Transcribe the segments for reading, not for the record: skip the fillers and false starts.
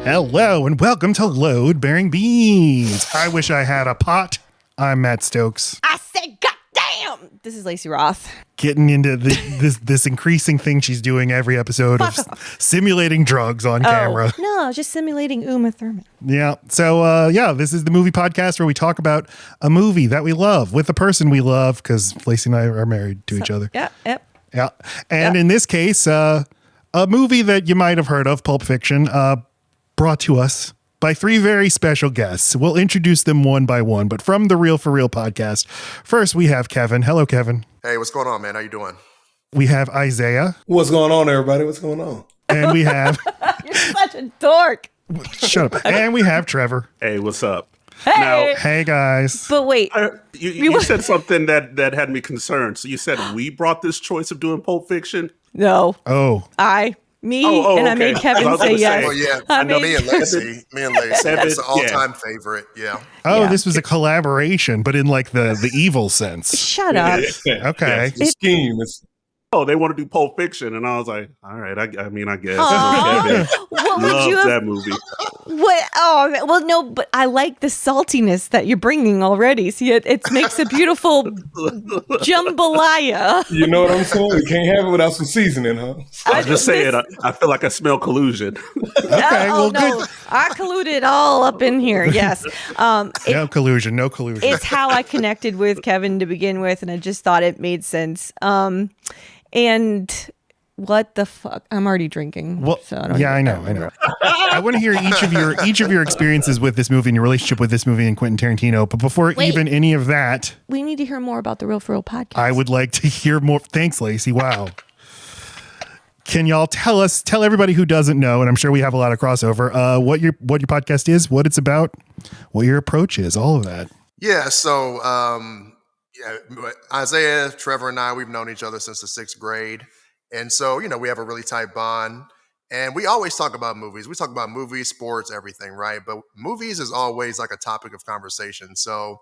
Hello and welcome to Load Bearing Beans. I wish I had a pot. I'm Matt Stokes. I said, goddamn! This is Laci Roth. Getting into this increasing thing she's doing every episode of simulating drugs on camera. No, just simulating Uma Thurman. Yeah. So, this is the movie podcast where we talk about a movie that we love with the person we love, because Laci and I are married to each other. Yeah, yep. Yeah. And in this case, a movie that you might have heard of, Pulp Fiction, brought to us by three very special guests. We'll introduce them one by one, but from the Real for Real podcast, first we have Kevin. Hello, Kevin. Hey, what's going on, man? How you doing? We have Isaiah. What's going on, everybody? What's going on? And we have... You're such a dork. Shut up. And we have Trevor. Hey, what's up? Hey. Now, hey, guys. But wait. You said something that had me concerned. So you said we brought this choice of doing Pulp Fiction? No. Oh. I made Kevin say yes. Well, yeah, I know me and Laci. It's an all-time favorite. Yeah. Oh, Yeah. This was a collaboration, but in like the evil sense. Shut up. Okay. The scheme is They want to do Pulp Fiction, and I was like, all right. I guess. Aw. What would Love you have? that movie. What? Oh, well, no, but I like the saltiness that you're bringing already. See, it makes a beautiful jambalaya. You know what I'm saying? You can't have it without some seasoning, huh? I was just saying. I feel like I smell collusion. Okay. Well, no, good. I colluded all up in here. Yes. No collusion. No collusion. It's how I connected with Kevin to begin with, and I just thought it made sense. And what the fuck? I'm already drinking. Well, so I don't I know. I want to hear each of your experiences with this movie and your relationship with this movie and Quentin Tarantino. But before even any of that, we need to hear more about the Real for Real podcast. I would like to hear more. Thanks, Laci. Wow. Can y'all tell everybody who doesn't know, and I'm sure we have a lot of crossover, what your podcast is, what it's about, what your approach is, all of that. Yeah. So, Isaiah, Trevor, and I, we've known each other since the 6th grade. And so, we have a really tight bond. And we always talk about movies. We talk about movies, sports, everything, right? But movies is always like a topic of conversation. So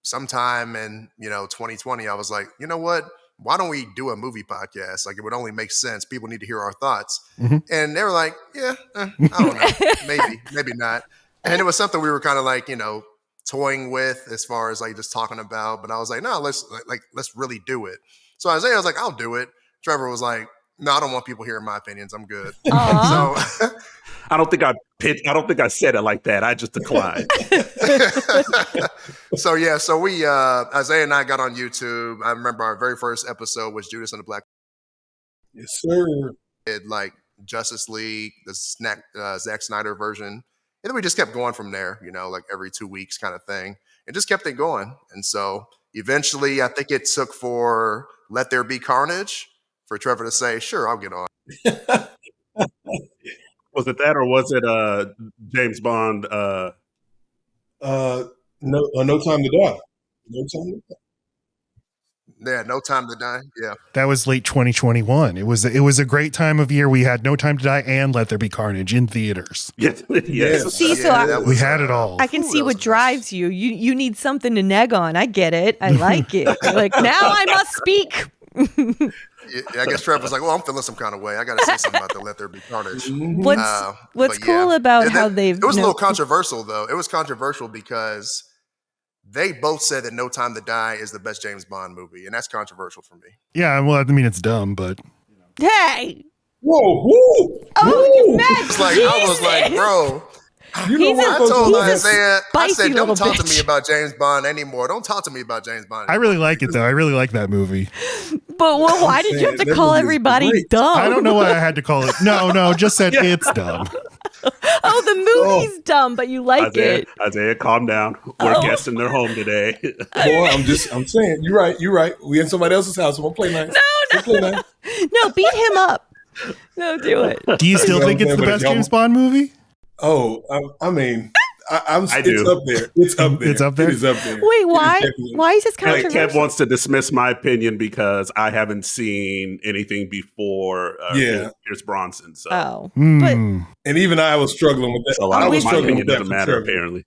sometime in, 2020, I was like, you know what? Why don't we do a movie podcast? Like, it would only make sense. People need to hear our thoughts. Mm-hmm. And they were like, I don't know. maybe not. And it was something we were kind of like, toying with as far as like just talking about. But I was like, no, let's really do it. So Isaiah was like, I'll do it. Trevor was like, no, I don't want people hearing my opinions. I'm good. So I don't think I said it like that. I just declined. So we Isaiah and I got on YouTube. I remember our very first episode was Judas and the Black. Yes, sir. Did like Justice League, the Zack Snyder version. And then we just kept going from there, like every 2 weeks kind of thing. And just kept it going. And so eventually I think it took for Let There Be Carnage for Trevor to say, sure, I'll get on. Was it that, or was it James Bond? No Time to Die. No Time to Die. Yeah, No Time to Die. Yeah, that was late 2021. It was a great time of year. We had No Time to Die and Let There Be Carnage in theaters. Yes. See, we had it all. I can see what drives you. You need something to neg on. I get it. I like it. Like, now I must speak. I guess Trevor's like, well, I'm feeling some kind of way. I got to say something about the Let There Be Carnage. What's cool about how they've... It was a little controversial, though. It was controversial because they both said that No Time to Die is the best James Bond movie, and that's controversial for me. Yeah, well, I mean, it's dumb, but... Hey! Whoa! Whoa! Oh, Matt, it's like, I was like, bro... I told Isaiah, I said, don't talk to me about James Bond anymore. Don't talk to me about James Bond anymore. I really like it, though. I really like that movie. But why did you have to call everybody dumb? I don't know why I had to call it. No, just said it's dumb. Oh, the movie's dumb, but you like it. Isaiah, calm down. We're guests in their home today. Boy, I'm saying, you're right. We in somebody else's house. We'll play nice. No, beat him up. No, do it. Do you still think it's the best James Bond movie? Oh, I mean, I do. It's up there. It's up there. It's up there? It is up there. Wait, why? Why is this controversial? Kev wants to dismiss my opinion because I haven't seen anything before Pierce Bronson. So. And even I was struggling with that. So I was my struggling opinion with that doesn't matter, apparently.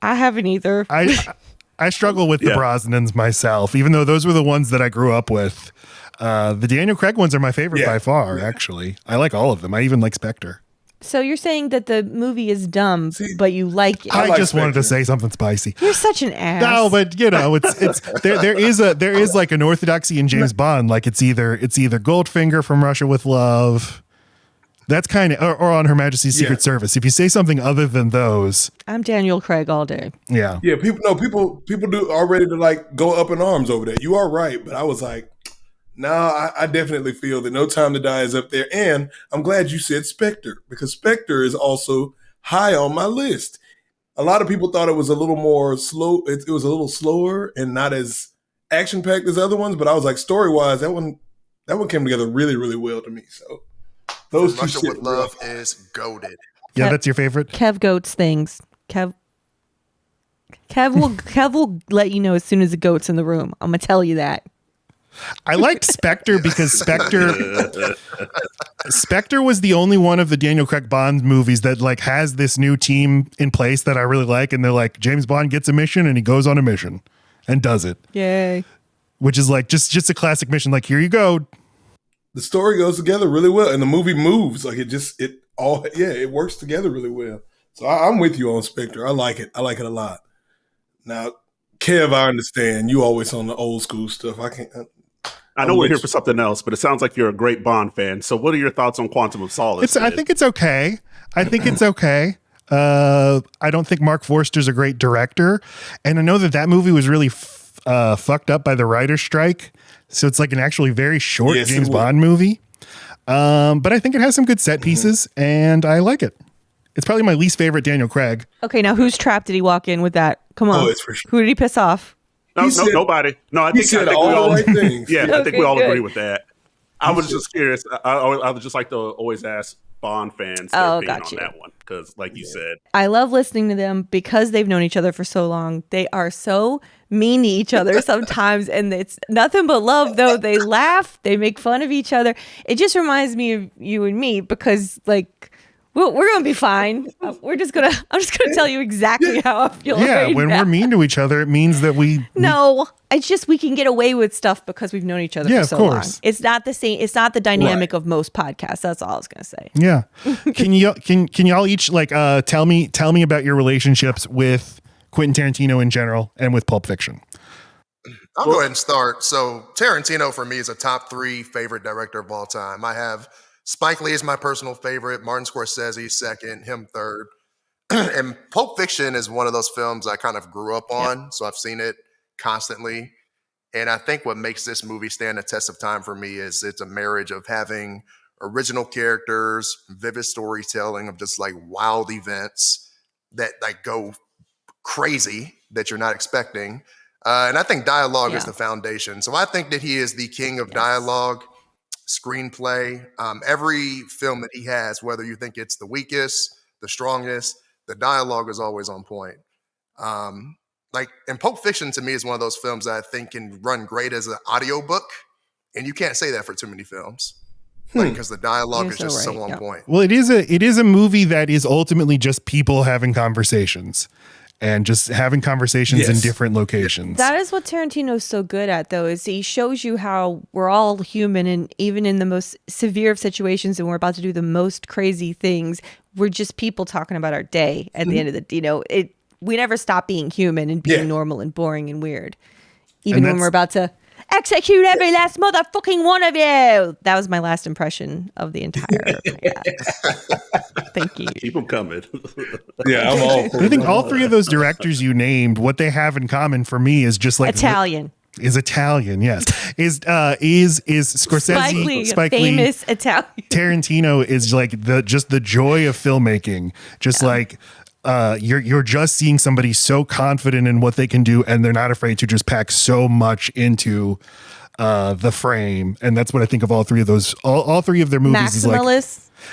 I haven't either. I struggle with the Brosnans myself, even though those were the ones that I grew up with. The Daniel Craig ones are my favorite by far, actually. I like all of them. I even like Spectre. So you're saying that the movie is dumb, but you like it. I like just wanted to Spectre. say something spicy. You're such an ass. No, but it's there is like an orthodoxy in James Bond. Like it's either Goldfinger from Russia with Love. That's kind of or on Her Majesty's Secret Service. If you say something other than those, I'm Daniel Craig all day. yeah. Yeah, people do are ready to like go up in arms over that. You are right, but I was like, no, I definitely feel that No Time to Die is up there. And I'm glad you said Spectre, because Spectre is also high on my list. A lot of people thought it was a little more slow. It was a little slower and not as action packed as other ones, but I was like, story wise, that one came together really, really well to me. So those two Russia sit with Love is goated. Yeah, that's your favorite. Kev goats things. Kev will let you know as soon as the goat's in the room. I'm gonna tell you that. I liked Spectre because Spectre was the only one of the Daniel Craig Bond movies that like has this new team in place that I really like, and they're like, James Bond gets a mission and he goes on a mission and does it. Yay. Which is like just a classic mission. Like, here you go. The story goes together really well, and the movie moves like it works together really well. So I'm with you on Spectre. I like it a lot. Now, Kev, I understand you always on the old school stuff. I know we're here for something else, but it sounds like you're a great Bond fan. So what are your thoughts on Quantum of Solace? I think it's okay. I don't think Mark Forster's a great director. And I know that movie was really fucked up by the writer's strike. So it's like an actually very short James Bond movie. But I think it has some good set pieces and I like it. It's probably my least favorite Daniel Craig. Okay, now whose trap did he walk in with that? Come on. Oh, it's for sure. Who did he piss off? Nobody. No, I think all we all the right things. Yeah, I think we all good. agree with that. I was just curious. I would just like to always ask Bond fans their opinion on that one because, like you said, I love listening to them because they've known each other for so long. They are so mean to each other sometimes, and it's nothing but love. Though they laugh, they make fun of each other. It just reminds me of you and me because, like, we're gonna be fine. I'm just gonna tell you exactly how I feel. Yeah, right when now. we're mean to each other, it means that No, it's just we can get away with stuff because we've known each other for so long. It's not the same. It's not the dynamic of most podcasts. That's all I was gonna say. Yeah. Can y'all each like tell me about your relationships with Quentin Tarantino in general and with Pulp Fiction? I'll go ahead and start. So Tarantino for me is a top 3 favorite director of all time. I have Spike Lee is my personal favorite, Martin Scorsese second, him third. And Pulp Fiction is one of those films I kind of grew up on, so I've seen it constantly. And I think what makes this movie stand the test of time for me is it's a marriage of having original characters, vivid storytelling of just like wild events that like go crazy that you're not expecting. And I think dialogue is the foundation. So I think that he is the king of dialogue, screenplay. Every film that he has, whether you think it's the weakest, the strongest, the dialogue is always on point. Like, and Pulp Fiction to me is one of those films that I think can run great as an audiobook. And you can't say that for too many films. Like, because the dialogue is just so on point. Well, it is a movie that is ultimately just people having conversations and just having conversations in different locations. That is what Tarantino's so good at, though, is he shows you how we're all human, and even in the most severe of situations and we're about to do the most crazy things, we're just people talking about our day at the end of the, we never stop being human and being normal and boring and weird. Even when we're about to execute every last motherfucking one of you. That was my last impression of the entire. Thank you. Keep them coming. Yeah, I'm all for I think all 3 of those directors you named, what they have in common for me is just like Italian. Is Italian, yes. Is Scorsese, Spike Lee, famous Italian. Tarantino is like the joy of filmmaking. Just like you're just seeing somebody so confident in what they can do, and they're not afraid to just pack so much into the frame. And that's what I think of all 3 of those. All 3 of their movies is like,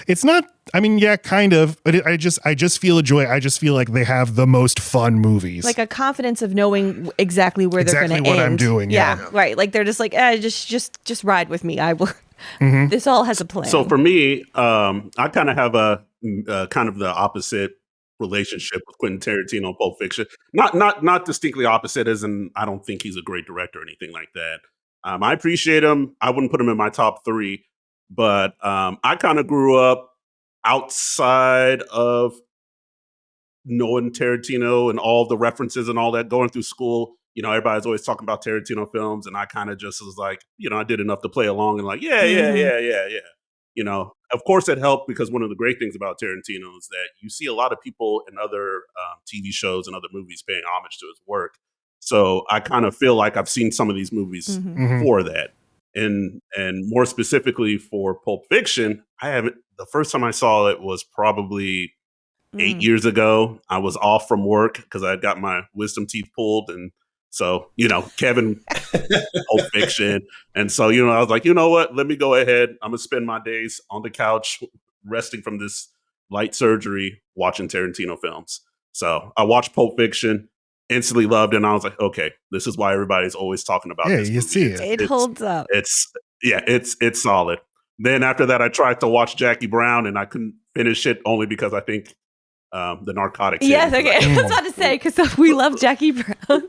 it's not. I mean, yeah, kind of. But I just feel a joy. I just feel like they have the most fun movies. Like a confidence of knowing exactly where they're going to end. Exactly what I'm doing. Yeah, right. Like they're just like, just ride with me. I will. This all has a plan. So for me, I kind of have a kind of the opposite relationship with Quentin Tarantino and Pulp Fiction. Not distinctly opposite, as in I don't think he's a great director or anything like that. I appreciate him. I wouldn't put him in my top 3, but I kind of grew up. outside of knowing Tarantino and all the references and all that going through school, everybody's always talking about Tarantino films. And I kind of just was like, I did enough to play along and like, yeah. Of course it helped because one of the great things about Tarantino is that you see a lot of people in other TV shows and other movies paying homage to his work. So I kind of feel like I've seen some of these movies for that. And more specifically for Pulp Fiction, the first time I saw it was probably 8 years ago. I was off from work because I had got my wisdom teeth pulled. And so, Kevin, Pulp Fiction. And so, I was like, you know what? Let me go ahead. I'm going to spend my days on the couch resting from this light surgery watching Tarantino films. So I watched Pulp Fiction, instantly loved it. And I was like, okay, this is why everybody's always talking about this you movie. see it. It holds up. It's solid. Then after that, I tried to watch Jackie Brown and I couldn't finish it only because I think the narcotics. Yes, okay. I was about to say, because we love Jackie Brown.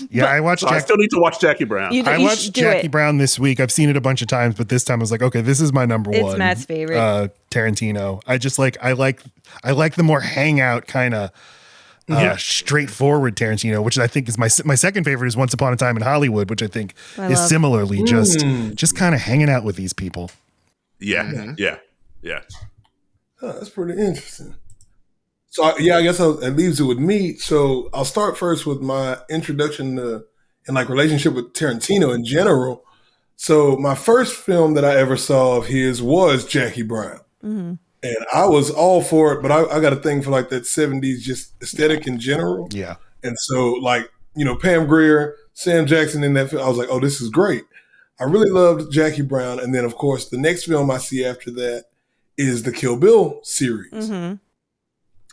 Yeah, I watched. I still need to watch Jackie Brown. I watched Jackie Brown this week. I've seen it a bunch of times, but this time I was like, okay, this is my number one. It's Matt's favorite. Tarantino. I like the more hangout kind of straightforward Tarantino, which I think is my second favorite is Once Upon a Time in Hollywood, which I think is similarly just kind of hanging out with these people. Yeah. Huh, that's pretty interesting. So I guess it leaves it with me. So I'll start first with my introduction to and relationship with Tarantino in general. So my first film that I ever saw of his was Jackie Brown. And I was all for it, but I got a thing for that 70s just aesthetic in general. Yeah. And so Pam Grier, Sam Jackson in that film, I was like, oh, this is great. I really loved Jackie Brown. And then, of course, the next film I see after that is the Kill Bill series.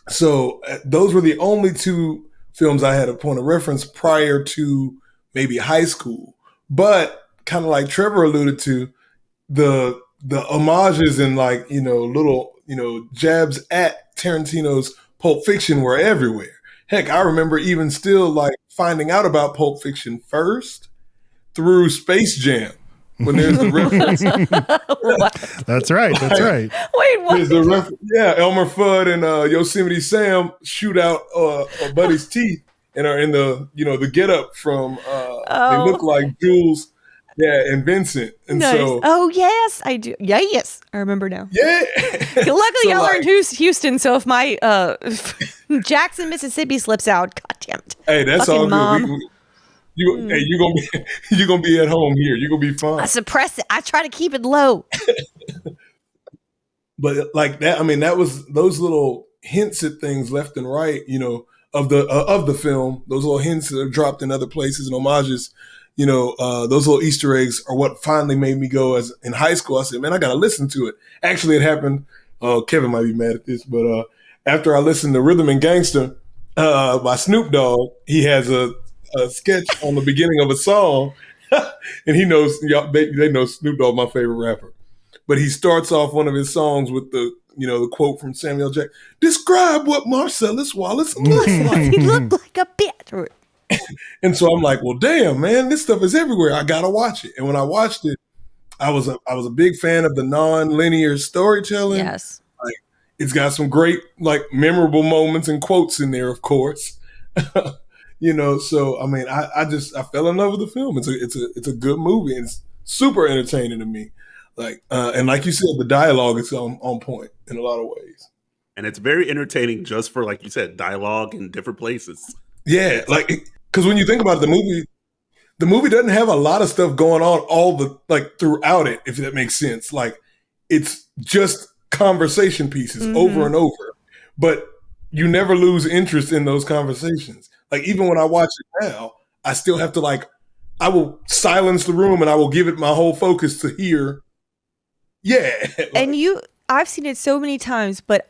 So those were the only two films I had a point of reference prior to maybe high school. But kind of like Trevor alluded to, the homages and little jabs at Tarantino's Pulp Fiction were everywhere. Heck, I remember even still finding out about Pulp Fiction first through Space Jam. When there's the reference. That's right. Wait, what? There's the Elmer Fudd and Yosemite Sam shoot out a buddy's teeth and are in the get up from they look like Jules, and Vincent. And so yes, I do. Yeah, yes. I remember now. Yeah. Luckily I learned Houston, so if my Jackson, Mississippi slips out, god damn it. Hey, that's fucking all good. Mom. Hey, you're gonna be at home here. You're gonna be fine. I suppress it. I try to keep it low. But that was those little hints at things left and right, of the film. Those little hints that are dropped in other places and homages, those little Easter eggs are what finally made me go. As in high school, I said, man, I gotta listen to it. Actually, it happened. Kevin might be mad at this, but after I listened to Rhythm and Gangster by Snoop Dogg, he has a sketch on the beginning of a song, and he knows they know Snoop Dogg, my favorite rapper. But he starts off one of his songs with the quote from Samuel Jackson: "Describe what Marcellus Wallace looks like." He looked like a bitch. And so I'm like, well, damn, man, this stuff is everywhere. I gotta watch it. And when I watched it, I was a big fan of the non-linear storytelling. Yes, it's got some great memorable moments and quotes in there, of course. So I mean, I fell in love with the film. It's a good movie, and it's super entertaining to me. And like you said, the dialogue is on point in a lot of ways. And it's very entertaining just for, like you said, dialogue in different places. Yeah, because when you think about it, the movie doesn't have a lot of stuff going on throughout it, if that makes sense. It's just conversation pieces over and over, but you never lose interest in those conversations. Even when I watch it now, I still have to I will silence the room and I will give it my whole focus to hear. Yeah. And I've seen it so many times, but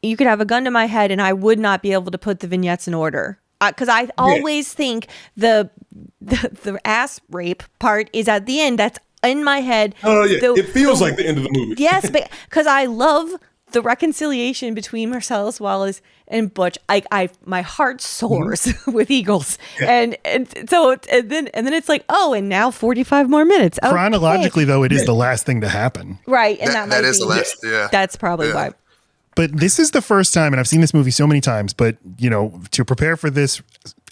you could have a gun to my head and I would not be able to put the vignettes in order. Because I always think the ass rape part is at the end. That's in my head. Oh, yeah. It feels like the end of the movie. Yes, because I love the reconciliation between Marcellus Wallace and Butch. My heart soars with Eagles, and then it's like, oh, and now 45 more minutes. Okay. Chronologically, though, it is the last thing to happen. Right, and that is the last. Yeah, that's probably why. But this is the first time, and I've seen this movie so many times, but you know, to prepare for this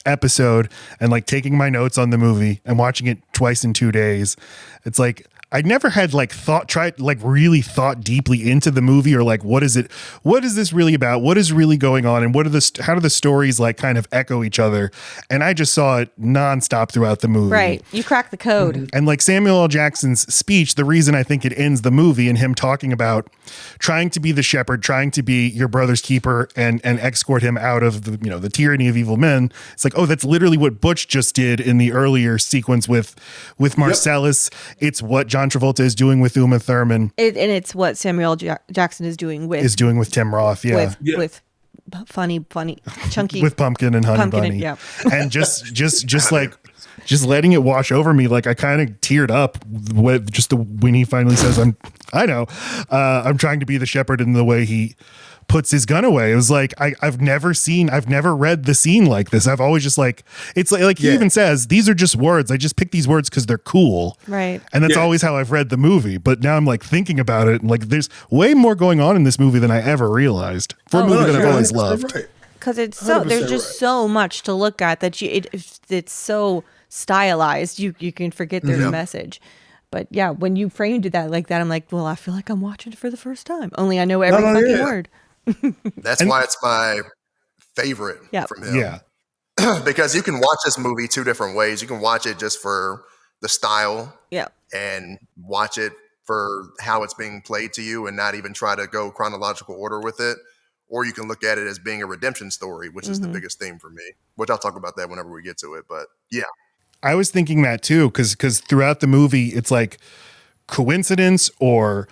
episode and like taking my notes on the movie and watching it twice in 2 days, it's like I never had really thought deeply into the movie or like what is this really about, what is really going on, and how do the stories like kind of echo each other. And I just saw it nonstop throughout the movie. Right, you cracked the code. And like Samuel L. Jackson's speech, the reason I think it ends the movie and him talking about trying to be the shepherd, trying to be your brother's keeper and escort him out of the tyranny of evil men. It's like, oh, that's literally what Butch just did in the earlier sequence with Marcellus. Yep. It's what John Travolta is doing with Uma Thurman. And it's what Samuel L. Jackson is doing with Tim Roth. Yeah. With funny, chunky. With Pumpkin and Honey Bunny. Yeah. And just letting it wash over me. Like I kind of teared up when he finally says, I'm trying to be the shepherd, in the way he puts his gun away. It was like, I've never read the scene like this. I've always just like, it's like he even says, these are just words. I just picked these words because they're cool. Right. And that's always how I've read the movie. But now I'm like thinking about it and like, there's way more going on in this movie than I ever realized for a movie that I've always loved. Because it's there's just so much to look at that it's so stylized. You can forget there's a message. But yeah, when you framed it like that, I'm like, well, I feel like I'm watching it for the first time. Only I know every fucking word. That's why it's my favorite from him. Yeah. Because you can watch this movie two different ways. You can watch it just for the style. Yeah. And watch it for how it's being played to you and not even try to go chronological order with it. Or you can look at it as being a redemption story, which is the biggest theme for me, which I'll talk about that whenever we get to it. But yeah. I was thinking that too, because throughout the movie, it's like coincidence or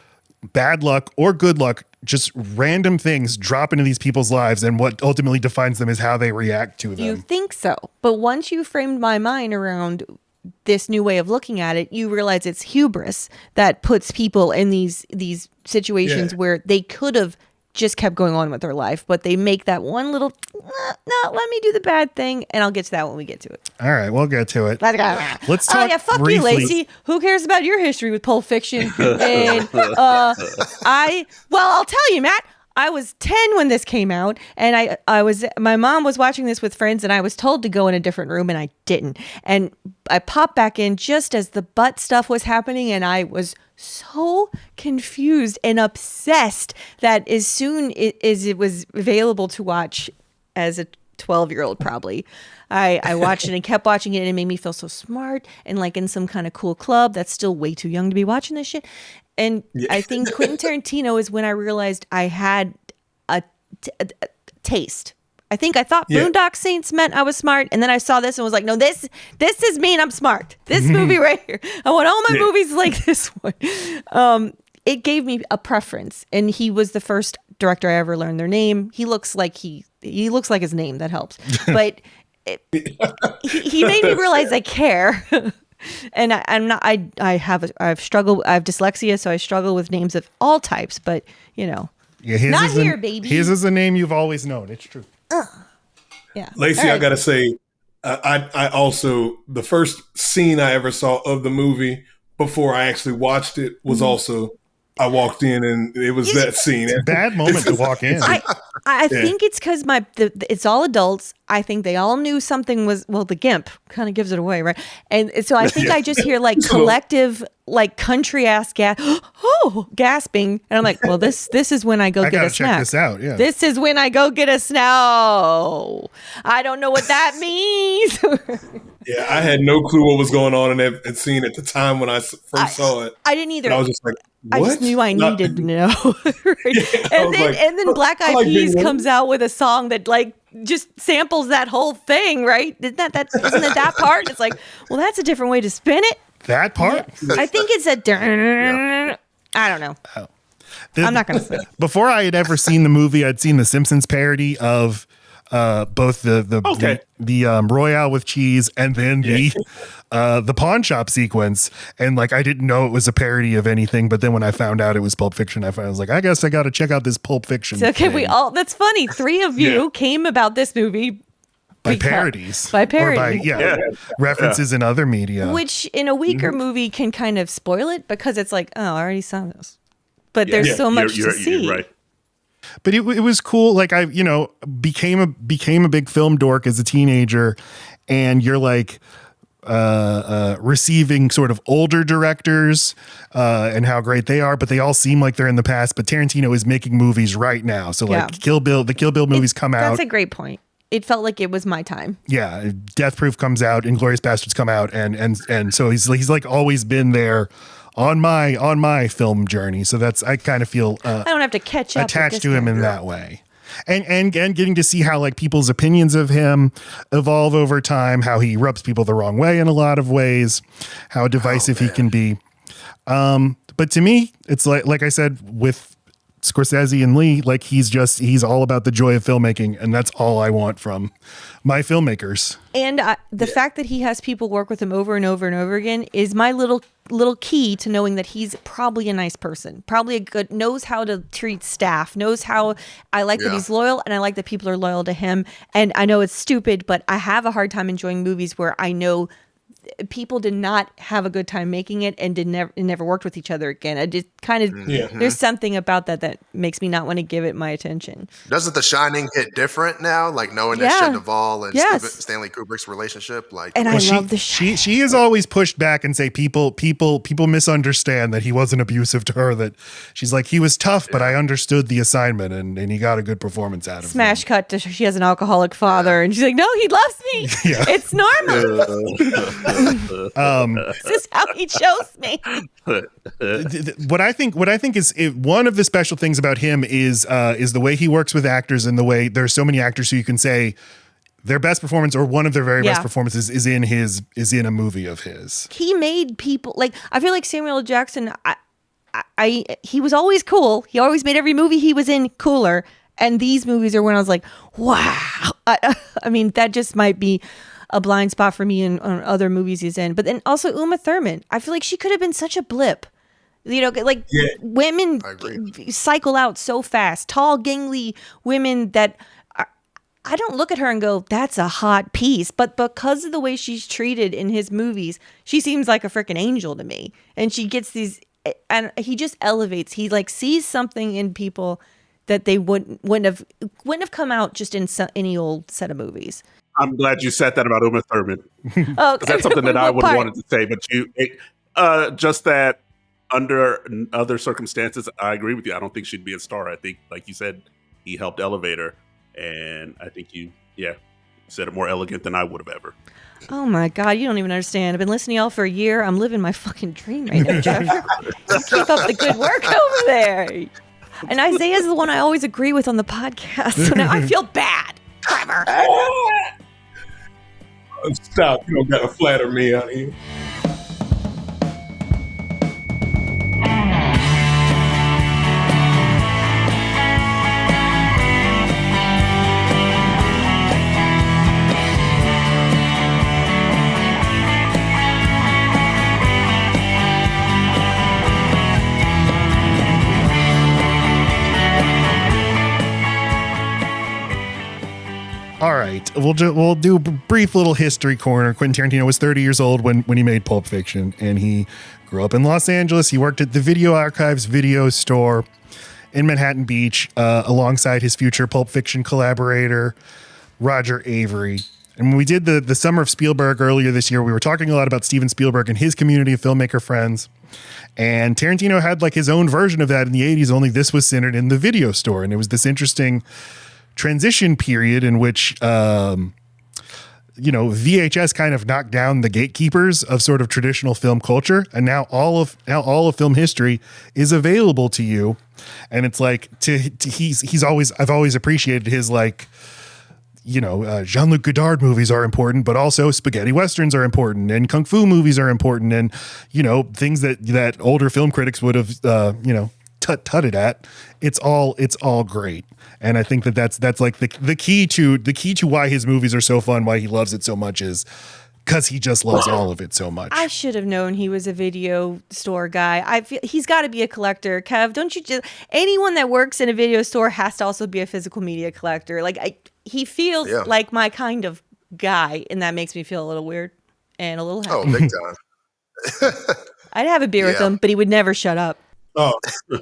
bad luck or good luck, just random things drop into these people's lives, and what ultimately defines them is how they react to them. You think so. But once you framed my mind around this new way of looking at it, you realize it's hubris that puts people in these situations where they could have just kept going on with their life, but they make that one little, no, let me do the bad thing, and I'll get to that when we get to it. All right, we'll get to it. Let's talk fuck briefly. You, Laci. Who cares about your history with Pulp Fiction? And I'll tell you, Matt, I was 10 when this came out, and my mom was watching this with friends, and I was told to go in a different room, and I didn't. And I popped back in just as the butt stuff was happening, and I was so confused and obsessed that as soon as it was available to watch as a 12-year-old probably, I watched it and kept watching it, and it made me feel so smart and like in some kind of cool club that's still way too young to be watching this shit. And I think Quentin Tarantino is when I realized I had a taste. I thought Boondock Saints meant I was smart, and then I saw this and was like, no, this is mean I'm smart. This movie right here. I want all my movies like this one. It gave me a preference, and he was the first director I ever learned their name. He looks like he looks like his name. That helps. But he made me realize I care. And I have dyslexia, so I struggle with names of all types, but not here, baby. His is a name you've always known. It's true. Yeah. Laci, right. I gotta say, I also, the first scene I ever saw of the movie before I actually watched it was also, I walked in and it was that scene. It's a bad moment to walk in. I think it's because it's all adults. I think they all knew something was, the GIMP kind of gives it away, right? And so I think I just hear like collective, like country ass gasping, and I'm like, well, this is when I go get a snack. Check this out. Yeah, this is when I go get a snack. I don't know what that means. Yeah, I had no clue what was going on in that scene at the time when I first saw it. I didn't either. And I was just like, what? I just knew I needed to know. Right? And then Black Eyed Peas comes out with a song that like just samples that whole thing, right? Isn't it that part? It's like, well, that's a different way to spin it. That part? Yeah. I think it's I don't know. Oh. I'm not going to say. Before I had ever seen the movie, I'd seen the Simpsons parody of both the Royale with cheese and then the pawn shop sequence, and like I didn't know it was a parody of anything, but then when I found out it was Pulp Fiction, I was like, I guess I got to check out this Pulp Fiction. So, okay, that's funny. 3 of you came about this movie by parodies. Or by references in other media, which in a weaker movie can kind of spoil it because it's like, oh, I already saw this, but there's so much to see. Right. but it was cool. Like I, became a big film dork as a teenager, and you're like receiving sort of older directors and how great they are, but they all seem like they're in the past. But Tarantino is making movies right now, so like the Kill Bill movies come out. That's a great point. It felt like it was my time. Yeah, Death Proof comes out, Inglourious Bastards come out, and so he's like always been there on my film journey. So I kind of feel I don't have to catch up attached to him in that way. And getting to see how like people's opinions of him evolve over time, how he rubs people the wrong way in a lot of ways, how divisive he can be. But to me, it's like I said with Scorsese and Lee, like he's all about the joy of filmmaking, and that's all I want from my filmmakers. And the fact that he has people work with him over and over and over again is my little key to knowing that he's probably a nice person, probably knows how to treat staff, knows how. I like that he's loyal, and I like that people are loyal to him. And I know it's stupid, but I have a hard time enjoying movies where I know people did not have a good time making it and never worked with each other again. I just kind of there's something about that makes me not want to give it my attention. Doesn't The Shining hit different now? Like knowing that Shia Duvall and Stanley Kubrick's relationship, like, and I love The Shining. She has always pushed back and say people misunderstand that he wasn't abusive to her. That she's like, he was tough, but I understood the assignment and he got a good performance out of it. Smash cut to she has an alcoholic father, and she's like, no, he loves me. It's normal. This is how he chose me. What I think is one of the special things about him is the way he works with actors, and the way there's so many actors who you can say their best performance or one of their very best performances is in a movie of his. He made people like, I feel like Samuel L. Jackson. He was always cool. He always made every movie he was in cooler. And these movies are when I was like, wow. I mean, that just might be a blind spot for me in on other movies he's in. But then also Uma Thurman. I feel like she could have been such a blip. Women cycle out so fast. Tall, gangly women that I don't look at her and go, that's a hot piece. But because of the way she's treated in his movies, she seems like a freaking angel to me. And she gets these, and he just elevates. He like sees something in people that they wouldn't have come out just in any old set of movies. I'm glad you said that about Uma Thurman. Okay. That's something that I would have wanted to say, but just that under other circumstances, I agree with you. I don't think she'd be a star. I think, like you said, he helped elevate her, and I think you said it more elegant than I would have ever. Oh my God, you don't even understand. I've been listening to y'all for a year. I'm living my fucking dream right now, Trevor. Keep up the good work over there. And Isaiah's the one I always agree with on the podcast, so now I feel bad. Trevor. Stop. You don't got to flatter me out here. All right, we'll do a brief little history corner. Quentin Tarantino was 30 years old when he made Pulp Fiction, and he grew up in Los Angeles. He worked at the Video Archives video store in Manhattan Beach alongside his future Pulp Fiction collaborator, Roger Avery. And when we did the Summer of Spielberg earlier this year, we were talking a lot about Steven Spielberg and his community of filmmaker friends. And Tarantino had like his own version of that in the 80s, only this was centered in the video store. And it was this interesting transition period in which VHS kind of knocked down the gatekeepers of sort of traditional film culture, and now all of film history is available to you. And it's like I've always appreciated his like, Jean-Luc Godard movies are important, but also spaghetti westerns are important, and kung fu movies are important, and things that older film critics would have tutted at. It's all great. And I think that's like the key to why his movies are so fun, why he loves it so much, is because he just loves all of it so much. I should have known he was a video store guy. I feel he's got to be a collector. Kev, don't you just, anyone that works in a video store has to also be a physical media collector. Like he feels like my kind of guy, and that makes me feel a little weird and a little happy. Oh, big time. I'd have a beer with him, but he would never shut up. Oh, Yeah.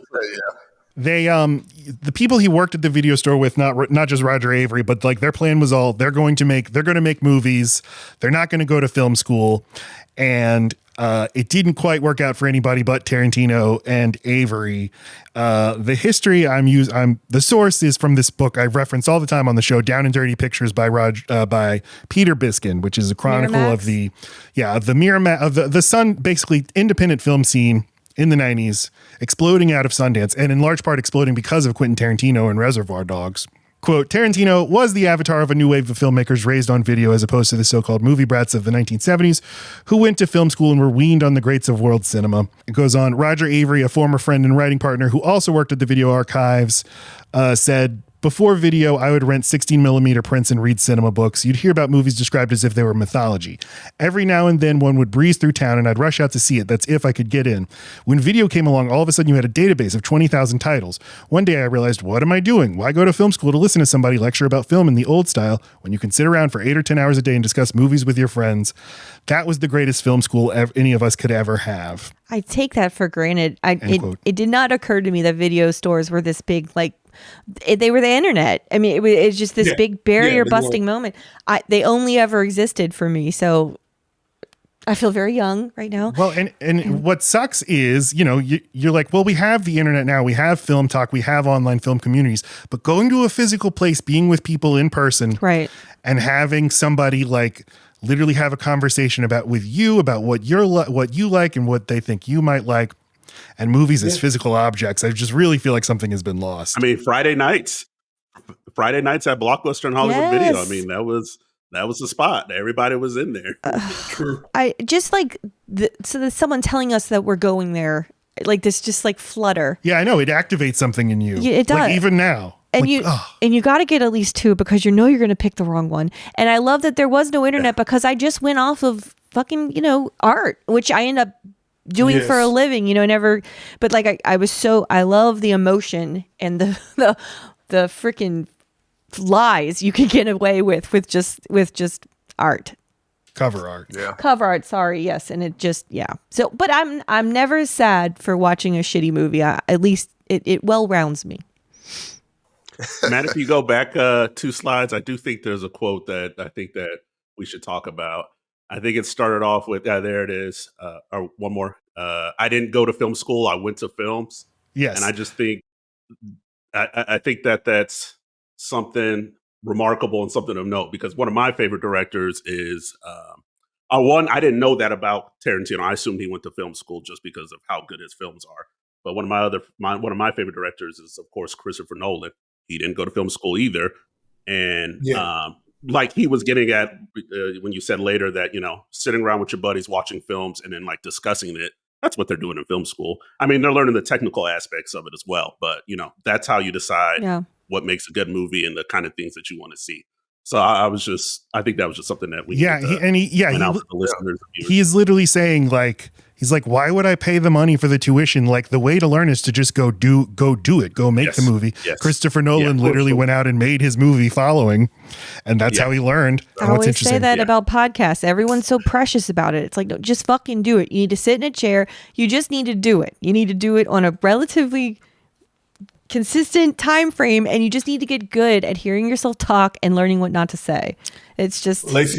They the people he worked at the video store with, not just Roger Avery, but like their plan was all they're going to make movies. They're not going to go to film school, and it didn't quite work out for anybody but Tarantino and Avery. The history the source is from this book I reference all the time on the show, Down and Dirty Pictures by Peter Biskin, which is a chronicle of the Miramax of the Sun, basically independent film scene in the 90s, exploding out of Sundance, and in large part exploding because of Quentin Tarantino and Reservoir Dogs. Quote, Tarantino was the avatar of a new wave of filmmakers raised on video as opposed to the so-called movie brats of the 1970s who went to film school and were weaned on the greats of world cinema. It goes on, Roger Avery, a former friend and writing partner who also worked at the Video Archives, said, before video, I would rent 16 millimeter prints and read cinema books. You'd hear about movies described as if they were mythology. Every now and then one would breeze through town and I'd rush out to see it. That's if I could get in. When video came along, all of a sudden you had a database of 20,000 titles. One day I realized, what am I doing? Why go to film school to listen to somebody lecture about film in the old style when you can sit around for 8 or 10 hours a day and discuss movies with your friends? That was the greatest film school any of us could ever have. I take that for granted. It did not occur to me that video stores were this big, like, they were the internet. I mean, it's just this big barrier busting moment. They only ever existed for me. So I feel very young right now. Well, and what sucks is, you're like, well, we have the internet now. We have Film Talk. We have online film communities. But going to a physical place, being with people in person, right, and having somebody like literally have a conversation about what you like and what they think you might like. And movies as physical objects, I just really feel like something has been lost. I mean, Friday nights at Blockbuster and Hollywood Video. I mean, that was the spot. Everybody was in there. True. I just like so there's someone telling us that we're going there, like this, just like flutter. Yeah, I know it activates something in you. Yeah, it does, like, even now. And like, you got to get at least 2 because you're going to pick the wrong one. And I love that there was no internet because I just went off of fucking art, which I end up doing for a living, but like I love the emotion and the freaking lies you can get away with just art. Cover art. Yeah. Cover art, sorry, yes. And it just, So, but I'm never sad for watching a shitty movie. At least it well rounds me. Matt, if you go back 2 slides, I do think there's a quote that I think that we should talk about. I think it started off with, there it is, or one more. I didn't go to film school. I went to films. Yes. And I just think, I think that that's something remarkable and something of note because one of my favorite directors is, I didn't know that about Tarantino. I assumed he went to film school just because of how good his films are. But one of my favorite directors is, of course, Christopher Nolan. He didn't go to film school either. And, like he was getting at when you said later that, sitting around with your buddies watching films and then like discussing it, that's what they're doing in film school. I mean, they're learning the technical aspects of it as well. But, that's how you decide what makes a good movie and the kind of things that you want to see. So I think that was just something that we he is literally saying like, he's like, why would I pay the money for the tuition? Like the way to learn is to just go do it, go make the movie. Yes. Christopher Nolan literally went out and made his movie Following, and that's how he learned. I always say that about podcasts. Everyone's so precious about it. It's like, no, just fucking do it. You need to sit in a chair. You just need to do it. You need to do it on a relatively consistent time frame, and you just need to get good at hearing yourself talk and learning what not to say. It's just Laci,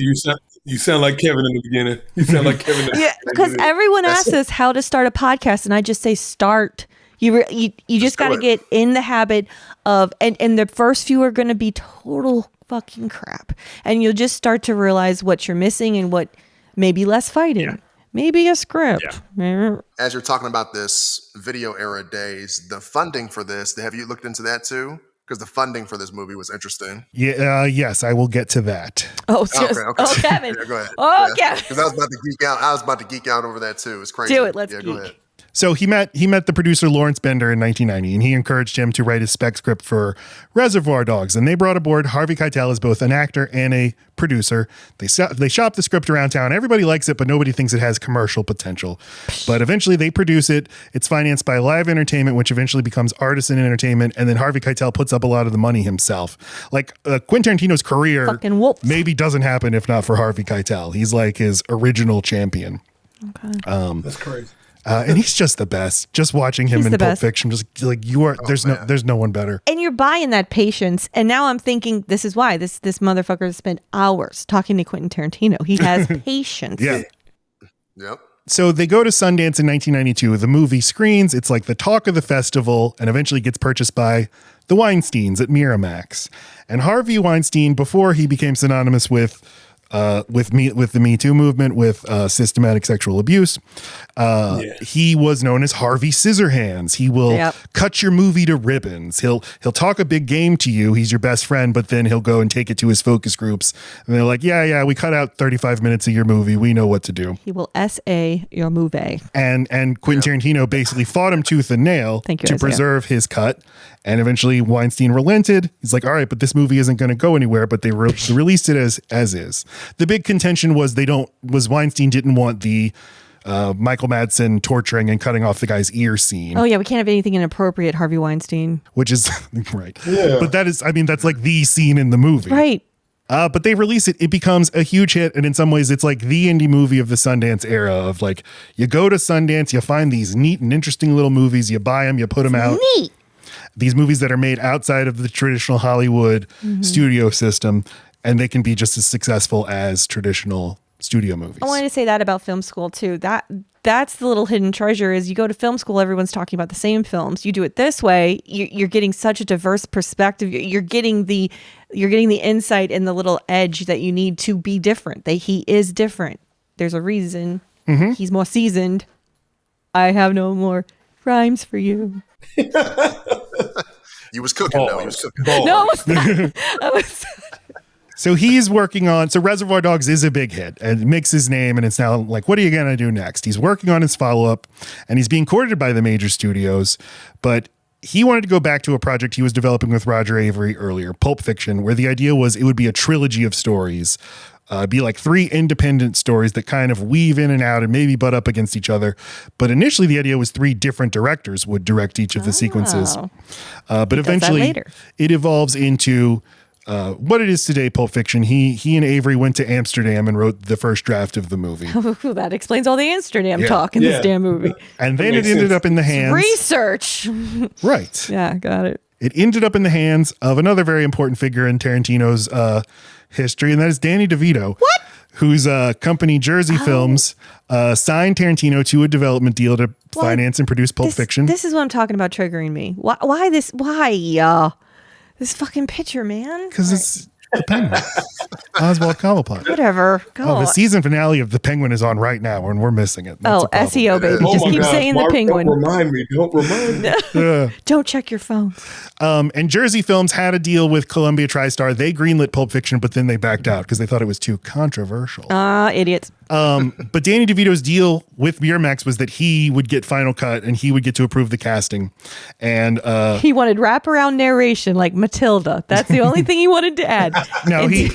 you sound like Kevin in the beginning. You sound like Kevin. Because everyone asks us how to start a podcast, and I just say start. You just got to get in the habit of, and the first few are going to be total fucking crap, and you'll just start to realize what you're missing and what maybe less fighting. Maybe a script. Yeah. As you're talking about this video era days, the funding for this, have you looked into that too? Because the funding for this movie was interesting. Yeah, yes, I will get to that. Oh, okay. Oh, Kevin. Yeah, go ahead. Oh, Kevin. Because I was about to geek out. I was about to geek out over that too. It's crazy. Do it. Let's geek. Go ahead. So he met the producer Lawrence Bender in 1990, and he encouraged him to write his spec script for Reservoir Dogs. And they brought aboard Harvey Keitel as both an actor and a producer. They shop the script around town. Everybody likes it, but nobody thinks it has commercial potential. But eventually they produce it. It's financed by Live Entertainment, which eventually becomes Artisan Entertainment. And then Harvey Keitel puts up a lot of the money himself. Like Quentin Tarantino's career maybe doesn't happen if not for Harvey Keitel. He's like his original champion. Okay. That's crazy. And he's just the best. Just watching him He's in the Pulp best. Fiction, just like you are. There's no one better. And you're buying that patience. And now I'm thinking, this is why this motherfucker spent hours talking to Quentin Tarantino. He has patience. Yeah. Yep. So they go to Sundance in 1992. The movie screens. It's like the talk of the festival, and eventually gets purchased by the Weinsteins at Miramax. And Harvey Weinstein, before he became synonymous with the Me Too movement, with systematic sexual abuse, he was known as Harvey Scissorhands. He will cut your movie to ribbons. He'll talk a big game to you. He's your best friend, but then he'll go and take it to his focus groups, and they're like, yeah, we cut out 35 minutes of your movie. We know what to do. He will SA your movie. And Quentin Tarantino basically fought him tooth and nail to preserve his cut. And eventually Weinstein relented. He's like, all right, but this movie isn't going to go anywhere. But they released it as is. The big contention was Weinstein didn't want the Michael Madsen torturing and cutting off the guy's ear scene. Oh yeah, we can't have anything inappropriate, Harvey Weinstein. Which is right. Yeah. But that's like the scene in the movie. Right. But they release it. It becomes a huge hit. And in some ways, it's like the indie movie of the Sundance era of like, you go to Sundance, you find these neat and interesting little movies, you buy them, you put them out. Neat. These movies that are made outside of the traditional Hollywood studio system, and they can be just as successful as traditional studio movies. I wanted to say that about film school too. That's the little hidden treasure is you go to film school, everyone's talking about the same films. You do it this way, you're getting such a diverse perspective. You're getting the insight and the little edge that you need to be different. He is different. There's a reason. He's more seasoned. I have no more rhymes for you. You was cooking though. You was cooking. No, I was So he's working on, so Reservoir Dogs is a big hit and it makes his name, and it's now like, what are you going to do next? He's working on his follow-up, and he's being courted by the major studios, but he wanted to go back to a project he was developing with Roger Avery earlier, Pulp Fiction, where the idea was it would be a trilogy of stories. Be like 3 independent stories that kind of weave in and out and maybe butt up against each other. But initially the idea was 3 different directors would direct each of the sequences. But eventually it evolves into what it is today, Pulp Fiction. He and Avery went to Amsterdam and wrote the first draft of the movie. That explains all the Amsterdam talk in this damn movie. And then it ended up in the hands. Research. Right. Yeah, got it. It ended up in the hands of another very important figure in Tarantino's history, and that is Danny DeVito. What? Whose company Jersey Films signed Tarantino to a development deal to finance and produce Pulp Fiction. This is what I'm talking about triggering me. Why this? Why? This fucking picture, man. Because it's the Penguin. Oswald Cobblepot. Whatever. Go the season finale of The Penguin is on right now, and we're missing it. That's SEO, baby. Just keep saying The Penguin. Don't remind me. Don't check your phone. And Jersey Films had a deal with Columbia TriStar. They greenlit Pulp Fiction, but then they backed out because they thought it was too controversial. Idiots. But Danny DeVito's deal with Miramax was that he would get final cut and he would get to approve the casting. And he wanted wraparound narration like Matilda. That's the only thing he wanted to add. No, he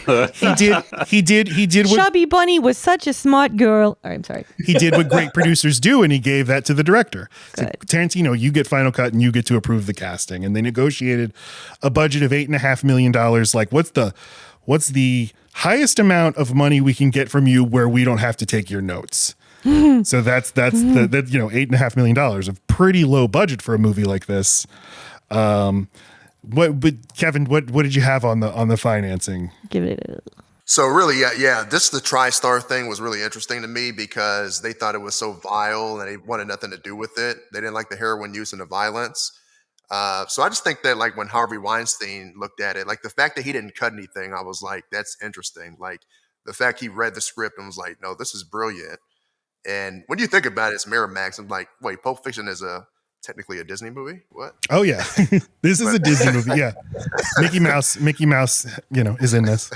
did. Chubby Bunny was such a smart girl. I'm sorry. He did what great producers do, and he gave that to the director. So, Tarantino, you get final cut and you get to approve the casting. And they negotiated a budget of $8.5 million. Like, what's the highest amount of money we can get from you where we don't have to take your notes? So that's the $8.5 million of pretty low budget for a movie like this. But Kevin, what did you have on the financing? Give it a... So really, this the TriStar thing was really interesting to me because they thought it was so vile and they wanted nothing to do with it. They didn't like the heroin use and the violence. So I just think that like when Harvey Weinstein looked at it, like the fact that he didn't cut anything, I was like, that's interesting. Like the fact he read the script and was like, no, this is brilliant. And when you think about it, it's Miramax. I'm like, wait, Pulp Fiction is technically a Disney movie? What? Oh yeah, this is a Disney movie. Yeah, Mickey Mouse, is in this.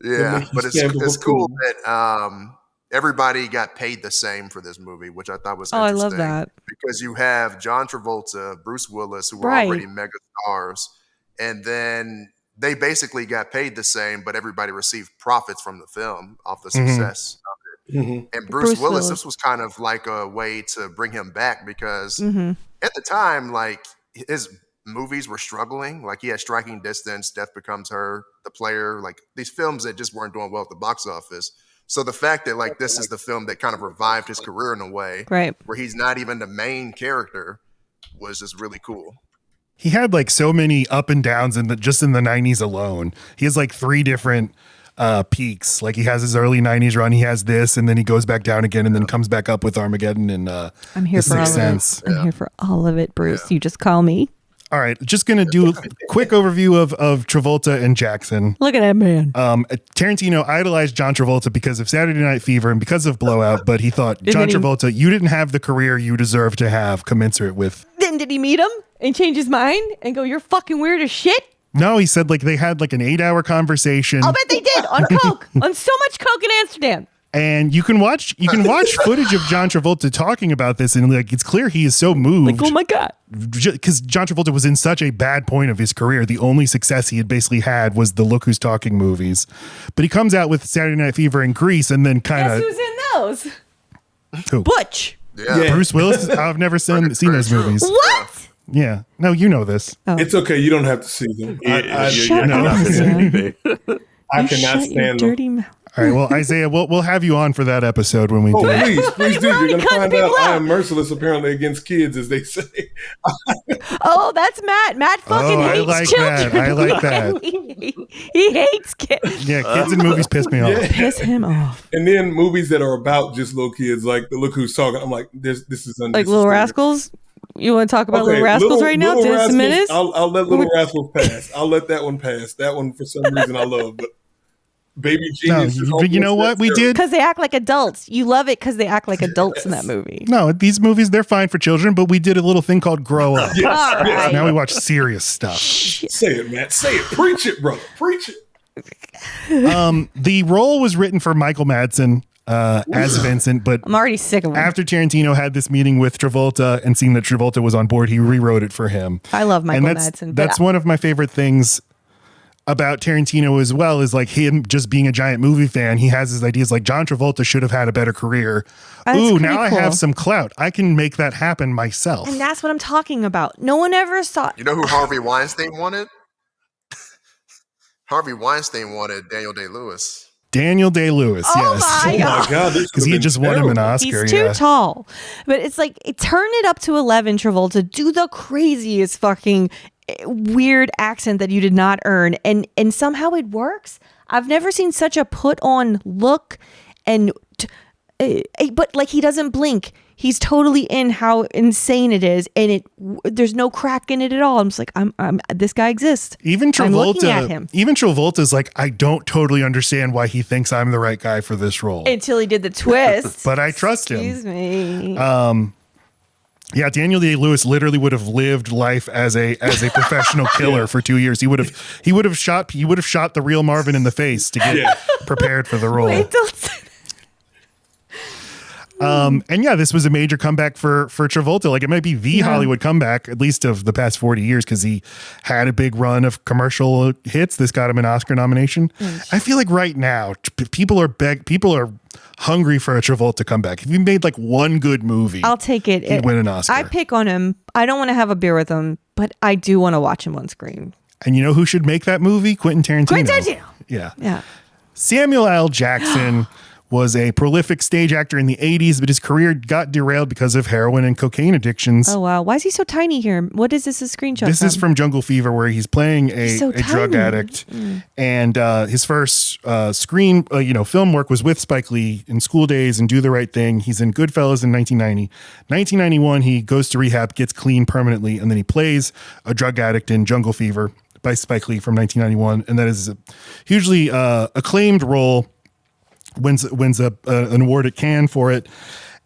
Yeah, but it's cool that everybody got paid the same for this movie, which I thought was interesting. I love that. Because you have John Travolta, Bruce Willis, who were already mega stars, and then they basically got paid the same, but everybody received profits from the film off the success of it. And Bruce Willis, this was kind of like a way to bring him back because at the time, like his movies were struggling. Like he had Striking Distance, Death Becomes Her, The Player, like these films that just weren't doing well at the box office. So the fact that like this is the film that kind of revived his career in a way, Right. where he's not even the main character, was just really cool. He had like so many up and downs just in the 90s alone. He has like 3 different peaks. Like he has his early 90s run, he has this, and then he goes back down again and then comes back up with Armageddon and I'm here The for all Sixth of Sense. it. I'm here for all of it, Bruce. You just call me. All right, just going to do a quick overview of Travolta and Jackson. Look at that man. Tarantino idolized John Travolta because of Saturday Night Fever and because of Blowout, but he thought, John then he- Travolta, you didn't have the career you deserve to have commensurate with. Then did he meet him and change his mind and go, "You're fucking weird as shit"? No, he said like they had like an 8-hour conversation. I'll bet they did on coke, on so much coke in Amsterdam. And you can watch footage of John Travolta talking about this, and like it's clear he is so moved. Like, oh my god. Because John Travolta was in such a bad point of his career. The only success he had basically had was the Look Who's Talking movies. But he comes out with Saturday Night Fever and Grease, and then kind Guess of who's in those? who? Butch. Yeah. Bruce Willis. I've never seen those movies. What? Yeah, no, you know this. It's okay. You don't have to see them. Shut you're not up, missing man. anything. I You cannot shut your stand them. dirty mouth. All right, well, Isaiah, we'll have you on for that episode when we Oh, do it. please do. You're already going to cutting find out people I out. am merciless, apparently, against kids, as they say. Oh, that's Matt. Matt fucking I hates like children. that. I like that. He hates kids. Yeah, kids in movies piss me off. Yeah. Piss him off. And then movies that are about just little kids, like the Look Who's Talking. I'm like, this is Like unnecessary. Little Rascals? You want to talk about Little Rascals right now? Little 10 Rascals, minutes? I'll let Little Rascals pass. I'll let that one pass. That one, for some reason, I love. But Baby No, Genius. is you know what we did? Because they act like adults. You love it because they act like adults in that movie. No, these movies, they're fine for children, but we did a little thing called Grow Up. All right. Now we watch serious stuff. Say it, Matt. Say it. Preach it, brother. Preach it. The role was written for Michael Madsen as Vincent, but I'm already sick of him. after Tarantino had this meeting with Travolta and seeing that Travolta was on board, he rewrote it for him. I love Michael and that's, Madsen. but That's one of my favorite things about Tarantino as well, is like him just being a giant movie fan. He has his ideas like John Travolta should have had a better career. That's Ooh, pretty now I cool. have some clout. I can make that happen myself. And that's what I'm talking about. No one ever saw. You know who Harvey Weinstein wanted? Harvey Weinstein wanted Daniel Day-Lewis. Daniel Day-Lewis, Oh yes. my Oh, my God. Because he just won him an Oscar. He's too yeah. tall. But it's like, turn it up to 11, Travolta. Do the craziest fucking weird accent that you did not earn. And somehow it works. I've never seen such a put on look. But like, he doesn't blink. He's totally in how insane it is. And there's no crack in it at all. I'm just like, I'm this guy exists. Even I'm looking at Travolta, him. even Travolta's like, I don't totally understand why he thinks I'm the right guy for this role. Until he did the twist. But I trust him. Excuse me. Yeah, Daniel Day-Lewis literally would have lived life as a professional killer for 2 years. He would have shot the real Marvin in the face to get prepared for the role. Wait, don't say that. And yeah, this was a major comeback for Travolta. Like, it might be the Hollywood comeback, at least of the past 40 years, because he had a big run of commercial hits. This got him an Oscar nomination. I feel like right now, people are hungry for a Travolta comeback. If you made like one good movie, I'll take it. he'd win an Oscar. I pick on him. I don't want to have a beer with him, but I do want to watch him on screen. And you know who should make that movie? Quentin Tarantino. Quentin Tarantino. Yeah. Yeah. Samuel L. Jackson was a prolific stage actor in the 80s, but his career got derailed because of heroin and cocaine addictions. Oh, wow. Why is he so tiny here? What is this a screenshot This is from Jungle Fever, where he's playing a so drug tiny. addict. And his first film work was with Spike Lee in School Days and Do the Right Thing. He's in Goodfellas in 1990. 1991, he goes to rehab, gets clean permanently, and then he plays a drug addict in Jungle Fever by Spike Lee from 1991. And that is a hugely acclaimed role. Wins an award at Cannes for it.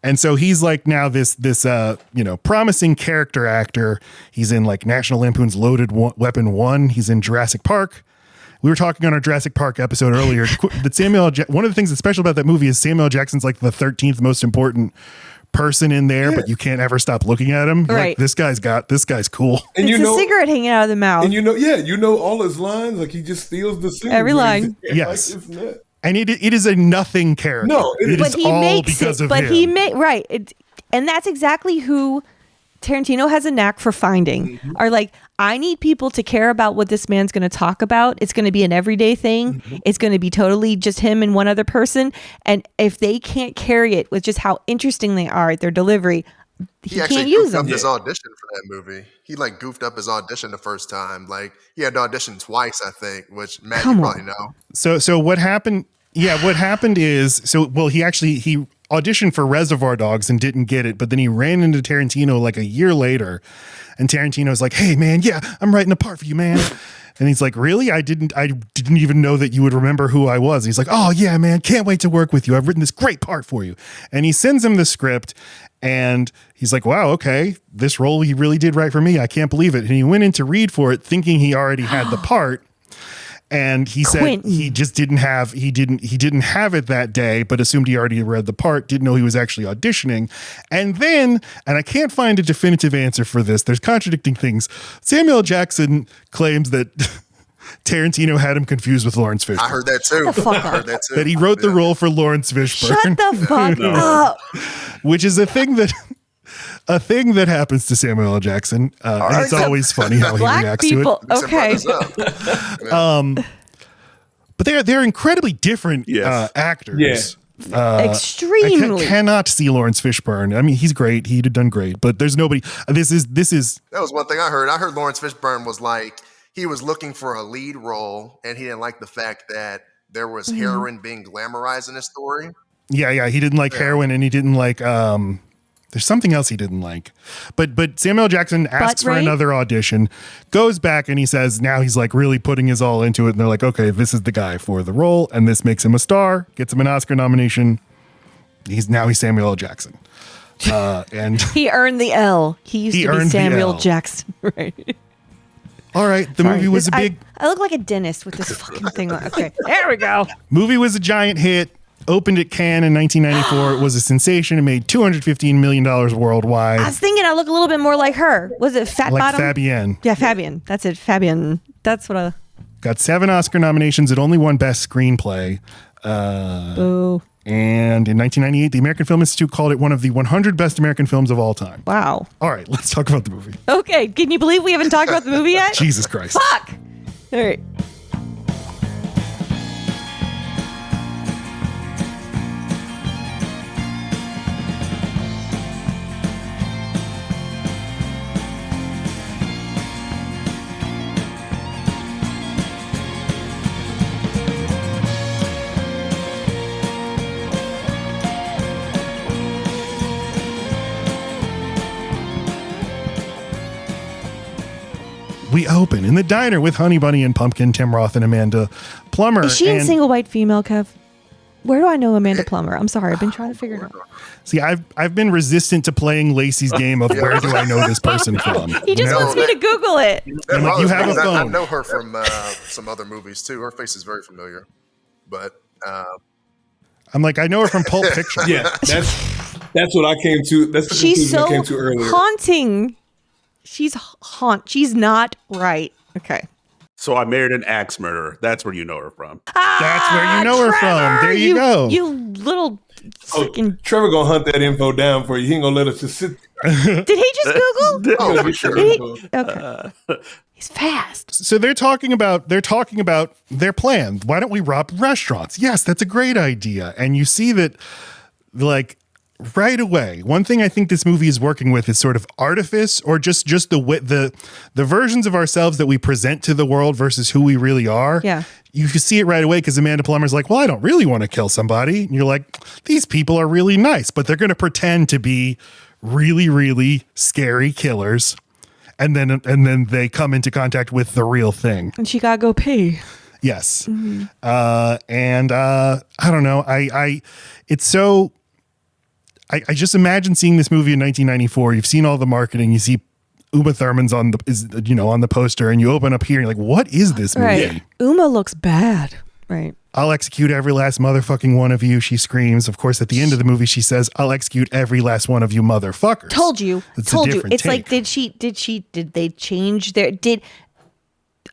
And so he's like now this promising character actor. He's in like National Lampoon's Loaded Weapon 1. He's in Jurassic Park. We were talking on our Jurassic Park episode earlier that one of the things that's special about that movie is Samuel L. Jackson's like the 13th most important person in there, but you can't ever stop looking at him. You're Right. like, this guy's cool. And It's a cigarette hanging out of the mouth. And you know all his lines. Like, he just steals the scene. Every line. Yes. Like, isn't it? And it is a nothing character. No, it but is he all makes because it. of But him. he made right. And that's exactly who Tarantino has a knack for finding are like, I need people to care about what this man's going to talk about. It's going to be an everyday thing. It's going to be totally just him and one other person. And if they can't carry it with just how interesting they are at their delivery, he can't use them. He his audition for that movie. He like goofed up his audition the first time. Like he had to audition twice, I think, which Matt, you probably know. So what happened? Yeah, what happened is he auditioned for Reservoir Dogs and didn't get it, but then he ran into Tarantino like a year later, and Tarantino's like, "Hey man, yeah, I'm writing a part for you, man." And he's like, "Really? I didn't even know that you would remember who I was." And he's like, "Oh yeah, man, can't wait to work with you. I've written this great part for you." And he sends him the script, and he's like, "Wow, okay, this role he really did write for me. I can't believe it." And he went in to read for it, thinking he already had the part. And he said he just didn't have it that day, but assumed he already read the part, didn't know he was actually auditioning. And then, and I can't find a definitive answer for this, there's contradicting things. Samuel Jackson claims that Tarantino had him confused with Lawrence Fishburne. I heard that too. That he wrote the role for Lawrence Fishburne. Shut the fuck up. Which is a thing that happens to Samuel L. Jackson. And it's always funny how he reacts to it. Okay. But they're incredibly different actors. Yeah. Extremely. I cannot see Lawrence Fishburne. I mean, he's great. He'd have done great, but there's nobody. This is. That was one thing I heard. I heard Lawrence Fishburne was like, he was looking for a lead role, and he didn't like the fact that there was heroin being glamorized in his story. Yeah. He didn't like heroin, and he didn't like. There's something else he didn't like, but Samuel Jackson asks for another audition, goes back, and he says now he's like really putting his all into it, and they're like, okay, this is the guy for the role, and this makes him a star, gets him an Oscar nomination. He's Samuel L. Jackson, and he earned the L. He used to be Samuel Jackson, right? All right, the movie was a big. I look like a dentist with this fucking thing on. Okay, there we go. Movie was a giant hit. Opened at Cannes in 1994. It was a sensation. It made $215 million worldwide. I was thinking I look a little bit more like her. Was it Fat Bottom? Fabienne. Yeah, Fabienne. That's it. Fabienne. That's what I... Got 7 Oscar nominations. It only won Best Screenplay. Boo. And in 1998, the American Film Institute called it one of the 100 best American films of all time. Wow. All right, let's talk about the movie. Okay. Can you believe we haven't talked about the movie yet? Jesus Christ. Fuck. All right. We open in the diner with Honey Bunny and Pumpkin, Tim Roth and Amanda Plummer. Is she in Single White Female, Kev? Where do I know Amanda Plummer? I'm sorry. I've been trying to figure it out. See, I've been resistant to playing Lacey's game of where do I know this person from? He just wants me to Google it. I'm like, you have a phone. I know her from some other movies too. Her face is very familiar. But I'm like, I know her from Pulp Fiction. Yeah, that's what I came to. That's the She's conclusion so I came to earlier. haunting. She's not right. Okay. So I married an axe murderer. That's where you know her from. That's where you know her from. There you go. You little freaking... Trevor gonna hunt that info down for you. He ain't gonna let us just sit there. Did he just Google? oh, for sure. Okay. He's fast. So they're talking about their plan. Why don't we rob restaurants? Yes, that's a great idea. And you see that, like, right away, one thing I think this movie is working with is sort of artifice, or just the versions of ourselves that we present to the world versus who we really are. Yeah. You can see it right away because Amanda Plummer's like, well, I don't really want to kill somebody. And you're like, these people are really nice, but they're going to pretend to be really, really scary killers. And then they come into contact with the real thing. And she gotta go pee. Yes. Mm-hmm. I don't know. I just imagine seeing this movie in 1994. You've seen all the marketing. You see Uma Thurman's on the poster, and you open up here and you're like, what is this movie? Right. Uma looks bad. Right. I'll execute every last motherfucking one of you, she screams. Of course, at the end of the movie, she says, I'll execute every last one of you motherfuckers. Told you. It's It's take. like, did they change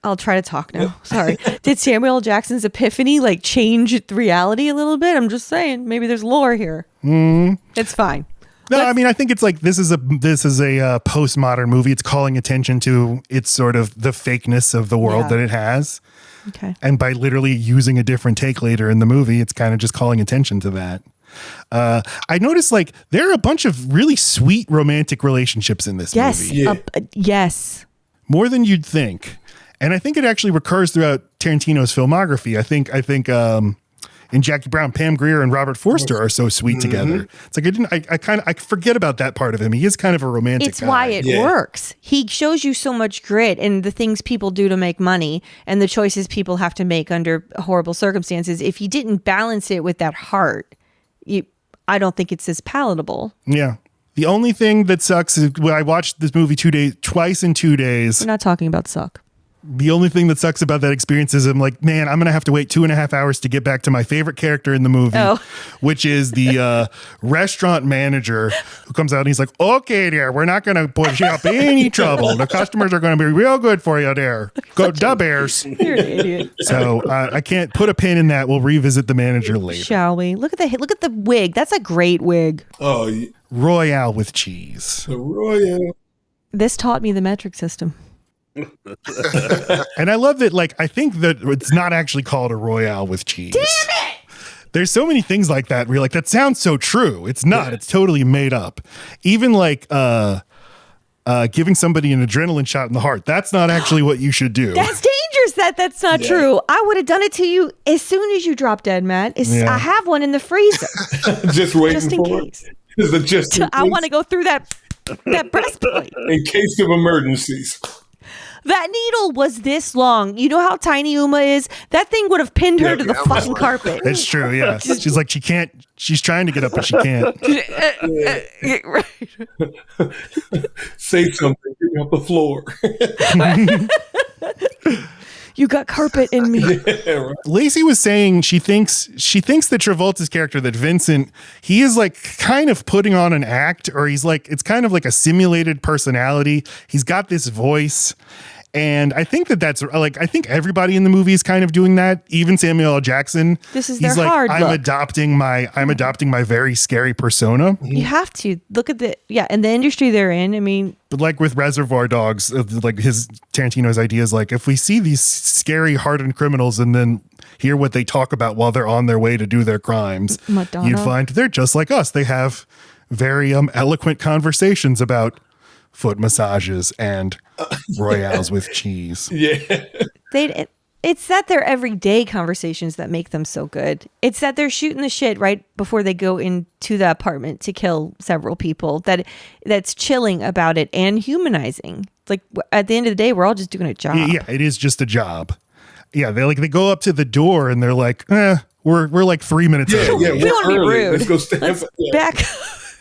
I'll try to talk now. Sorry. Did Samuel L. Jackson's epiphany change reality a little bit? I'm just saying, maybe there's lore here. It's fine. No, I mean, I think it's like this is a postmodern movie. It's calling attention to its sort of the fakeness of the world that it has. Okay. And by literally using a different take later in the movie, it's kind of just calling attention to that. I noticed like there are a bunch of really sweet romantic relationships in this movie. Yeah. Yes. More than you'd think. And I think it actually recurs throughout Tarantino's filmography. I think in Jackie Brown, Pam Grier and Robert Forster are so sweet together. It's like I forget about that part of him. He is kind of a romantic It's guy. why it works. He shows you so much grit and the things people do to make money and the choices people have to make under horrible circumstances. If you didn't balance it with that heart, I don't think it's as palatable. Yeah. The only thing that sucks is when I watched this movie twice in 2 days. We're not talking about suck. The only thing that sucks about that experience is I'm like, man, I'm going to have to wait 2.5 hours to get back to my favorite character in the movie, which is the restaurant manager who comes out and he's like, okay, there, we're not going to put you up any trouble. The customers are going to be real good for you there. Go Da Bears. You're an idiot. So I can't put a pin in that. We'll revisit the manager later. Shall we? Look at the wig. That's a great wig. Oh, yeah. Royale with cheese. The Royale. This taught me the metric system. And I love that, like, I think that it's not actually called a Royale with cheese. Damn it! There's so many things like that where you're like, that sounds so true. It's not. It's totally made up. Even like giving somebody an adrenaline shot in the heart. That's not actually what you should do. That's dangerous. That's not true. I would have done it to you as soon as you drop dead, Matt. I have one in the freezer. Just waiting just in for case. it. Is it just I want to go through that breastplate. in case of emergencies. That needle was this long. You know how tiny Uma is? That thing would have pinned her to the fucking carpet. It's true, yeah. She's like, she's trying to get up, but she can't. Say something. Get me off the floor. You got carpet in me. Yeah, right. Laci was saying she thinks that Travolta's character, that Vincent, he is like kind of putting on an act, or he's like, it's kind of like a simulated personality. He's got this voice. And I think that's like, I think everybody in the movie is kind of doing that. Even Samuel L. Jackson. This is he's their like, hard I'm look. adopting my very scary persona. You have to look at and the industry they're in. I mean, But like with Reservoir Dogs, like Tarantino's idea is like, if we see these scary hardened criminals and then hear what they talk about while they're on their way to do their crimes, Madonna. you'd find they're just like us. They have very eloquent conversations about foot massages and royales with cheese. Yeah. it's that they're everyday conversations that make them so good. It's that they're shooting the shit right before they go into the apartment to kill several people. That's chilling about it and humanizing. It's like at the end of the day, we're all just doing a job. Yeah, it is just a job. Yeah, they go up to the door and they're like, we're like 3 minutes Yeah, in. yeah, We we're don't wanna be early. rude. Let's go stand Back.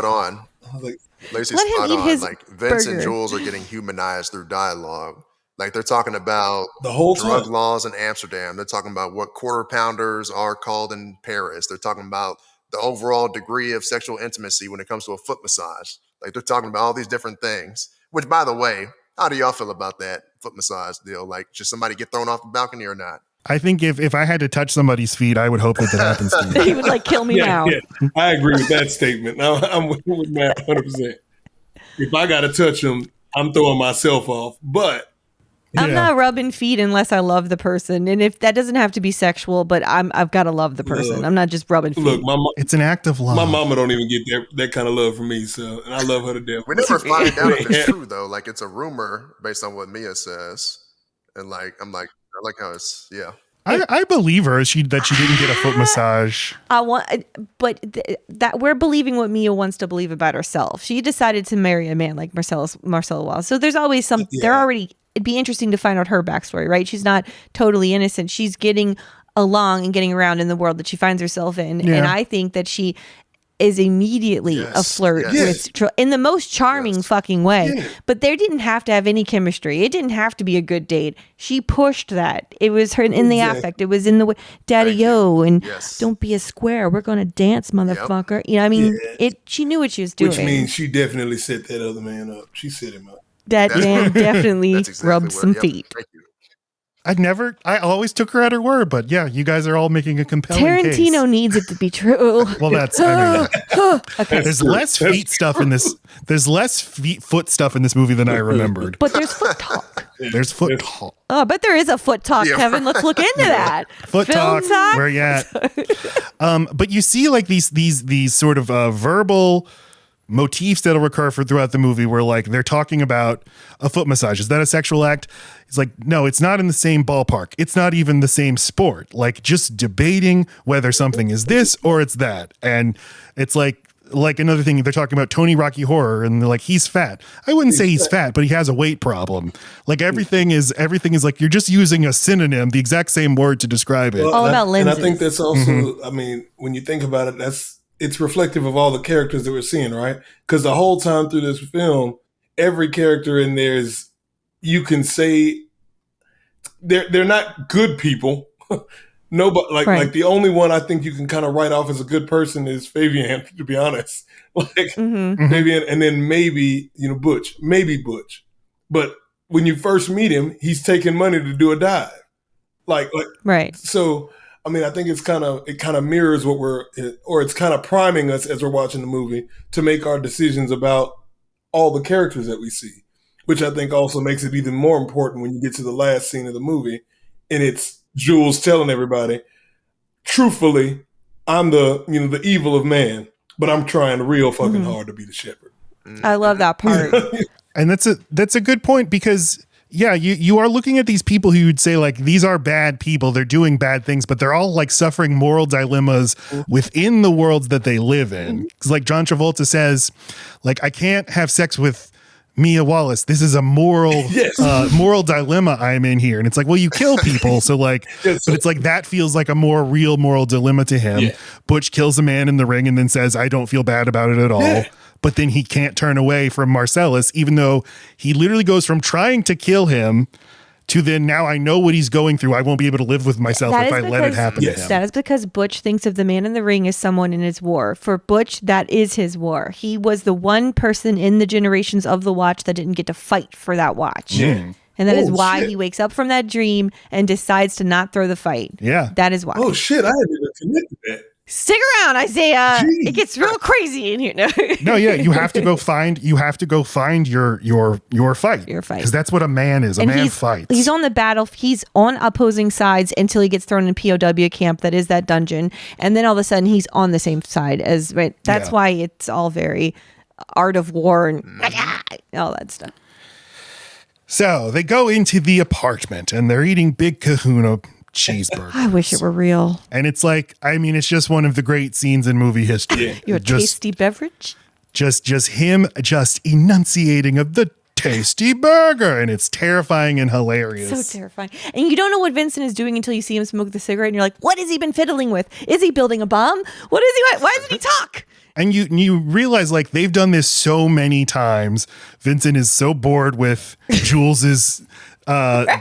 On. I was like, Lacey's Let him spot eat on. his Like Vince burger. and Jules are getting humanized through dialogue. Like they're talking about the whole drug time. laws in Amsterdam. They're talking about what quarter pounders are called in Paris. They're talking about the overall degree of sexual intimacy when it comes to a foot massage. Like they're talking about all these different things. Which, by the way, how do y'all feel about that foot massage deal? Like, should somebody get thrown off the balcony or not? I think if I had to touch somebody's feet, I would hope that happens to me. He would like kill me now. Yeah, I agree with that statement. I'm with Matt 100%. If I got to touch them, I'm throwing myself off. But I'm not rubbing feet unless I love the person, and if that doesn't have to be sexual, but I've got to love the person. Look, I'm not just rubbing feet. look, It's an act of love. my mama don't even get that kind of love from me, so and I love her to death. We never find out if it's true though. Like it's a rumor based on what Mia says, and like I'm like I like how it's I believe her that she didn't get a foot massage. That we're believing what Mia wants to believe about herself. She decided to marry a man like Marcelo Wallace. So there's always some. It'd be interesting to find out her backstory, right? She's not totally innocent. She's getting along and getting around in the world that she finds herself in, and I think that she is immediately a flirt with in the most charming fucking way. Yeah. But there didn't have to have any chemistry. It didn't have to be a good date. She pushed that. It was her in the affect. It was in the way, Daddy Yo, and don't be a square. We're gonna dance, motherfucker. You know, I mean, she knew what she was doing. Which means she definitely set that other man up. She set him up. That man definitely rubbed some feet. Thank you. I always took her at her word, but yeah, you guys are all making a compelling Tarantino case. needs it to be true. Well, that's, Okay. there's less feet stuff in this. There's less foot stuff in this movie than I remembered. But there's foot talk. There's foot talk. Oh, but there is a foot talk, Yeah. Kevin. Let's look into that. Foot Film talk. Where you at? But you see like these sort of verbal motifs that'll recur throughout the movie where like they're talking about a foot massage. Is that a sexual act? It's like, no, it's not in the same ballpark. It's not even the same sport. Like just debating whether something is this or it's that. And it's like another thing, they're talking about Tony Rocky Horror and they're like, he's fat. I wouldn't say he's fat, but he has a weight problem. Like everything is like, you're just using a synonym, the exact same word to describe it. All about lenses. And I think that's also, I mean, when you think about it, it's reflective of all the characters that we're seeing, right? Because the whole time through this film, every character in there is, you can say they're not good people. Nobody like the only one I think you can kind of write off as a good person is Fabian, to be honest. Like Fabian, and then maybe Butch, but when you first meet him, he's taking money to do a dive, like right. So I mean, I think it kind of mirrors or it's kind of priming us as we're watching the movie to make our decisions about all the characters that we see, which I think also makes it even more important when you get to the last scene of the movie, and it's Jules telling everybody, truthfully, I'm the evil of man, but I'm trying real fucking hard to be the shepherd. I love that part. And that's a good point because yeah, you are looking at these people who you'd say like these are bad people, they're doing bad things, but they're all like suffering moral dilemmas within the worlds that they live in. Because like John Travolta says, like I can't have sex with Mia Wallace. This is a moral moral dilemma I'm in here. And it's like, well, you kill people, so like but it's like that feels like a more real moral dilemma to him. Yeah. Butch kills a man in the ring and then says, I don't feel bad about it at all. Yeah. But then he can't turn away from Marcellus, even though he literally goes from trying to kill him to then now I know what he's going through. I won't be able to live with myself if I let it happen to him. That is because Butch thinks of the man in the ring as someone in his war. For Butch, that is his war. He was the one person in the generations of the watch that didn't get to fight for that watch. Yeah. And that is why he wakes up from that dream and decides to not throw the fight. Yeah. That is why. Oh, shit. I hadn't even connected that. Stick around, Isaiah. Jeez. It gets real crazy in here. No, yeah, you have to go find your fight. Your fight. Because that's what a man is. A man fights. He's on the battle. He's on opposing sides until he gets thrown in POW camp. That is that dungeon. And then all of a sudden he's on the same side as right. That's why it's all very art of war and all that stuff. So they go into the apartment and they're eating Big Kahuna cheeseburger. I wish it were real. And it's like, I mean, it's just one of the great scenes in movie history. Your tasty beverage? Just him enunciating of the tasty burger. And it's terrifying and hilarious. So terrifying. And you don't know what Vincent is doing until you see him smoke the cigarette and you're like, what has he been fiddling with? Is he building a bomb? What is he? Why doesn't he talk? And you realize like they've done this so many times. Vincent is so bored with Jules's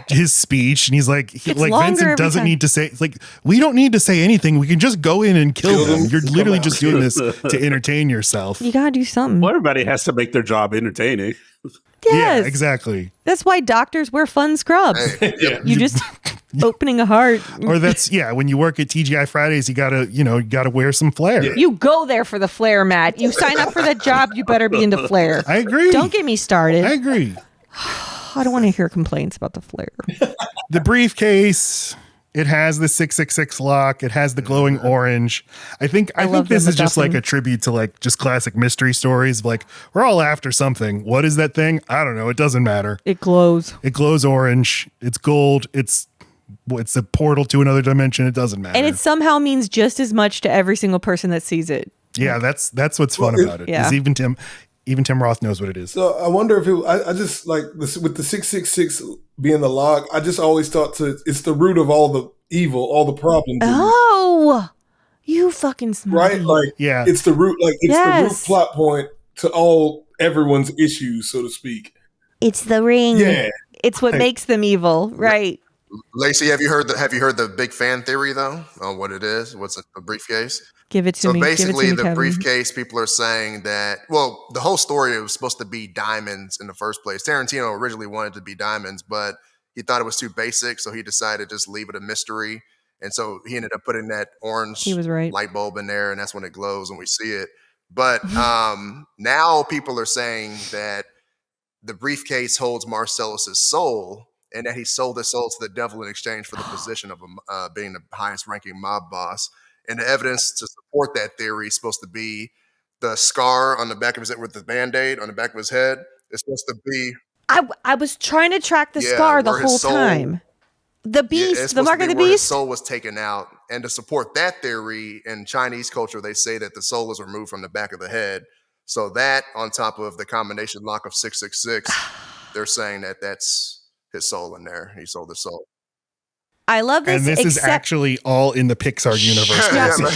his speech, and he's like Vincent doesn't need to say, like, we don't need to say anything, we can just go in and kill them. You're literally just doing this to entertain yourself. You gotta do something. Well, everybody has to make their job entertaining. Yes. Yeah, exactly. That's why doctors wear fun scrubs. You just opening a heart. Or that's when you work at TGI Fridays, you gotta wear some flair. You go there for the flair, Matt. You sign up for that job, you better be into flair. I agree. Don't get me started. I agree. I don't want to hear complaints about the flare. The briefcase, it has the 666 lock. It has the glowing orange. I think this is just like a tribute to like just classic mystery stories. Like we're all after something. What is that thing? I don't know. It doesn't matter. It glows. It glows orange. It's gold. It's a portal to another dimension. It doesn't matter. And it somehow means just as much to every single person that sees it. Yeah, that's what's fun about it. Yeah. Is even Tim Roth knows what it is. So I wonder if I just like this with the 666 being the lock. I just always thought it's the root of all the evil, all the problems. Oh, you fucking smart. Right? Like, yeah, it's the root. Like, it's the root plot point to everyone's issues, so to speak. It's the ring. Yeah, it's what makes them evil, right? Laci, have you heard the big fan theory though on what it is? What's a briefcase? Give it to me. So basically, the Kevin. briefcase, people are saying that, well, the whole story, it was supposed to be diamonds in the first place. Tarantino originally wanted to be diamonds, but he thought it was too basic, so he decided to just leave it a mystery. And so he ended up putting that orange He was right. light bulb in there, and that's when it glows when we see it. But now people are saying that the briefcase holds Marcellus's soul, and that he sold his soul to the devil in exchange for the position of being the highest-ranking mob boss. And the evidence to support that theory is supposed to be the scar on the back of his head with the Band-Aid on the back of his head. It's supposed to be... I was trying to track the scar the whole time. The beast, the mark of the beast. His soul was taken out. And to support that theory, in Chinese culture, they say that the soul is removed from the back of the head. So that, on top of the combination lock of 666, they're saying that that's his soul in there. He sold his soul. I love this. And this is actually all in the Pixar universe.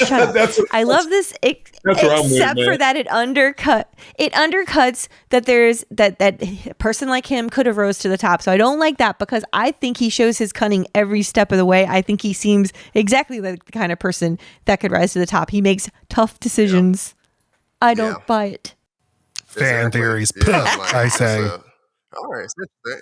Shut up. I love this, except for that it undercuts that there's that a person like him could have rose to the top. So I don't like that, because I think he shows his cunning every step of the way. I think he seems exactly like the kind of person that could rise to the top. He makes tough decisions. I don't buy it. Fan theories. I say. All right.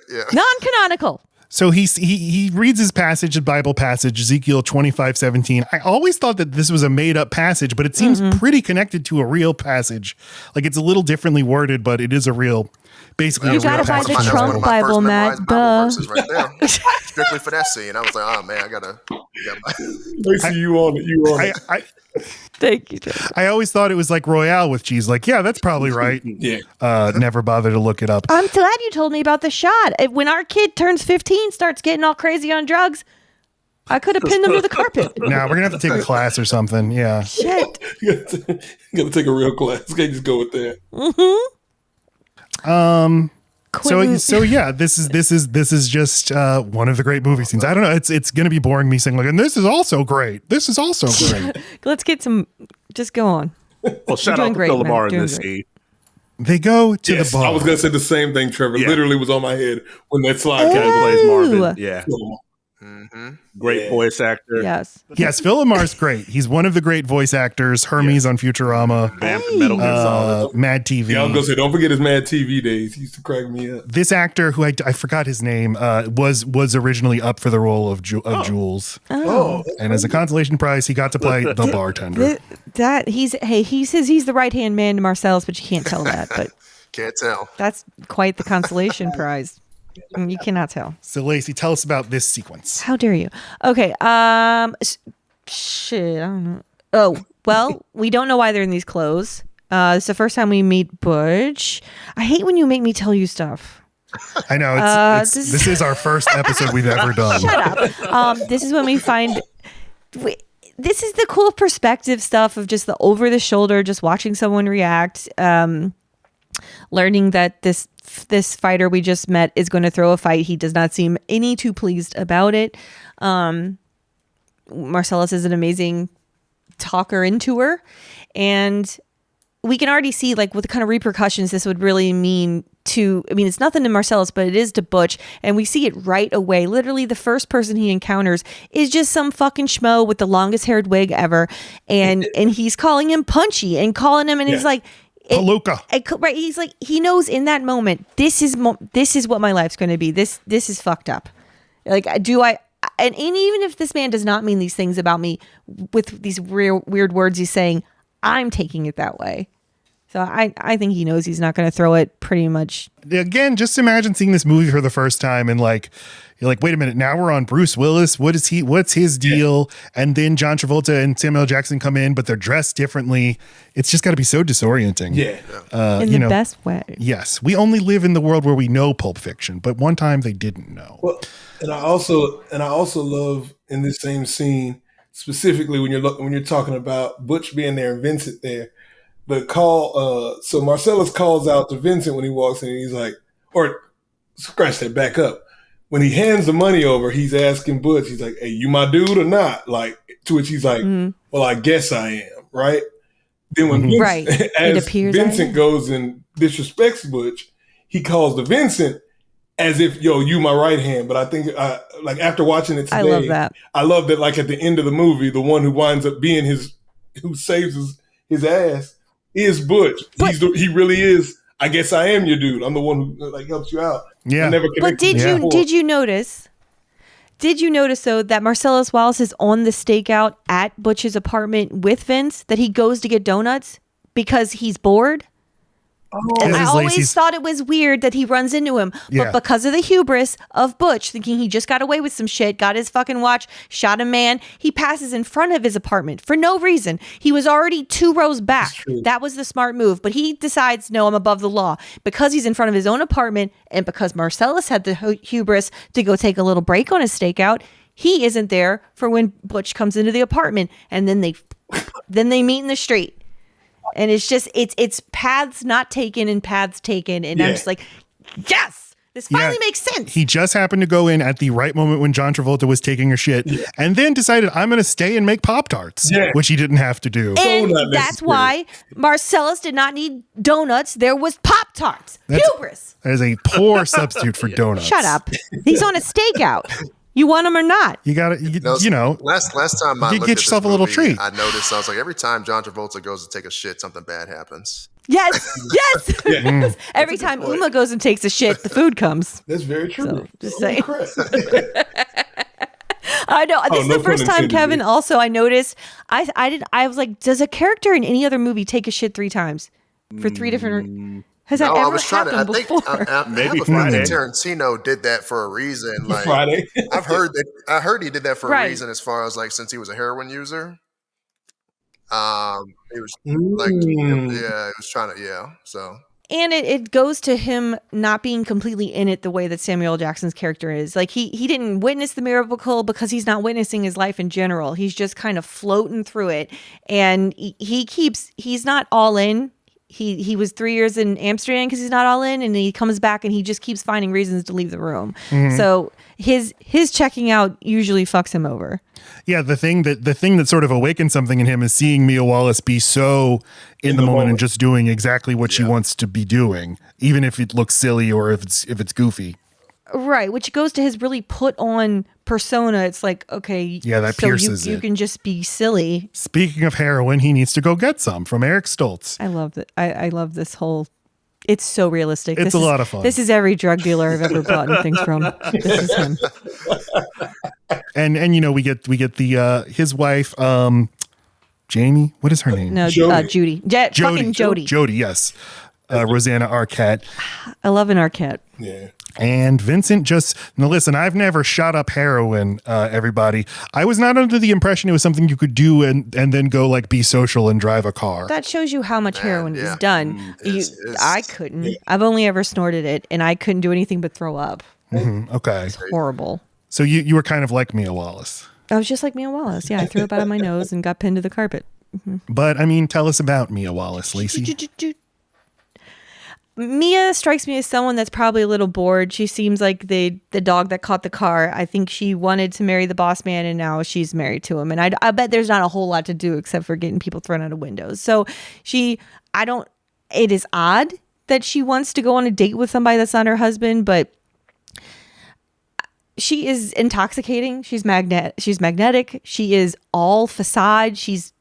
Yeah. Non-canonical. So he reads his passage, a Bible passage, Ezekiel 25:17. I always thought that this was a made up passage, but it seems pretty connected to a real passage. Like, it's a little differently worded, but it is a real, basically. You gotta buy the Trump Bible, Matt. Duh. Right there. Strictly for that scene. I was like, oh man, I gotta. Lacey, you on it. Thank you, Trevor. I always thought it was like Royale with cheese. Like, yeah, that's probably right. Yeah. Never bother to look it up. I'm glad you told me about the shot. When our kid turns 15, starts getting all crazy on drugs, I could have pinned him to the carpet. Now we're gonna have to take a class or something. Yeah. Shit. You gotta take a real class. Can't just go with that. So yeah, this is just one of the great movie scenes. I don't know. It's gonna be boring me saying like, and this is also great. This is also great. Let's get some. Just go on. Well, shout out to Phil Lamar in this scene. They go to the bar. I was gonna say the same thing, Trevor. Yeah. Literally was on my head when that slide came. Plays Marvin. Yeah. Mm-hmm. Great voice actor. Yes, Phil Lamar's great. He's one of the great voice actors. Hermes on Futurama. Bam from Metal Gear Solid. Mad TV. Yeah, I was gonna say, don't forget his Mad TV days. He used to crack me up. This actor, who I forgot his name, was originally up for the role of Jules. Oh. And as a consolation prize, he got to play the bartender. He says he's the right hand man to Marcellus, but you can't tell that. But can't tell. That's quite the consolation prize. You cannot tell. So Lacey, tell us about this sequence. How dare you? Okay. Shit. I don't know. Oh, well, we don't know why they're in these clothes. It's the first time we meet Butch. I hate when you make me tell you stuff. I know. This is our first episode we've ever done. Shut up. This is when we find. This is the cool perspective stuff of just the over the shoulder, just watching someone react. Learning that this fighter we just met is going to throw a fight. He does not seem any too pleased about it. Marcellus is an amazing talker into her, and we can already see like what the kind of repercussions this would really mean to, I mean, it's nothing to Marcellus, but it is to Butch, and we see it right away. Literally the first person he encounters is just some fucking schmo with the longest haired wig ever, and he's calling him Punchy and calling him, and he's like, Palooka. Right, he's like, he knows in that moment, this is what my life's going to be. This is fucked up. Like, and even if this man does not mean these things about me with these weird words he's saying, I'm taking it that way. So I think he knows he's not going to throw it pretty much. Again, just imagine seeing this movie for the first time and like, you're like, wait a minute, now we're on Bruce Willis. What's his deal? And then John Travolta and Samuel L. Jackson come in, but they're dressed differently. It's just got to be so disorienting. Yeah. In the best way. Yes. We only live in the world where we know Pulp Fiction, but one time they didn't know. Well, and I also love in this same scene, specifically when you're talking about Butch being there and Vincent there, the call, so Marcellus calls out to Vincent when he walks in, and he's like, or scratch that, back up. When he hands the money over, he's asking Butch, he's like, hey, you my dude or not? Like, to which he's like, well, I guess I am, right? Then when Vincent goes and disrespects Butch, he calls to Vincent as if, yo, you my right hand. But I think, like, after watching it today, I love that, like, at the end of the movie, the one who winds up being who saves his ass is Butch. He really is I guess I am your dude. I'm the one who like helps you out. Yeah. I never But did you notice? Did you notice though that Marcellus Wallace is on the stakeout at Butch's apartment with Vince? That he goes to get donuts because he's bored. And I always thought it was weird that he runs into him. Yeah. But because of the hubris of Butch, thinking he just got away with some shit, got his fucking watch, shot a man, he passes in front of his apartment for no reason. He was already 2 rows back. That was the smart move. But he decides, no, I'm above the law. Because he's in front of his own apartment and because Marcellus had the hubris to go take a little break on his stakeout, he isn't there for when Butch comes into the apartment. And then they meet in the street. And it's just, it's paths not taken and paths taken. And I'm just like, yes, this finally makes sense. He just happened to go in at the right moment when John Travolta was taking a shit and then decided, I'm going to stay and make Pop-Tarts, which he didn't have to do. And that's why Marcellus did not need donuts. There was Pop-Tarts. Hubris. That is a poor substitute for donuts. Shut up. He's on a stakeout. You want them or not? You got to, Last time I you looked get at yourself this a little movie, treat. I noticed, I was like, every time John Travolta goes to take a shit, something bad happens. Yes. Yes. Every time Uma goes and takes a shit, the food comes. That's very true. So, just saying. I know. This is the first time, Kevin. Also, I noticed. I was like, does a character in any other movie take a shit 3 times for 3 different? Has that ever happened before? Maybe Quentin Tarantino did that for a reason. Like Friday. I heard he did that for a reason, as far as like since he was a heroin user. He was like, he was trying to, so. And it goes to him not being completely in it the way that Samuel L. Jackson's character is. Like he didn't witness the miracle because he's not witnessing his life in general. He's just kind of floating through it, and he's not all in. He was 3 years in Amsterdam because he's not all in, and he comes back and he just keeps finding reasons to leave the room. Mm-hmm. So his checking out usually fucks him over. Yeah, the thing that sort of awakens something in him is seeing Mia Wallace be so in the moment and just doing exactly what she wants to be doing, even if it looks silly or if it's goofy. Right, which goes to his really put on persona. It's like, okay, that pierces you can just be silly. Speaking of heroin, he needs to go get some from Eric Stoltz. I love that. I love this whole. It's so realistic. It's a lot of fun. This is every drug dealer I've ever bought things from. This is him. And we get the his wife, Jamie. What is her name? No, Judy. Fucking Jody. Jody, yes. Rosanna Arquette. I love an Arquette. Yeah. And Vincent now listen, I've never shot up heroin, everybody. I was not under the impression it was something you could do and then go like be social and drive a car. That shows you how much heroin is done. I couldn't. Yeah. I've only ever snorted it and I couldn't do anything but throw up. Mm-hmm. Okay. It's horrible. So you were kind of like Mia Wallace. I was just like Mia Wallace. Yeah, I threw up out of my nose and got pinned to the carpet. Mm-hmm. But I mean, tell us about Mia Wallace, Laci. Mia strikes me as someone that's probably a little bored. She seems like the dog that caught the car. I think she wanted to marry the boss man and now she's married to him. And I bet there's not a whole lot to do except for getting people thrown out of windows. So it is odd that she wants to go on a date with somebody that's not her husband, but she is intoxicating. She's magnetic. She is all facade. She's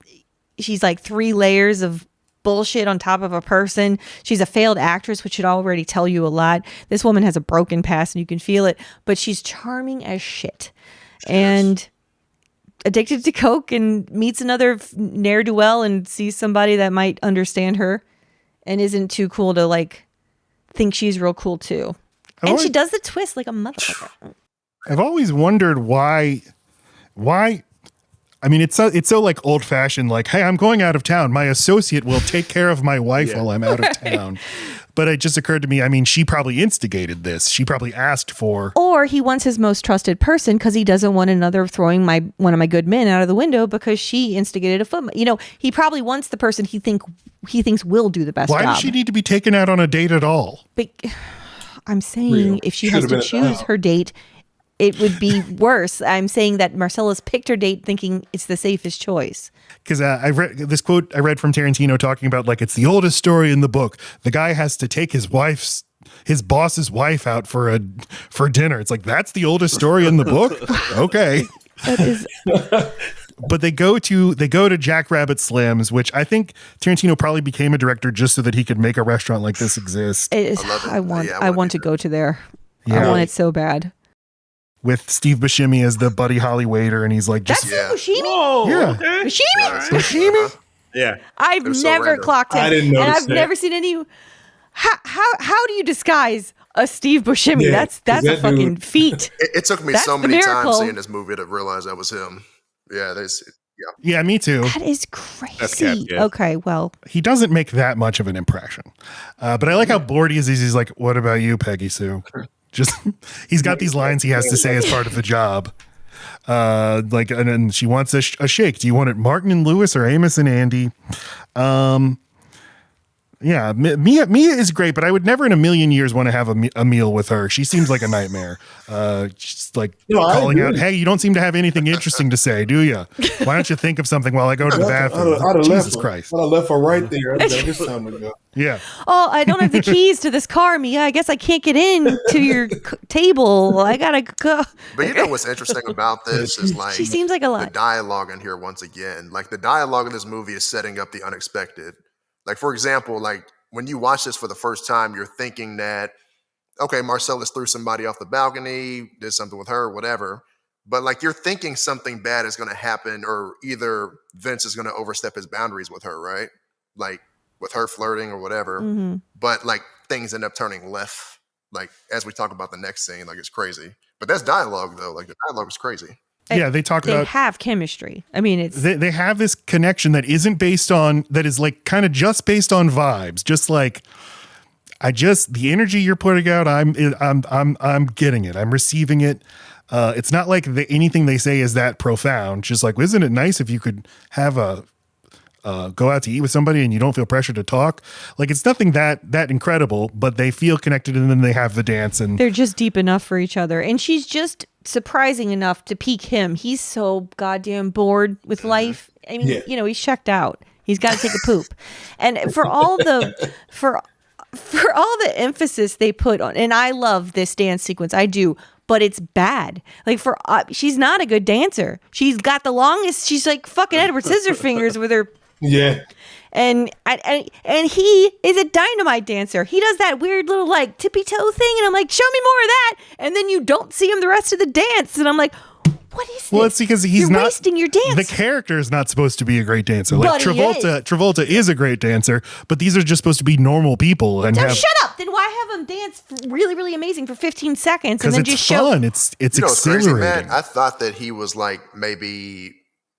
like 3 layers of bullshit on top of a person. She's a failed actress, which should already tell you a lot. This woman has a broken past and you can feel it, but she's charming as shit and addicted to coke and meets another ne'er-do-well and sees somebody that might understand her and isn't too cool to like think she's real cool too. And she does the twist like a motherfucker. I've always wondered why. I mean, it's so like old fashioned, like, hey, I'm going out of town. My associate will take care of my wife while I'm out of town. But it just occurred to me, I mean, she probably instigated this. She probably asked for. Or he wants his most trusted person because he doesn't want another throwing one of my good men out of the window because she instigated a foot. You know, he probably wants the person he thinks will do the best job. Why does she need to be taken out on a date at all? I'm saying if she has to choose her date, it would be worse. I'm saying that Marcellus picked her date thinking it's the safest choice. Because I read this quote I read from Tarantino talking about like it's the oldest story in the book. The guy has to take his boss's wife out for dinner. It's like that's the oldest story in the book. Okay, that is. But they go to Jackrabbit Slim's, which I think Tarantino probably became a director just so that he could make a restaurant like this exist. I want to go to there. Yeah. I want it so bad. With Steve Buscemi as the Buddy Holly waiter, and he's like, just That's Buscemi? Whoa, Yeah. okay. Buscemi? All right. Buscemi? Yeah. I've They're so never random. clocked him. I didn't and notice I've that. never seen any. How do you disguise a Steve Buscemi? Yeah, that's 'cause a that fucking dude- feat. It took me That's so the many miracle. times seeing this movie to realize that was him. Yeah, Yeah, me too. That is That's Cap, crazy. yeah. Okay, well, He doesn't make that much of an impression. But I like how bored he is. He's like, what about you, Peggy Sue? Just, he's got these lines he has to say as part of the job. And she wants a shake. Do you want it Martin and Lewis or Amos and Andy? Yeah, Mia is great, but I would never in a million years want to have a meal with her. She seems like a nightmare. Just like calling out, hey, you don't seem to have anything interesting to say, do you? Why don't you think of something while I go to the bathroom? I'd have Jesus left Christ. I'd have left her right there. This time to go. Yeah. oh, I don't have the keys to this car, Mia. I guess I can't get in to your table. I gotta go. But you know what's interesting about this is like She seems like a the lot. dialogue in here once again. Like the dialogue in this movie is setting up the unexpected. Like for example, like when you watch this for the first time, you're thinking that, okay, Marcellus threw somebody off the balcony, did something with her, whatever. But like you're thinking something bad is going to happen, or either Vince is going to overstep his boundaries with her, right? Like with her flirting or whatever. Mm-hmm. But like things end up turning left. Like as we talk about the next scene, like it's crazy. But that's dialogue though. Like the dialogue is crazy. Yeah, they talk They about have chemistry. I mean, it's they have this connection that isn't based on, that is like kind of just based on vibes. Just like the energy you're putting out, I'm getting it. I'm receiving it. It's not like anything they say is that profound. Just like, isn't it nice if you could have go out to eat with somebody and you don't feel pressure to talk? Like it's nothing that incredible, but they feel connected, and then they have the dance, and they're just deep enough for each other. And she's just surprising enough to pique him. He's so goddamn bored with life. I mean, he's checked out. He's got to take a poop. And for all the emphasis they put on, and I love this dance sequence, I do, but it's bad. Like she's not a good dancer. She's got the longest. She's like fucking Edward Scissorfingers with her. Yeah. And he is a dynamite dancer. He does that weird little like tippy toe thing, and I'm like, show me more of that. And then you don't see him the rest of the dance, and I'm like, what is this? well, it's because You're not wasting your dance. The character is not supposed to be a great dancer. Like But he Travolta is a great dancer, but these are just supposed to be normal people and Now have, shut up. Then why have him dance really, really amazing for 15 seconds and because then it's just fun. show? It's You know what's crazy, exhilarating. man? I thought that he was like maybe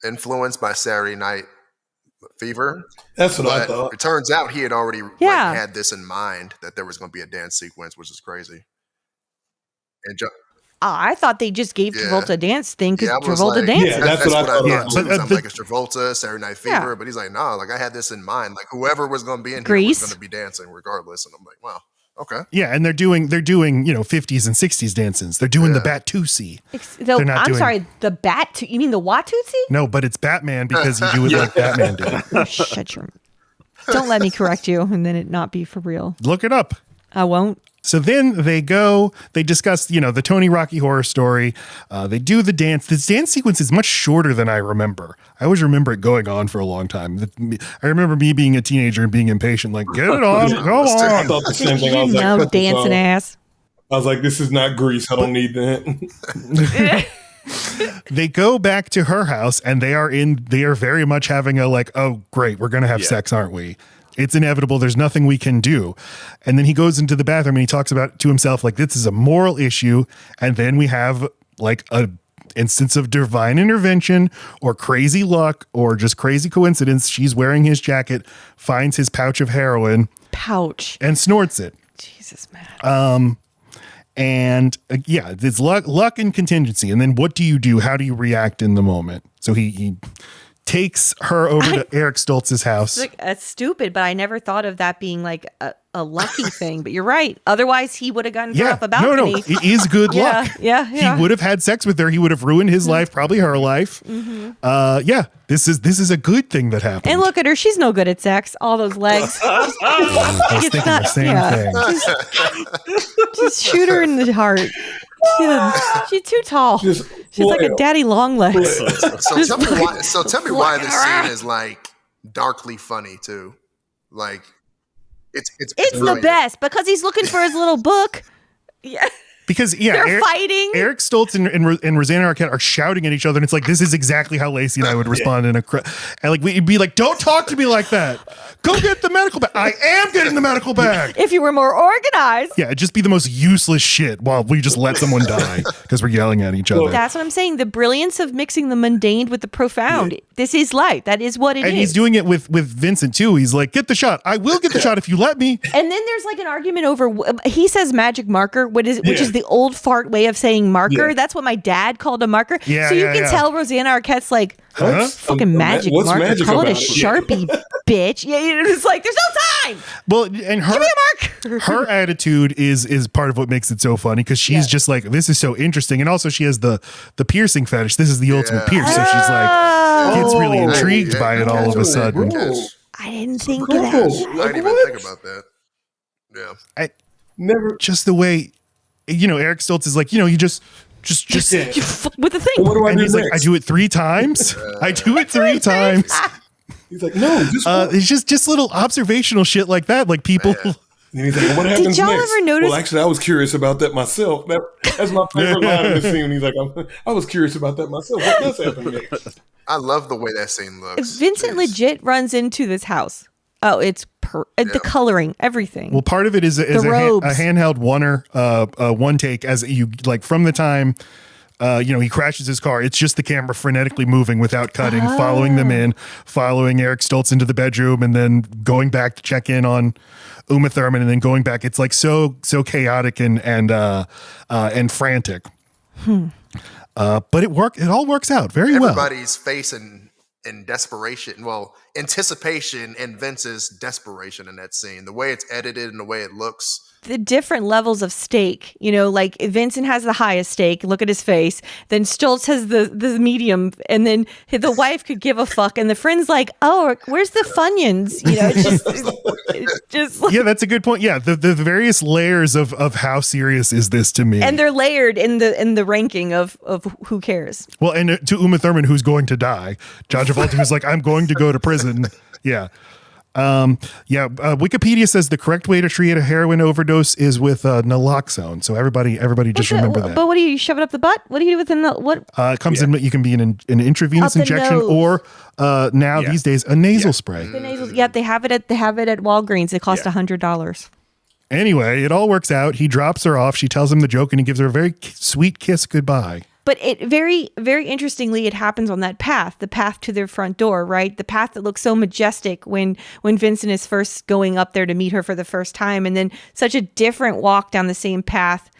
influenced by Saturday Night Fever. That's what I But thought. it turns out he had already Yeah. like, had this in mind, that there was going to be a dance sequence, which is crazy. And I thought they just gave Yeah. Travolta a dance thing because I was Travolta like, dances. Yeah, that's what I thought. Yeah, too. but, So I'm the- like, it's Travolta, Saturday Night Fever, Yeah. but he's like, no, like I had this in mind. Like whoever was going to be in here Grease. was going to be dancing regardless. And I'm like, wow, okay. Yeah, and they're doing 50s and 60s dances. They're doing the Batusi. They're not I'm doing- sorry, the bat. You mean the Watusi? No, but it's Batman because you do it like Batman did. Oh, shut your. Don't let me correct you, and then it not be for real. Look it up. I won't. So then they discuss, the Tony Rocky Horror Story. They do the dance. This dance sequence is much shorter than I remember. I always remember it going on for a long time. I remember me being a teenager and being impatient, like, get it on, go I on. thought the same thing. I You was know, like, dancing ass. I was like, this is not Grease. I don't need that. They go back to her house and they are very much having a like, oh, great, we're going to have sex, aren't we? It's inevitable. There's nothing we can do. And then he goes into the bathroom and he talks about to himself, like, this is a moral issue. And then we have like a instance of divine intervention or crazy luck or just crazy coincidence. She's wearing his jacket, finds his pouch of heroin Pouch. and snorts it. Jesus, man. And it's luck and contingency. And then what do you do? How do you react in the moment? So he takes her over to Eric Stoltz's house. Look, that's stupid, but I never thought of that being like a lucky thing. But you're right. Otherwise, he would have gotten thrown off a balcony. No, it is good luck. Yeah. He would have had sex with her. He would have ruined his life, probably her life. This is a good thing that happened. And look at her. She's no good at sex. All those legs. I was thinking the same thing. Just shoot her in the heart. She's too tall. Just She's like a daddy long legs. So tell me why this scene is like darkly funny too. Like it's the brilliant. best because he's looking for his little book. Yeah. Because they're fighting. Eric Stoltz and Rosanna Arquette are shouting at each other, and it's like this is exactly how Laci and I would respond in and like we'd be like, "Don't talk to me like that. Go get the medical bag." I am getting the medical bag. If you were more organized, yeah, it'd just be the most useless shit while we just let someone die because we're yelling at each other. That's what I'm saying. The brilliance of mixing the mundane with the profound. Yeah. This is life. That is what it is. And he's doing it with Vincent too. He's like, "Get the shot. I will get the shot if you let me." And then there's like an argument over. He says magic marker, which is the old fart way of saying marker. Yeah. That's what my dad called a marker. Yeah, so you can tell Rosanna Arquette's like, fucking magic marker. Magic call it a Sharpie, bitch. Yeah, it's like there's no time. Well, and give me a marker. Her attitude is part of what makes it so funny because she's just like, this is so interesting, and also she has the piercing fetish. This is the ultimate pierce, so she's like gets really intrigued by it all of a sudden. I didn't think of that. I didn't even think about that. Yeah, never. Just the way. Eric Stoltz is like, you just with the thing. Well, what do I and do he's next? like, I do it 3 times. I do it 3 times. He's like, no, it's just little observational shit like that. Like people. And he's like, what happens Did y'all next? ever notice? Well, actually, I was curious about that myself. That's my favorite line in the scene. He's like, I was curious about that myself. What does happen next? I love the way that scene looks. Vincent legit runs into this house. Oh, it's the coloring, everything. Well, part of it is a handheld one take as you like from the time, he crashes his car. It's just the camera frenetically moving without cutting, following them in, following Eric Stoltz into the bedroom, and then going back to check in on Uma Thurman, and then going back. It's like so chaotic and frantic. But it all works out very well. Everybody's facing in desperation. Well, anticipation and Vince's desperation in that scene. The way it's edited and the way it looks. The different levels of stake, like Vincent has the highest stake. Look at his face. Then Stoltz has the medium, and then the wife could give a fuck, and the friend's like, "Oh, where's the Funyuns?" It's just like, yeah, that's a good point. Yeah, the various layers of how serious is this to me, and they're layered in the ranking of who cares. Well, and to Uma Thurman, who's going to die, John Travolta, who's like, "I'm going to go to prison." Yeah. Wikipedia says the correct way to treat a heroin overdose is with naloxone. So everybody just remember that. But what do you shove it up the butt? What do you do with what? It comes in. You can be an intravenous injection or these days a nasal spray. The nasal. Yeah, they have it at Walgreens. It costs $100. Anyway, it all works out. He drops her off. She tells him the joke, and he gives her a very sweet kiss goodbye. But it very, very interestingly, it happens on that path, the path to their front door, right? The path that looks so majestic when Vincent is first going up there to meet her for the first time, and then such a different walk down the same path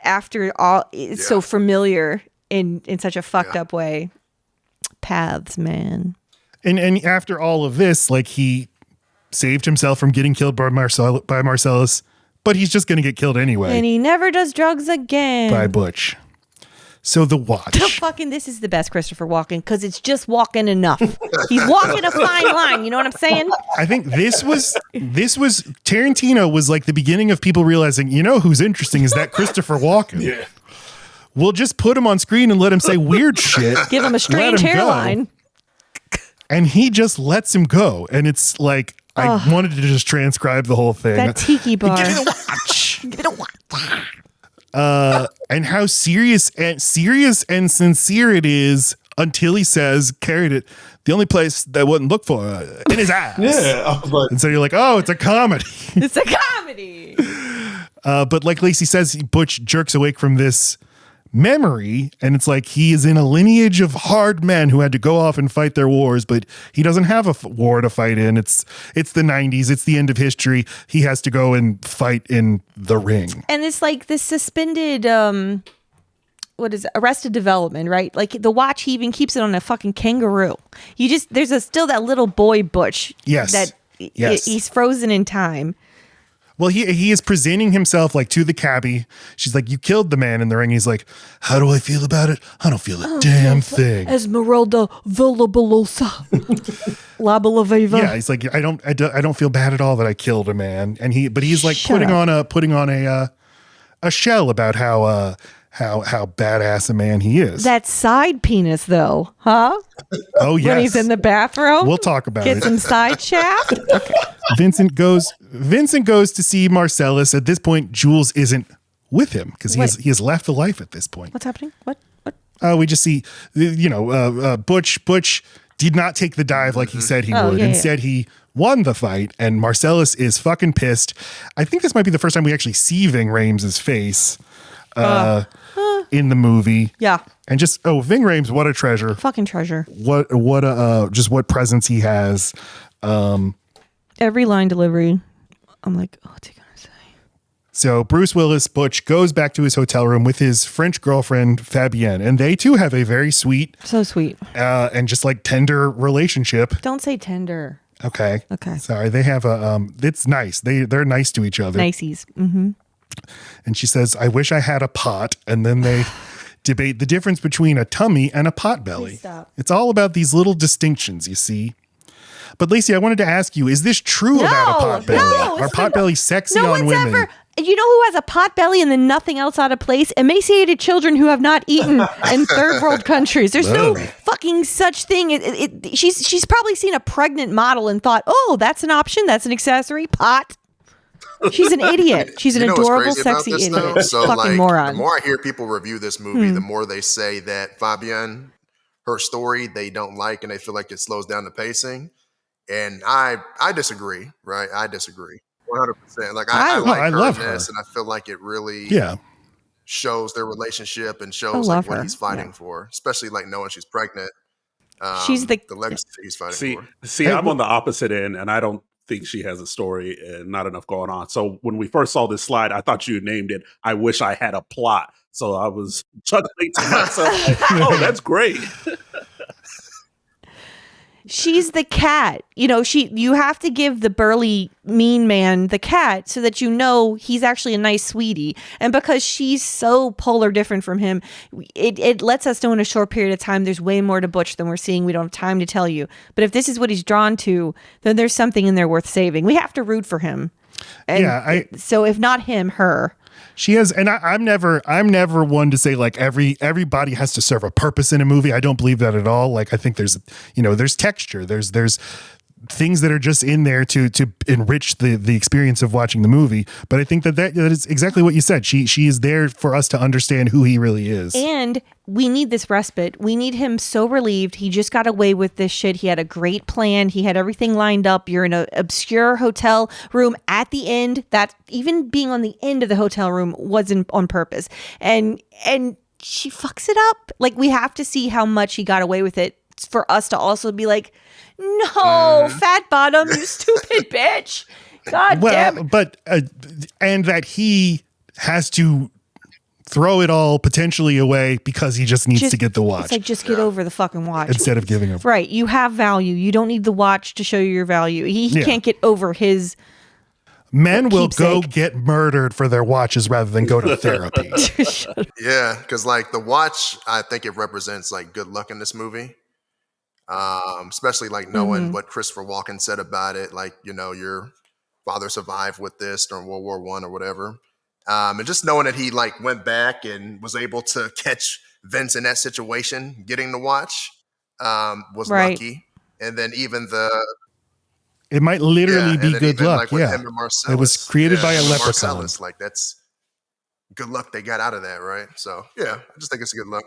after all. It's so familiar in such a fucked up way. Paths, man. And after all of this, like he saved himself from getting killed by Marcellus, but he's just going to get killed anyway. And he never does drugs again. By Butch. So the watch. This is the best Christopher Walken because it's just walking enough. He's walking a fine line. You know what I'm saying? I think this was Tarantino was like the beginning of people realizing, who's interesting is that Christopher Walken. Yeah. We'll just put him on screen and let him say weird shit. Give him a strange hairline. And he just lets him go. And it's like, I wanted to just transcribe the whole thing. That tiki bar. Give me the watch. Give me the watch. And how serious and sincere it is until he says, carried it the only place that wouldn't look for in his ass. Yeah. And so you're like, oh, it's a comedy. It's a comedy. But like Laci says, Butch jerks awake from this memory, and it's like he is in a lineage of hard men who had to go off and fight their wars, but he doesn't have a war to fight in. It's the 90s. It's the end of history. He has to go and fight in the ring. And it's like this suspended Arrested Development, right? Like the watch, he even keeps it on a fucking kangaroo. There's still that little boy Butch. Yes. He's frozen in time. Well, he is presenting himself like to the cabbie. She's like, "You killed the man in the ring." He's like, "How do I feel about it? I don't feel a damn thing." Esmeralda Villabolosa. La Belaveva. Yeah, he's like, I don't feel bad at all that I killed a man. And he's like putting on a shell about how how badass a man he is. That side penis, though, huh? Oh yes, When he's in the bathroom, we'll talk about get it. some side shaft. Okay. Vincent goes to see Marcellus. At this point, Jules isn't with him because he has left the life at this point. What's happening? What? We just see, Butch did not take the dive like he said he would. Yeah, Instead, he won the fight, and Marcellus is fucking pissed. I think this might be the first time we actually see Ving Rhames' face in the movie. Yeah. And just, Ving Rhames, what a treasure. Fucking treasure. What presence he has. Every line delivery, I'm like, what's he gonna say? So Bruce Willis, Butch, goes back to his hotel room with his French girlfriend, Fabienne, and they too have a very sweet So sweet. and just like tender relationship. Don't say tender. Okay. Okay. Sorry. They have it's nice. They're nice to each other. Niceys. Mm-hmm. And she says, I wish I had a pot. And then they debate the difference between a tummy and a pot belly. Please stop. It's all about these little distinctions, you see. But Laci, I wanted to ask you, is this true about a pot belly? No, Are pot bellies sexy no on one's women? ever. You know who has a pot belly and then nothing else out of place? Emaciated children who have not eaten in third world countries. There's no fucking such thing. She's probably seen a pregnant model and thought, oh, that's an option. That's an accessory. Pot. She's an idiot. She's an adorable, sexy idiot. So, fucking moron. The more I hear people review this movie, the more they say that Fabienne, her story, they don't like, and they feel like it slows down the pacing. And I disagree, right? I disagree 100%. Like I like love her in this, her. and I feel like it really shows their relationship and shows like what he's fighting for, especially like knowing she's pregnant. She's the legacy he's fighting for. See, I'm on the opposite end, and I don't think she has a story and not enough going on. So when we first saw this slide, I thought you named it "I Wish I Had a Plot." So I was chuckling to myself, like, "Oh, that's great." She's the cat. You have to give the burly mean man the cat so that you know he's actually a nice sweetie. And because she's so polar different from him, it lets us know in a short period of time there's way more to Butch than we're seeing. We don't have time to tell you. But if this is what he's drawn to, then there's something in there worth saving. We have to root for him. And so if not him, her. She has, and I'm never one to say like everybody has to serve a purpose in a movie. I don't believe that at all. Like I think there's texture. There's things that are just in there to enrich the experience of watching the movie. But I think that is exactly what you said. She is there for us to understand who he really is. And we need this respite. We need him so relieved. He just got away with this shit. He had a great plan. He had everything lined up. You're in an obscure hotel room at the end. That even being on the end of the hotel room wasn't on purpose. And she fucks it up. Like we have to see how much he got away with it for us to also be like, no, fat bottom, you stupid bitch. God damn it. But and that he has to throw it all potentially away because he just needs to get the watch. It's like, just get over the fucking watch. Instead of giving him. Right. You have value. You don't need the watch to show you your value. He can't get over his Men will go get murdered for their watches rather than go to therapy. Yeah, because like the watch, I think it represents like good luck in this movie. Especially like knowing what Christopher Walken said about it, like, your father survived with this during World War I or whatever. And just knowing that he like went back and was able to catch Vince in that situation, getting the watch, was lucky. And then even it might literally be good luck. Like him and Marcellus, it was created by a leprechaun. Marcellus, like that's good luck they got out of that, right? So yeah, I just think it's a good luck.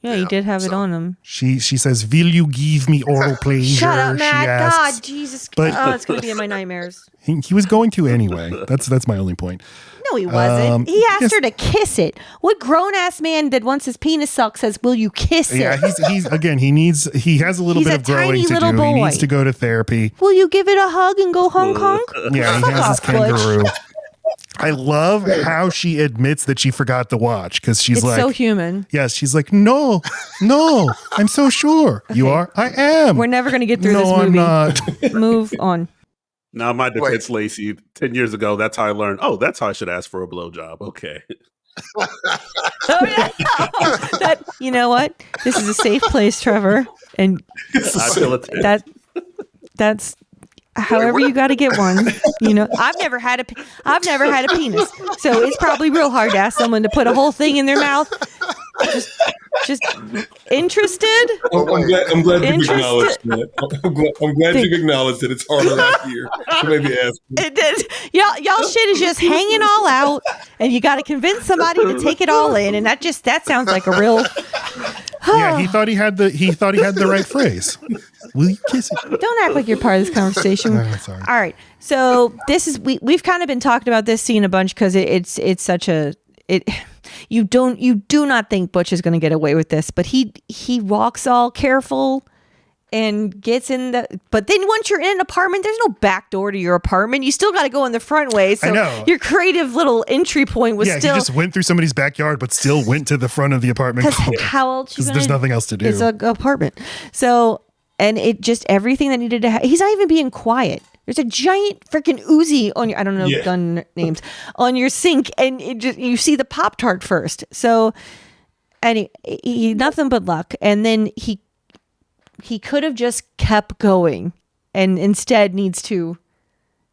Yeah, he did have it on him. She says, "Will you give me oral pleasure?" Shut up, Matt. She asks. God, Jesus. But it's going to be in my nightmares. He was going to anyway. That's my only point. No, he wasn't. He asked her to kiss it. What grown-ass man that wants his penis sucked says, will you kiss it? Yeah, he's again, he has a little bit of growing to do. Boy. He needs to go to therapy. Will you give it a hug and go Hong Kong? Yeah, he has his kangaroo. I love how she admits that she forgot the watch because she's it's so human. Yes, she's like, no, I'm so sure. Okay. You are? I am. We're never going to get through this movie. No, I'm not. Move on. Now, my defense, Laci, 10 years ago, that's how I learned, that's how I should ask for a blowjob. Okay. You know what? This is a safe place, Trevor. And I feel it. that's however you got to get one. You know, I've never had a penis, so it's probably real hard to ask someone to put a whole thing in their mouth. Just interested. I'm glad you've acknowledged that. I'm glad you've acknowledged that it's harder out here. So maybe ask me. It did. Y'all shit is just hanging all out, and you got to convince somebody to take it all in, and that sounds like a real. Yeah, he thought he had the right phrase. Will you kiss it? Don't act like you're part of this conversation. Sorry. All right. So this is we've kind of been talking about this scene a bunch because it's such a you do not think Butch is going to get away with this, but he walks all careful and gets in but then once you're in an apartment, there's no back door to your apartment. You still got to go in the front way. So I know. Your creative little entry point was he still just went through somebody's backyard, but still went to the front of the apartment. How else? Because there's nothing else to do. It's an apartment. So, and it just everything that needed to happen. He's not even being quiet. There's a giant freaking Uzi on your, I don't know gun names, on your sink, and you see the Pop-Tart first. So, and he nothing but luck. And then he could have just kept going, and instead needs to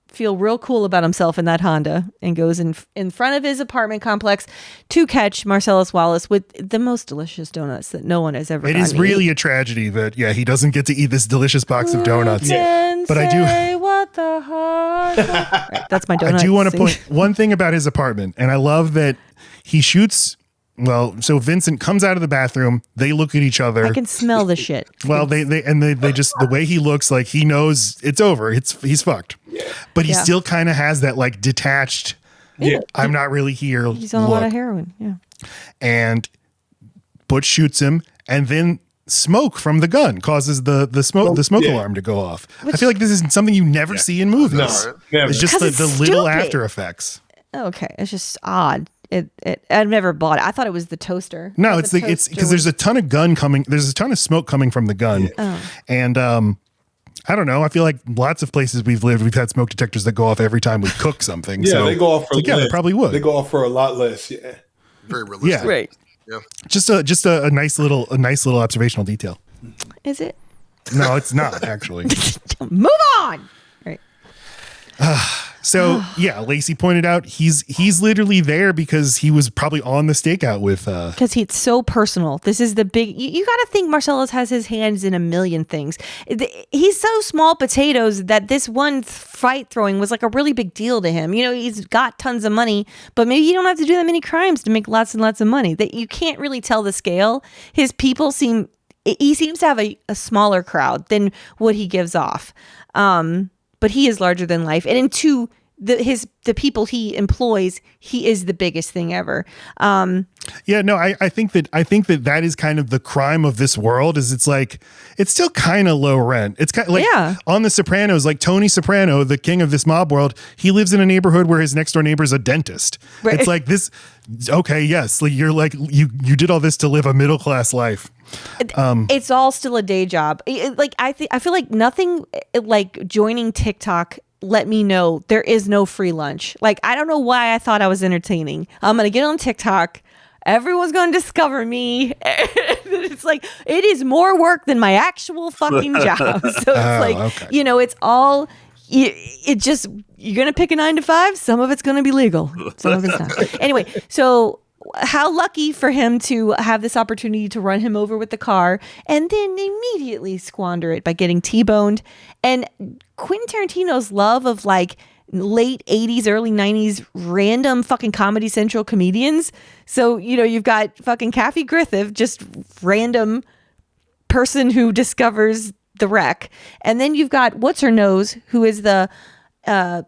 feel real cool about himself in that Honda and goes in front of his apartment complex to catch Marcellus Wallace with the most delicious donuts that no one has ever It is really a tragedy that he doesn't get to eat this delicious box of donuts. But I do what the heart. Right, that's my donut. I do want to point one thing about his apartment, and I love that he shoots. Well, so Vincent comes out of the bathroom. They look at each other. I can smell the shit. Well, they just, the way he looks, like he knows it's over. He's fucked. But he still kind of has that like detached. I'm not really here. He's on a lot of heroin. Yeah. And Butch shoots him, and then smoke from the gun causes the smoke alarm to go off. I feel like this is something you never see in movies. No, never. It's just the little after effects. Okay, it's just odd. I've never bought it. I thought it was the toaster. No, it's because there's a ton of gun coming. There's a ton of smoke coming from the gun, and I don't know. I feel like lots of places we've lived, we've had smoke detectors that go off every time we cook something. So they go off for less. They probably would. They go off for a lot less. Yeah, very realistic. Yeah, right. Yeah, just a nice little observational detail. Is it? No, it's not actually. Move on. Right. So Laci pointed out he's literally there because he was probably on the stakeout with because it's so personal. This is the big you got to think Marcellus has his hands in a million things. He's so small potatoes that this one fight throwing was like a really big deal to him. You know, he's got tons of money, but maybe you don't have to do that many crimes to make lots and lots of money. That you can't really tell the scale. His people he seems to have a smaller crowd than what he gives off. But he is larger than life, and into the people he employs, he is the biggest thing ever. I think that is kind of the crime of this world. Is it's still kind of low rent. It's kind of like on The Sopranos, like Tony Soprano, the king of this mob world. He lives in a neighborhood where his next door neighbor is a dentist. Right. It's like this. Okay, yes, like you're like you did all this to live a middle class life. It's all still a day job. I feel like nothing like joining TikTok let me know there is no free lunch. Like, I don't know why I thought I was entertaining. I'm going to get on TikTok. Everyone's going to discover me. It's like, it is more work than my actual fucking job. So it's it's all, it just, you're going to pick a 9 to 5. Some of it's going to be legal. Some of it's not. Anyway, so how lucky for him to have this opportunity to run him over with the car and then immediately squander it by getting T-boned. And Quentin Tarantino's love of like late 80s, early 90s random fucking Comedy Central comedians. So, you've got fucking Kathy Griffith, just random person who discovers the wreck. And then you've got what's her nose, who is the car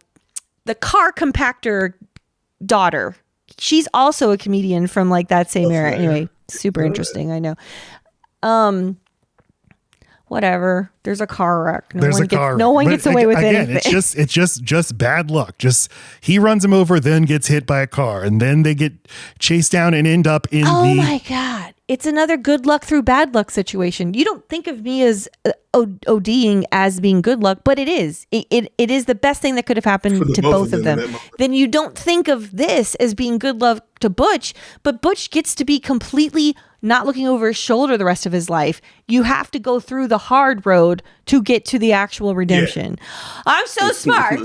compactor daughter. She's also a comedian from like that same era. Anyway, super interesting. I know. Whatever. There's a car wreck. No one gets away with anything. It's just bad luck. Just he runs him over, then gets hit by a car, and then they get chased down and end up in Oh my God. It's another good luck through bad luck situation. You don't think of me as ODing as being good luck, but it is. It is the best thing that could have happened to both of them. Then you don't think of this as being good luck to Butch, but Butch gets to be completely not looking over his shoulder the rest of his life. You have to go through the hard road to get to the actual redemption. Yeah. I'm so smart.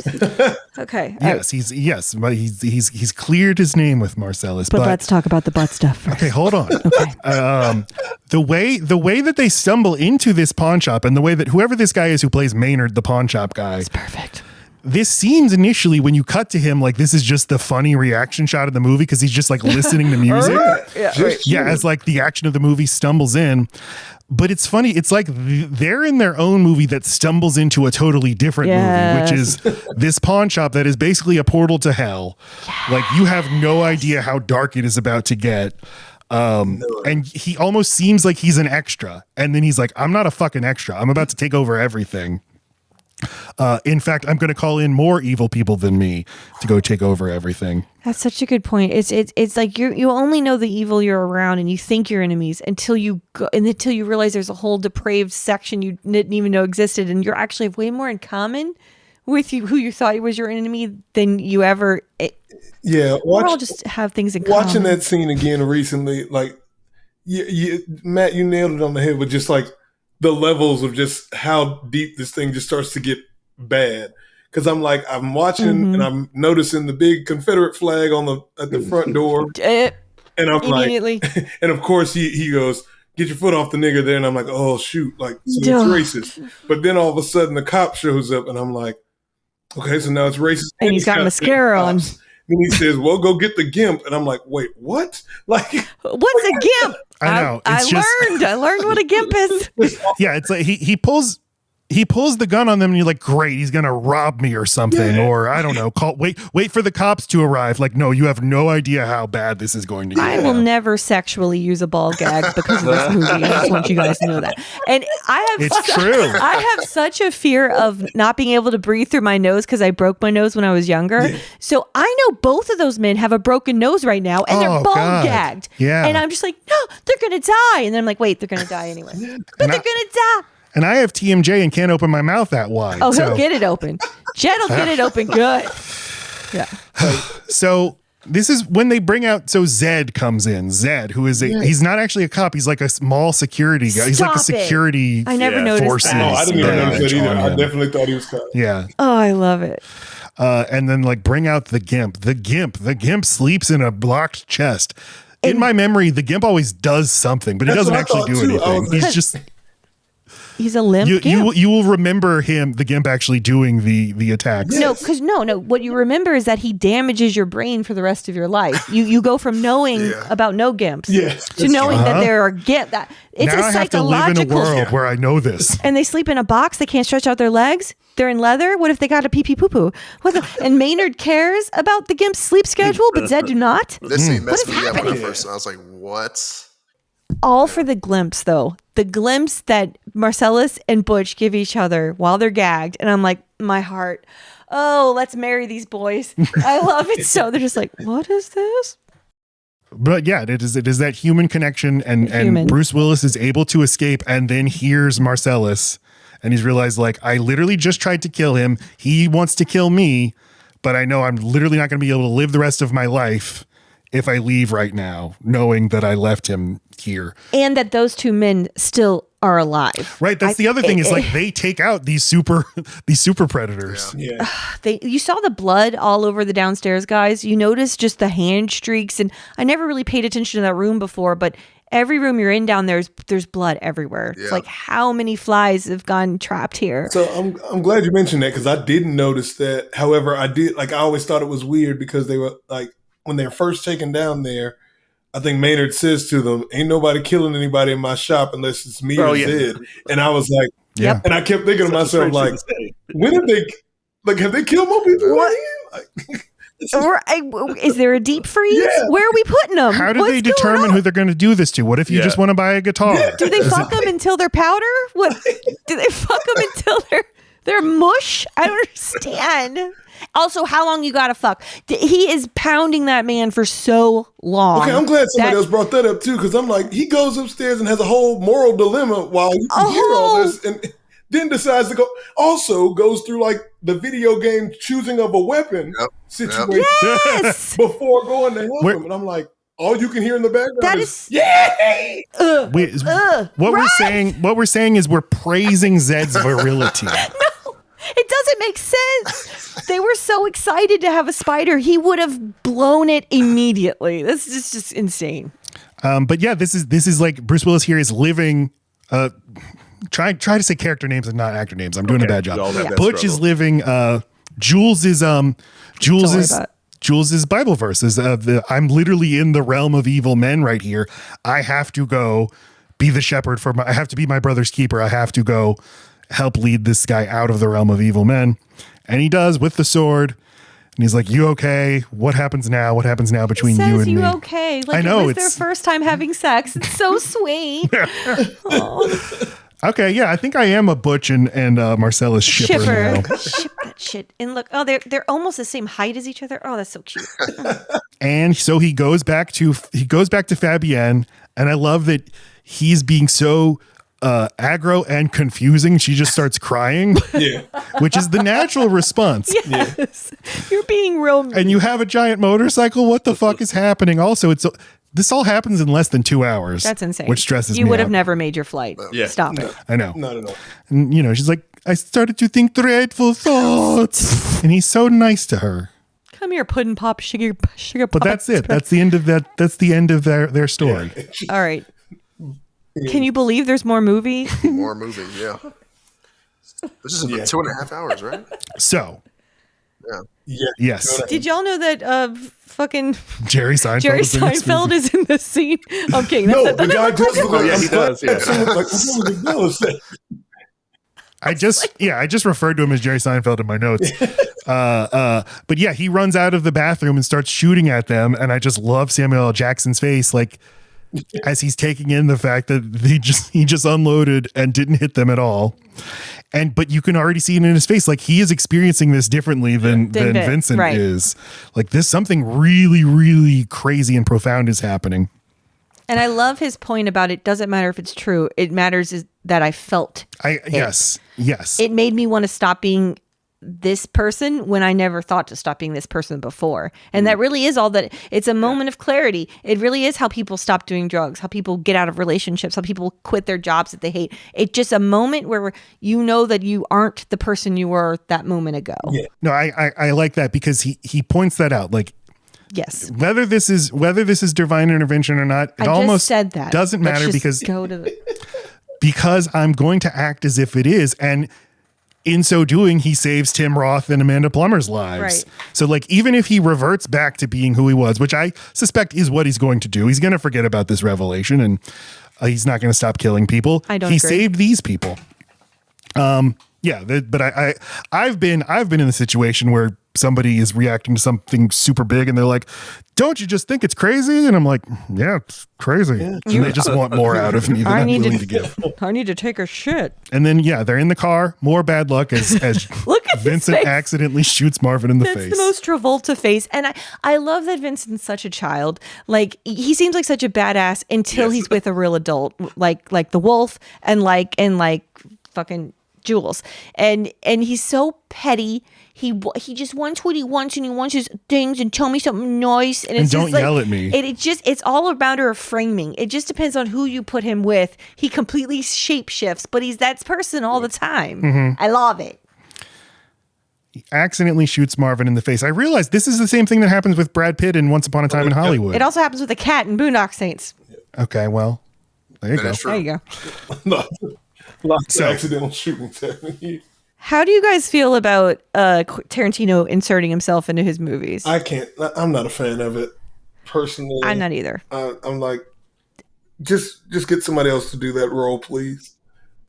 Okay. Yes, but he's cleared his name with Marcellus. But let's talk about the butt stuff first. Okay, hold on. Okay. The way that they stumble into this pawn shop, and the way that whoever this guy is who plays Maynard, the pawn shop guy, it's perfect. This seems initially, when you cut to him, like this is just the funny reaction shot of the movie because he's just like listening to music. As like the action of the movie stumbles in. But it's funny. It's like they're in their own movie that stumbles into a totally different movie, which is this pawn shop that is basically a portal to hell. Yes. Like you have no idea how dark it is about to get. And he almost seems like he's an extra. And then he's like, I'm not a fucking extra. I'm about to take over everything. In fact, I'm going to call in more evil people than me to go take over everything. That's such a good point. It's like you only know the evil you're around, and you think you're enemies until you realize there's a whole depraved section you didn't even know existed, and you're actually have way more in common with you who you thought was your enemy than you ever. We all just have things in common. Watching that scene again recently, like Matt, you nailed it on the head with just like the levels of just how deep this thing just starts to get bad. Because I'm watching and I'm noticing the big Confederate flag at the front door, and I'm immediately and of course he goes, "Get your foot off the nigger there," and I'm like, "Oh shoot!" Like so it's racist. But then all of a sudden the cop shows up, and I'm like, "Okay, so now it's racist." And he's got mascara on. Then he says, "Well, go get the gimp," and I'm like, "Wait, what? Like, what's a gimp?" I know. I learned what a gimp is. Yeah, it's like he pulls the gun on them, and you're like, great, he's gonna rob me or something, or I don't know. Wait for the cops to arrive. Like, no, you have no idea how bad this is going to get. I will never sexually use a ball gag because of this movie. I just want you guys to know that. And it's true. I have such a fear of not being able to breathe through my nose because I broke my nose when I was younger. Yeah. So I know both of those men have a broken nose right now, and they're ball gagged. Yeah. And I'm just like, no, they're gonna die. And then I'm like, wait, they're gonna die anyway. But they're gonna die. And I have TMJ and can't open my mouth that wide. Oh, he'll get it open. Jed will get it open good. Yeah. So this is when they bring out, so Zed comes in. Zed, who is he's not actually a cop. He's like a small security guy. He's like a security I never noticed forces. that. No, I didn't even notice that either. I definitely thought he was cop. Yeah. Oh, I love it. And then like bring out the Gimp. The Gimp sleeps in a blocked chest. In my memory, the Gimp always does something, but he doesn't actually do anything. He's a limp Gimp. You will remember the Gimp actually doing the attacks. No, because no. What you remember is that he damages your brain for the rest of your life. You go from knowing about no Gimps to knowing that there are Gimp. It's now a psychological. I have to live in a world where I know this. And they sleep in a box. They can't stretch out their legs. They're in leather. What if they got a pee poo poo? And Maynard cares about the Gimp's sleep schedule, but Zed do not. This scene messed me up when I first saw. I was like, what? All for the glimpse, though. The glimpse that Marcellus and Butch give each other while they're gagged. And I'm like, my heart, oh, let's marry these boys. I love it so. They're just like, what is this? But yeah, it is that human connection. And Bruce Willis is able to escape and then hears Marcellus. And he's realized, like, I literally just tried to kill him. He wants to kill me. But I know I'm literally not going to be able to live the rest of my life if I leave right now, knowing that I left him here. And that those two men still are alive. Right. That's the other thing is like they take out these super predators. Yeah. You saw the blood all over the downstairs guys. You notice just the hand streaks. And I never really paid attention to that room before, but every room you're in down there's blood everywhere. Yeah. It's like how many flies have gone trapped here. So I'm glad you mentioned that because I didn't notice that. However, I always thought it was weird because they were like, when they're first taken down there, I think Maynard says to them, "Ain't nobody killing anybody in my shop unless it's me or Zed." And I was like, "Yep." And I kept thinking to myself, like, when have they killed more people? Is there a deep freeze? Yeah. Where are we putting them? How do they determine who they're going to do this to? What if you just want to buy a guitar? Yeah. Do they fuck them until they're powder? What? Do they fuck them until they're mush? I don't understand. Also, how long you gotta fuck? He is pounding that man for so long. Okay, I'm glad somebody else brought that up too, because I'm like, he goes upstairs and has a whole moral dilemma while you can hear all this, and then decides to goes through like the video game choosing of a weapon situation Yes. before going to help him. And I'm like, all you can hear in the background That is is- yay! What we're saying is we're praising Zed's virility. It doesn't make sense. They were so excited to have a spider. He would have blown it immediately. This is just insane. But yeah, this is like Bruce Willis here is living. Try to say character names and not actor names. I'm doing a bad job. Butch is living. Jules is Bible verses. I'm literally in the realm of evil men right here. I have to go be the shepherd I have to be my brother's keeper. I have to go help lead this guy out of the realm of evil men. And he does with the sword. And he's like, you okay? What happens now? What happens now between you and me? You okay? Like, I know, it was their first time having sex. It's so sweet. Okay, yeah, I think I am a Butch and Marcellus shipper now. Ship that shit. And look, they're almost the same height as each other. Oh, that's so cute. And so he goes back to Fabienne, and I love that he's being so aggro and confusing. She just starts crying, which is the natural response. Yes, you're being real mean. And you have a giant motorcycle. What the fuck is happening? Also, this all happens in less than 2 hours. That's insane. Which stresses me You would have out. never made your flight. Yeah. Stop it. I know. Not at all. And she's like, I started to think dreadful thoughts. And he's so nice to her. Come here, pudding pop, sugar pop. But that's it. That's the end of that. That's the end of their story. All right. Can you believe there's more movie? More movie, yeah. This is about 2.5 hours, right? So, yes. Did y'all know that fucking Jerry Seinfeld is in this scene? I'm kidding. No, the guy does look like he does. Yeah. I just referred to him as Jerry Seinfeld in my notes. But yeah, he runs out of the bathroom and starts shooting at them, and I just love Samuel L. Jackson's face, like as he's taking in the fact that he just unloaded and didn't hit them at all. But you can already see it in his face, like he is experiencing this differently than Vincent is. Like something really, really crazy and profound is happening. And I love his point about it doesn't matter if it's true. It matters is that I felt Yes. It made me want to stop being this person when I never thought to stop being this person before. And that really is all that. It's a moment of clarity. It really is how people stop doing drugs, how people get out of relationships, how people quit their jobs that they hate. It's just a moment where you know that you aren't the person you were that moment ago. Yeah. No, I like that because he points that out. Like, yes, whether this is divine intervention or not, it almost said that doesn't matter because I'm going to act as if it is. And in so doing, he saves Tim Roth and Amanda Plummer's lives. Right. So like, even if he reverts back to being who he was, which I suspect is what he's going to do, he's going to forget about this revelation and he's not going to stop killing people. I don't He agree. saved these people. But I've been in the situation where somebody is reacting to something super big and they're like, don't you just think it's crazy? And I'm like, yeah, it's crazy. Yeah. And they just want more out of me than I'm willing to give. I need to take a shit. And then, they're in the car. More bad luck as Look at Vincent his face. accidentally shoots Marvin in the That's face. the most Travolta face. And I love that Vincent's such a child. Like, he seems like such a badass until he's with a real adult, like the wolf and like fucking Jules. And he's so petty. He just wants what he wants, and he wants his things, and tell me something nice. And it's don't just like, yell at me. It's all about her framing. It just depends on who you put him with. He completely shapeshifts, but he's that person all the time. Mm-hmm. I love it. He accidentally shoots Marvin in the face. I realized this is the same thing that happens with Brad Pitt in Once Upon a Time in Hollywood. It also happens with a cat in Boondock Saints. Okay, well, there you That go. is true. There you go. Lots of accidental shootings happening. How do you guys feel about Tarantino inserting himself into his movies? I'm not a fan of it personally. I'm not either. I'm like, just get somebody else to do that role, please.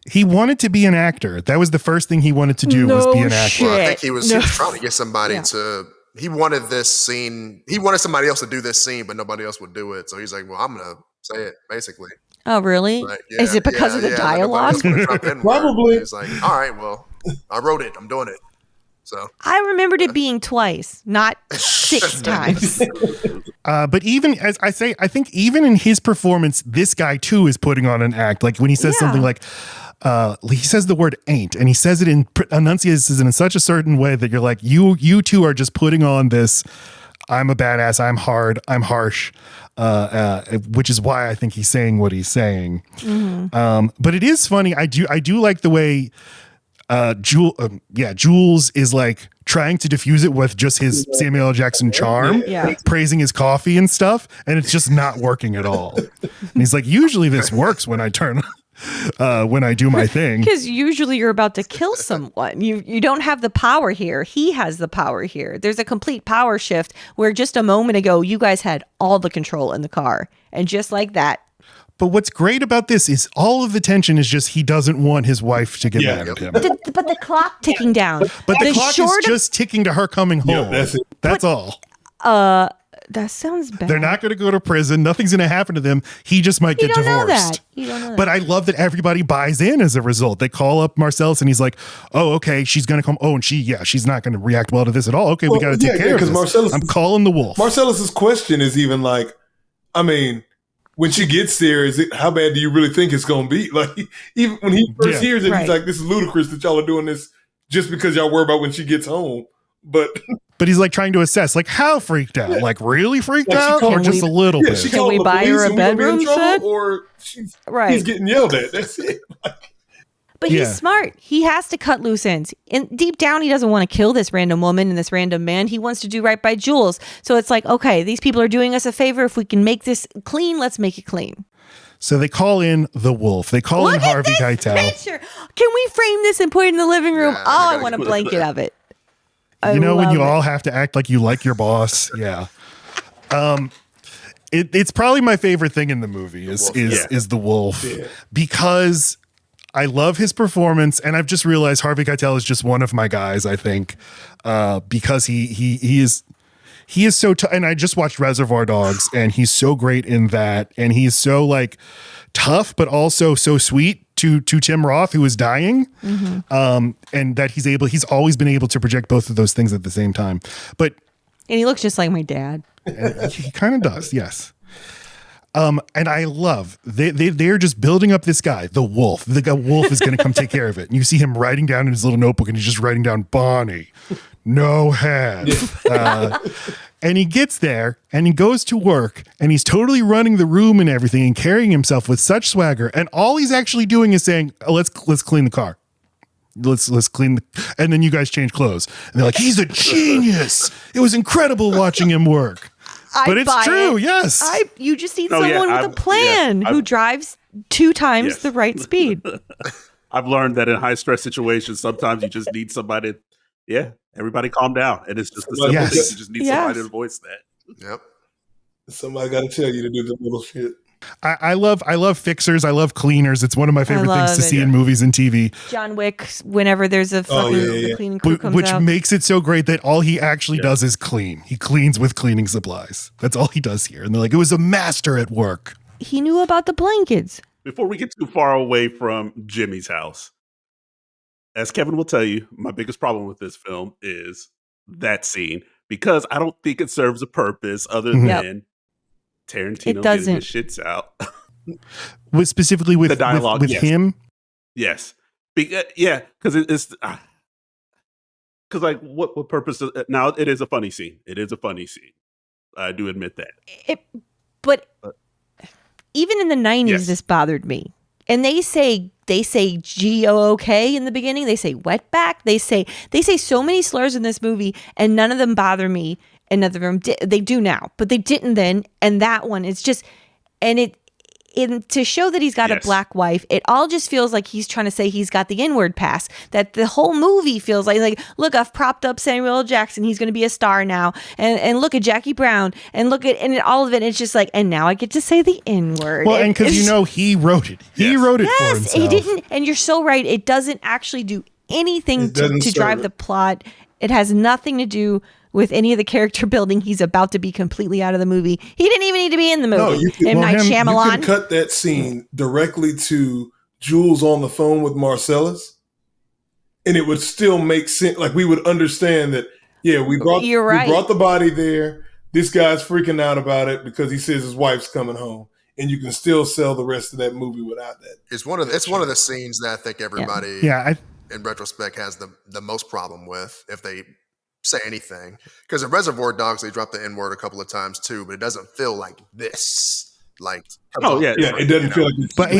He wanted to be an actor. That was the first thing he wanted to do was be an actor. shit. Well, I think he was No. trying to get somebody to. He wanted this scene. He wanted somebody else to do this scene, but nobody else would do it. So he's like, "Well, I'm gonna say it." Basically, Oh, really? Like, Is it because of the nobody dialogue? else would jump in where Probably. He's like, "All right, well, I wrote it. I'm doing it." So I remembered it being twice, not 6 times. But even as I say, I think even in his performance, this guy too is putting on an act. Like when he says something like, he says the word ain't, and he says it enunciates it in such a certain way that you're like, you two are just putting on this, I'm a badass, I'm hard, I'm harsh, which is why I think he's saying what he's saying. Mm-hmm. But it is funny. I do like the way Jules is like trying to diffuse it with just his Samuel L. Jackson charm, praising his coffee and stuff, and it's just not working at all. And he's like, usually this works when I do my thing. Because usually you're about to kill someone. You don't have the power here. He has the power here. There's a complete power shift where just a moment ago, you guys had all the control in the car. And just like that. But what's great about this is all of the tension is just he doesn't want his wife to get mad at him. But the clock ticking down. But the clock is just ticking to her coming home. That's all. That sounds bad. They're not going to go to prison. Nothing's going to happen to them. He just might get divorced. You don't know that. But I love that everybody buys in as a result. They call up Marcellus and he's like, oh, okay, she's going to come. Oh, and she's not going to react well to this at all. Okay, we got to take care of this. I'm calling the wolf. Marcellus's question is even like, I mean, when she gets there, how bad do you really think it's going to be? Like, even when he first hears it, he's like, this is ludicrous that y'all are doing this just because y'all worry about when she gets home. But he's like trying to assess, like, how freaked out? Like, really freaked out? Or just a little bit? Can we buy her a bedroom set? Or he's getting yelled at. That's it. But he's smart. He has to cut loose ends. And deep down, he doesn't want to kill this random woman and this random man. He wants to do right by Jules. So it's like, okay, these people are doing us a favor. If we can make this clean, let's make it clean. So they call in the wolf. They call in Harvey Keitel. Can we frame this and put it in the living room? I want a blanket of it. When you all have to act like you like your boss. Yeah. It's probably my favorite thing in the movie is the wolf because I love his performance, and I've just realized Harvey Keitel is just one of my guys. I think because he is so and I just watched Reservoir Dogs, and he's so great in that, and he's so like tough, but also so sweet to Tim Roth, who is dying, and that he's always been able to project both of those things at the same time. And he looks just like my dad. He kind of does, yes. And I love they're just building up this guy, the wolf. The wolf is going to come take care of it. And you see him writing down in his little notebook, and he's just writing down Bonnie, no head. And he gets there and he goes to work and he's totally running the room and everything and carrying himself with such swagger. And all he's actually doing is saying, let's clean the car. Let's clean and then you guys change clothes. And they're like, he's a genius. It was incredible watching him work. But it's true, yes. You just need someone with a plan who drives 2 times the right speed. I've learned that in high stress situations, sometimes you just need somebody. Everybody calm down. And it's just the simple thing. You just need somebody to voice that. Yep. Somebody got to tell you to do the little shit. I love fixers. I love cleaners. It's one of my favorite things to see in movies and TV. John Wick, whenever there's a fucking cleaning crew comes which out. makes it so great that all he actually does is clean. He cleans with cleaning supplies. That's all he does here. And they're like, it was a master at work. He knew about the blankets. Before we get too far away from Jimmy's house, as Kevin will tell you, my biggest problem with this film is that scene, because I don't think it serves a purpose other than Tarantino getting his shits out. Specifically with the dialogue with him? Yes. Because it's... Because, like, what purpose... Now, it is a funny scene. It is a funny scene. I do admit that. But even in the 90s, this bothered me. And they say G-O-O-K in the beginning. They say wetback. They say so many slurs in this movie, and none of them bother me. And none of them they do now, but they didn't then. And that one is just, and to show that he's got a black wife, it all just feels like he's trying to say he's got the inward pass. That the whole movie feels like look, I've propped up Samuel L. Jackson. He's going to be a star now. And look at Jackie Brown. And look at all of it. It's just like, and now I get to say the N-word. Well, and because he wrote it. He wrote it for himself. He didn't. And you're so right. It doesn't actually do anything to drive the plot. It has nothing to do with any of the character building. He's about to be completely out of the movie. He didn't even need to be in the movie. M. Night Shyamalan. You can cut that scene directly to Jules on the phone with Marcellus, and it would still make sense. Like we would understand that, yeah, we brought the body there. This guy's freaking out about it because he says his wife's coming home, and you can still sell the rest of that movie without that. It's one of the scenes that I think everybody in retrospect has the most problem with if they say anything. Because in Reservoir Dogs, they drop the N-word a couple of times too, but it doesn't feel like this. Like, it doesn't feel like it's but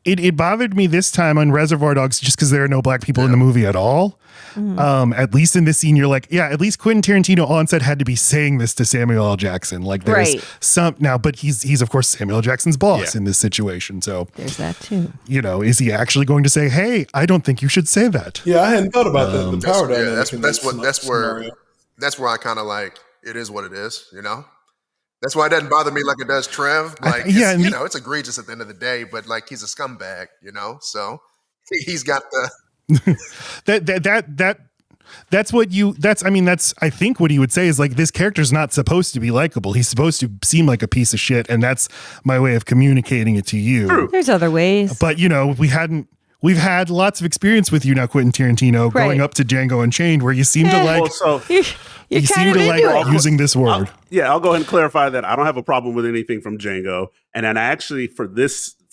it bothered me this time on Reservoir Dogs just because there are no black people in the movie at all. At least in this scene, you're like, at least Quentin Tarantino on set had to be saying this to Samuel L. Jackson. Like there's some now, but he's of course Samuel L. Jackson's boss in this situation. So there's that too. Is he actually going to say, "Hey, I don't think you should say that"? Yeah, I hadn't thought about that. The power dynamic. That's where I kind of like it is what it is. That's why it doesn't bother me like it does Trev. Like, it's egregious at the end of the day, but like he's a scumbag, so he's got the. That's I think what he would say is like, this character's not supposed to be likable. He's supposed to seem like a piece of shit. And that's my way of communicating it to you. True. There's other ways, but we've had lots of experience with you now, Quentin Tarantino, going up to Django Unchained, where you seem to like, you seem to like using this word. I'll go ahead and clarify that I don't have a problem with anything from Django. And then actually for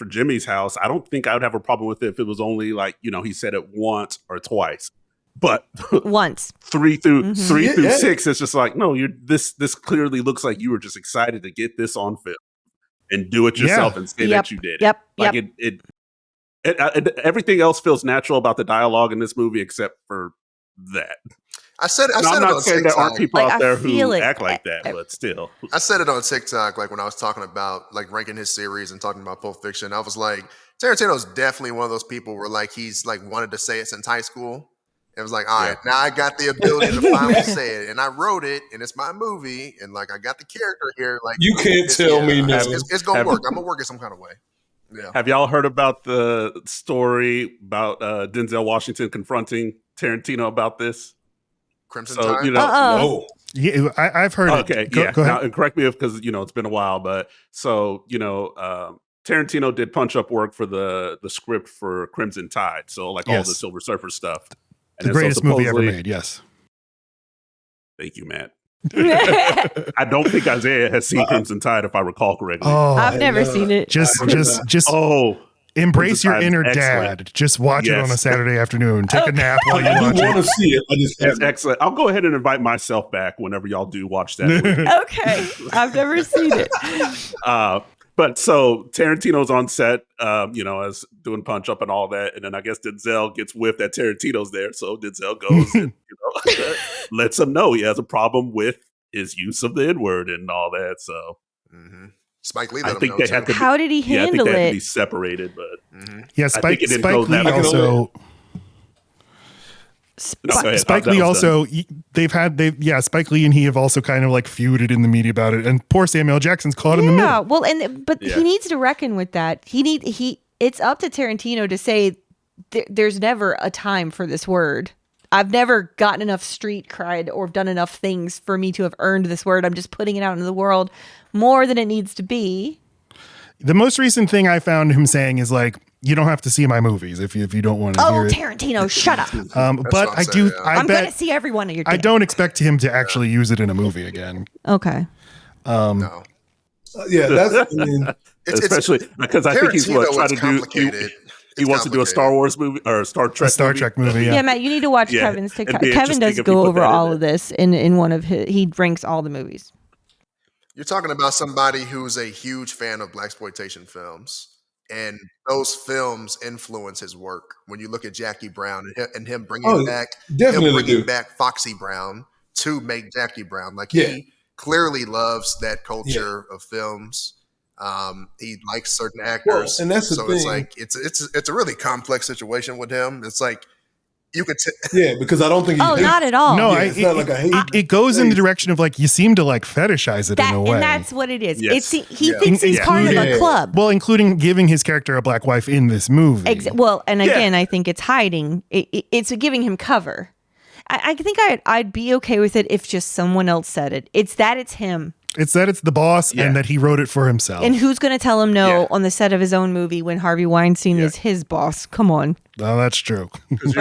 Jimmy's House, I don't think I would have a problem with it if it was only like, he said it once or twice. But once 3 through 6, it's just like, no, this clearly looks like you were just excited to get this on film and do it yourself and say that you did it. Like everything else feels natural about the dialogue in this movie except for that. I'm not saying there aren't people out there who act like that, but still. I said it on TikTok, like when I was talking about like ranking his series and talking about Pulp Fiction. I was like, Tarantino's definitely one of those people where like he's like wanted to say it since high school. It was like, all right, now I got the ability to finally say it, and I wrote it, and it's my movie, and like I got the character here. Like you can't tell me no. It's gonna work. I'm gonna work it some kind of way. Yeah. Have y'all heard about the story about Denzel Washington confronting Tarantino about this? Crimson Tide? No. Yeah, I've heard it. Okay, go ahead. Now, and correct me if, because it's been a while, but so Tarantino did punch-up work for the script for Crimson Tide, so like all the Silver Surfer stuff. The greatest movie ever made, yes. Thank you, Matt. I don't think Isaiah has seen Crimson Tide, if I recall correctly. I've never seen it. Just embrace your inner dad. Just watch it on a Saturday afternoon. Take a nap while you watch it. I want to see it. It's excellent. I'll go ahead and invite myself back whenever y'all do watch that movie. Okay. I've never seen it. But so Tarantino's on set, as doing punch up and all that. And then I guess Denzel gets whiffed that Tarantino's there. So Denzel goes and, lets him know he has a problem with his use of the N-word and all that. So Spike Lee, how did he handle it? I think they had to be separated, but Spike Lee also. Spike Lee also, Spike Lee and he have also kind of like feuded in the media about it, and poor Samuel Jackson's caught in the middle. Well, he needs to reckon with that. It's up to Tarantino to say there's never a time for this word. I've never gotten enough street cred or done enough things for me to have earned this word. I'm just putting it out into the world more than it needs to be. The most recent thing I found him saying is like, you don't have to see my movies if you don't want to hear it. Tarantino, shut up. But I do. I'm going to see every one of your. I don't expect him to actually use it in a movie again. Okay. No. That's. Especially because I think he's trying to do. He wants to do a Star Wars movie or a Star Trek movie. Yeah, Matt, you need to watch Kevin's TikTok. Kevin does go over all of this in one of his. He ranks all the movies. You're talking about somebody who's a huge fan of blaxploitation films. And those films influence his work. When you look at Jackie Brown and him bringing back Foxy Brown to make Jackie Brown, like he clearly loves that culture of films. He likes certain actors, and that's the thing. It's like it's a really complex situation with him. It's like you could, because I don't think. Not at all. No, it's not like a hate. It goes in the direction of like you seem to like fetishize it in a way, and that's what it is. Yes. He thinks he's part of a club. Well, including giving his character a black wife in this movie. And again, I think it's hiding. It's giving him cover. I think I'd be okay with it if just someone else said it. It's him. It's that it's the boss Yeah. and that he wrote it for himself. And who's going to tell him no Yeah. on the set of his own movie when Harvey Weinstein Yeah. is his boss? Come on. Oh, that's true. Because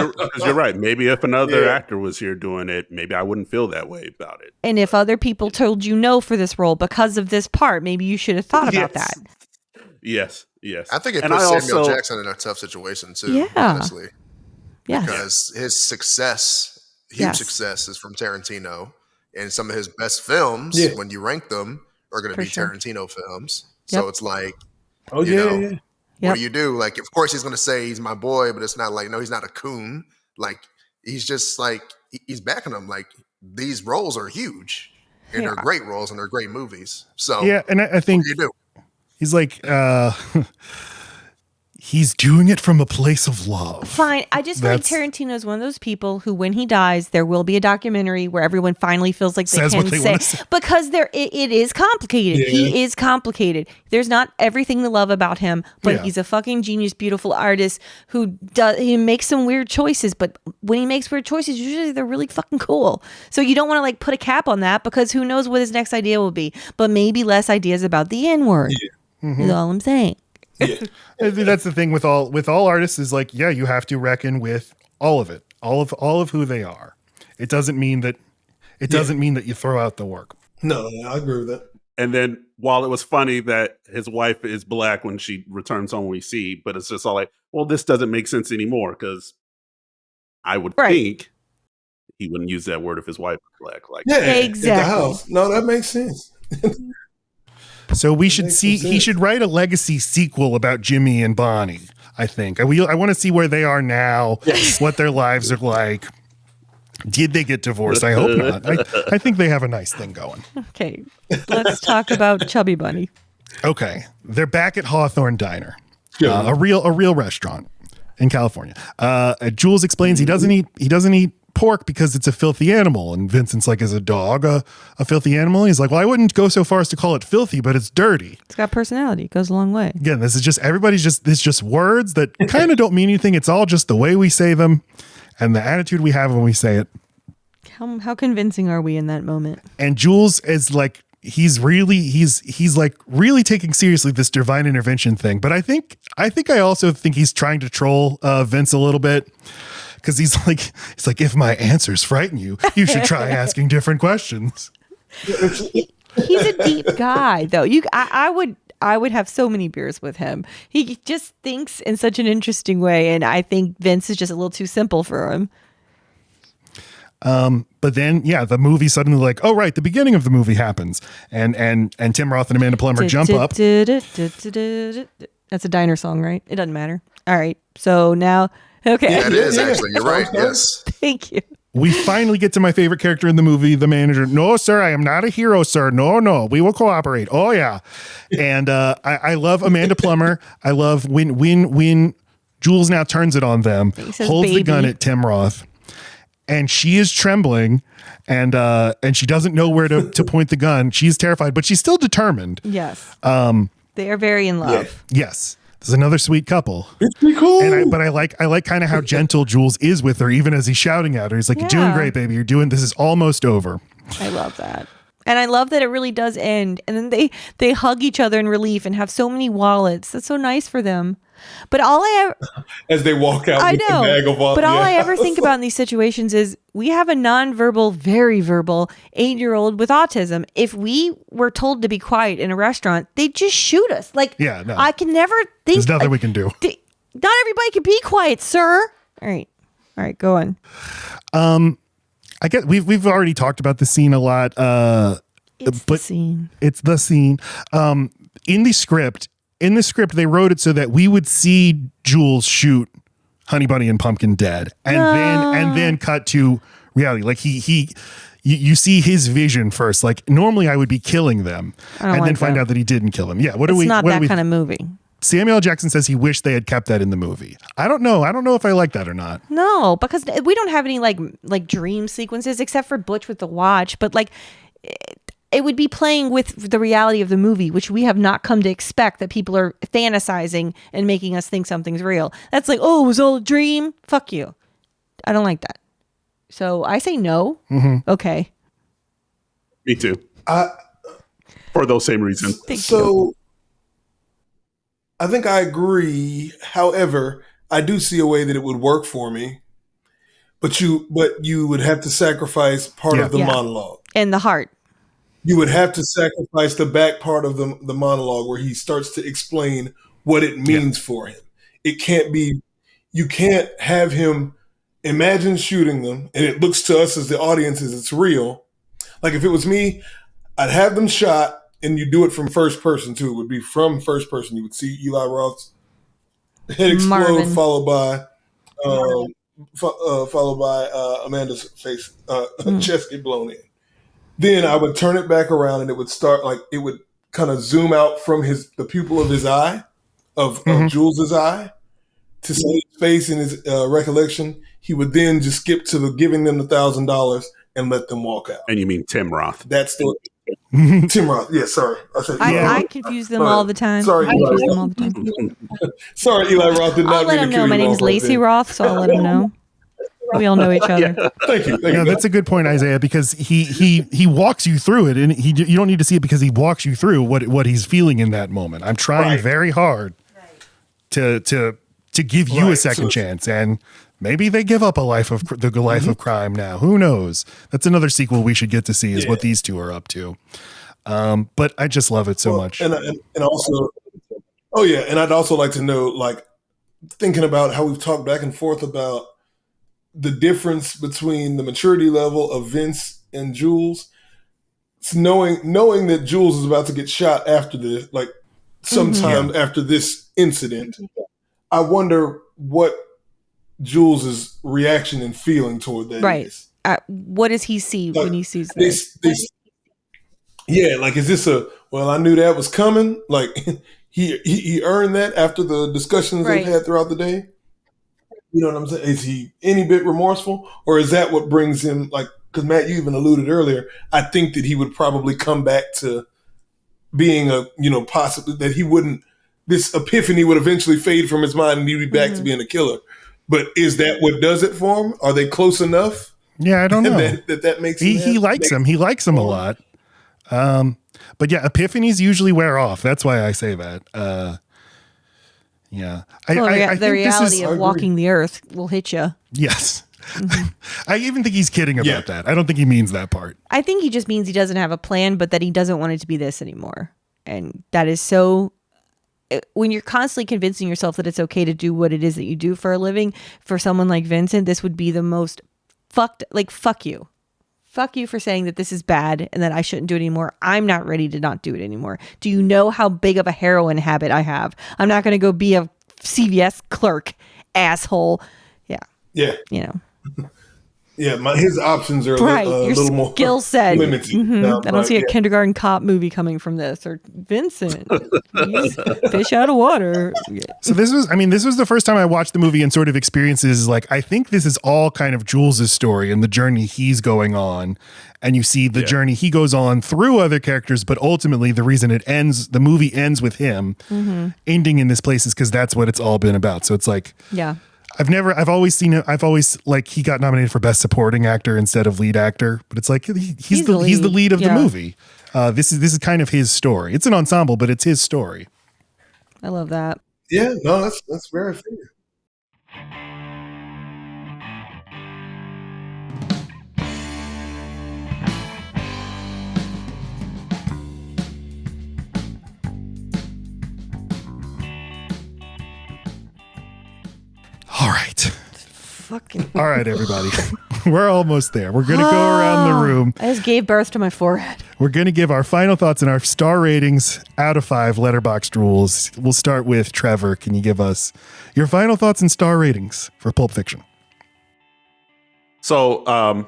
you're right. Maybe if another Yeah. actor was here doing it, maybe I wouldn't feel that way about it. And if other people told you no for this role because of this part, maybe you should have thought about Yes. that. Yes. I think it And puts I Samuel also- Jackson in a tough situation too. Yeah. Honestly, Yeah. because his success, huge Yes. success, is from Tarantino, and some of his best films, Yeah. when you rank them, are going to For be sure. Tarantino films. Yep. So it's like, Oh you yeah, know, yeah. Yep. what do you do? Like, of course, he's going to say he's my boy, but it's not like, no, he's not a coon. Like, he's just like, he's backing him. Like, these roles are huge, and Yeah. they're great roles, and they're great movies. So, Yeah, and I think what do you do? he's like, he's doing it from a place of love. Fine. I just feel like That's- Tarantino is one of those people who, when he dies, there will be a documentary where everyone finally feels like they Says can what they say wanna say. because it is complicated. Yeah. He is complicated. There's not everything to love about him, but Yeah. he's a fucking genius, beautiful artist he makes some weird choices. But when he makes weird choices, usually they're really fucking cool. So you don't want to like put a cap on that because who knows what his next idea will be. But maybe less ideas about the N word. Is all I'm saying. Yeah. I think that's the thing with all artists is like, yeah, you have to reckon with all of it, all of who they are. It doesn't mean that you throw out the work. No, I agree with that. And then while it was funny that his wife is black when she returns home, we see, but it's just all like, well, this doesn't make sense anymore because I would Right. think he wouldn't use that word if his wife was black. Like, Yeah, Exactly. At the house. No, that makes sense. So we should makes see some he sense. should write a legacy sequel about Jimmy and Bonnie, I think. I want to see where they are now, what their lives are like. Did they get divorced? I hope not. I think they have a nice thing going. Okay. Let's talk about Chubby Bunny. Okay. They're back at Hawthorne Diner. Sure. A real restaurant in California. Jules explains he doesn't eat pork because it's a filthy animal, and Vincent's like, is a dog a filthy animal? He's like, well, I wouldn't go so far as to call it filthy, but it's dirty. It's got personality. It goes a long way. Again, this is just it's just words that kind of don't mean anything. It's all just the way we say them and the attitude we have when we say it. How convincing are we in that moment? And Jules is like, he's like really taking seriously this divine intervention thing. But I also think he's trying to troll Vince a little bit. Because he's like, if my answers frighten you, you should try asking different questions. He's a deep guy, though. I would have so many beers with him. He just thinks in such an interesting way, and I think Vince is just a little too simple for him. But then, yeah, the movie suddenly like, oh right, the beginning of the movie happens, and Tim Roth and Amanda Plummer jump up. That's a diner song, right? It doesn't matter. All right, so now, okay, That is Yeah. actually, you're right. Yes. thank you. We finally get to my favorite character in the movie, the manager. No, sir, I am not a hero, sir. No, we will cooperate. Oh yeah, and I love Amanda Plummer. I love when Jules now turns it on them, says, holds the gun "Baby." at Tim Roth, and she is trembling, and she doesn't know where to point the gun. She's terrified, but she's still determined. Yes, they are very in love. Yes, there's another sweet couple. It's pretty cool. And I like kind of how gentle Jules is with her, even as he's shouting at her. He's like, "You're doing Yeah. great, baby. This is almost over." I love that. And I love that it really does end. And then they hug each other in relief and have so many wallets. That's so nice for them. But all I ever, As they walk out I with the bag know, of all, but all I yeah. ever think about in these situations is we have a nonverbal, very verbal 8-year-old with autism. If we were told to be quiet in a restaurant, they'd just shoot us. Like, Yeah, no. I can never think. There's nothing like, we can do. Not everybody can be quiet, sir. All right, go on. I guess we've already talked about the scene a lot. It's the but scene. it's the scene. In the script, they wrote it so that we would see Jules shoot Honey Bunny and Pumpkin dead, and then cut to reality. Like you see his vision first. Like normally I would be killing them, and then like find that. out that he didn't kill them. Yeah, It's not that kind of movie. Samuel L. Jackson says he wished they had kept that in the movie. I don't know if I like that or not. No, because we don't have any like dream sequences except for Butch with the watch. But like, it would be playing with the reality of the movie, which we have not come to expect, that people are fantasizing and making us think something's real. That's like, oh, it was all a dream. Fuck you. I don't like that. So I say no. Mm-hmm. Okay. me too. for those same reasons. So I think I agree. However, I do see a way that it would work for me. But you would have to sacrifice part of the monologue. And the heart. You would have to sacrifice the back part of the monologue where he starts to explain what it means for him. It can't be, you can't have him imagine shooting them and it looks to us as the audience as it's real. Like if it was me, I'd have them shot and you do it from first person too. It would be from first person. You would see Eli Roth's head explode, Marvin. followed by Amanda's face, chest get blown in. Then I would turn it back around and it would start like it would kind of zoom out from the pupil of his eye, of Jules's eye, to see his face and his recollection. He would then just skip to the giving them the $1,000 and let them walk out. And you mean Tim Roth? That's the Tim Roth. Yeah, sorry. I confuse them all the time. Sorry, I confuse them all the time. Sorry, Eli Roth did not. I'll let him know. My name is Laci Roth, so I'll let him know. We all know each other. Thank you. No, that's a good point, Isaiah, because he walks you through it, and you don't need to see it because he walks you through what he's feeling in that moment. I'm trying very hard to give you a second chance, and maybe they give up the life of crime now. Who knows? That's another sequel we should get to see is what these two are up to. But I just love it so much. And also, and I'd also like to know, like, thinking about how we've talked back and forth about the difference between the maturity level of Vince and Jules, knowing that Jules is about to get shot after this, like sometime after this incident, I wonder what Jules's reaction and feeling toward that is. What does he see when he sees this? Like, is this I knew that was coming? Like, he earned that after the discussions they've had throughout the day? You know what I'm saying? Is he any bit remorseful? Or is that what brings him, like, because Matt, you even alluded earlier, I think that he would probably come back to being possibly that he wouldn't, this epiphany would eventually fade from his mind and he'd be back to being a killer. But is that what does it for him? Are they close enough? Yeah, I don't know. that makes he likes him. He likes him a lot. But yeah, epiphanies usually wear off. That's why I say that. Yeah. The reality of walking the earth will hit you. Yes. I even think he's kidding about that. I don't think he means that part. I think he just means he doesn't have a plan, but that he doesn't want it to be this anymore. And that is so, when you're constantly convincing yourself that it's okay to do what it is that you do for a living, for someone like Vincent, this would be the most fuck you. Fuck you for saying that this is bad and that I shouldn't do it anymore. I'm not ready to not do it anymore. Do you know how big of a heroin habit I have? I'm not going to go be a CVS clerk, asshole. Yeah. Yeah. You know. Yeah, his options are a little more skill set. limited. I don't see a kindergarten cop movie coming from this, or Vincent, he's fish out of water. So this was the first time I watched the movie and sort of experiences, like, I think this is all kind of Jules's story and the journey he's going on. And you see the journey he goes on through other characters, but ultimately the reason the movie ends with him ending in this place is because that's what it's all been about. So it's like, I've always seen it. I've always, like, he got nominated for best supporting actor instead of lead actor, but it's like he's the lead of the movie. This is kind of his story. It's an ensemble, but it's his story. I love that. Yeah, no, that's very fair. All right. All right, everybody. We're almost there. We're going to go around the room. I just gave birth to my forehead. We're going to give our final thoughts and our star ratings out of 5 Letterboxd rules. We'll start with Trevor. Can you give us your final thoughts and star ratings for Pulp Fiction? So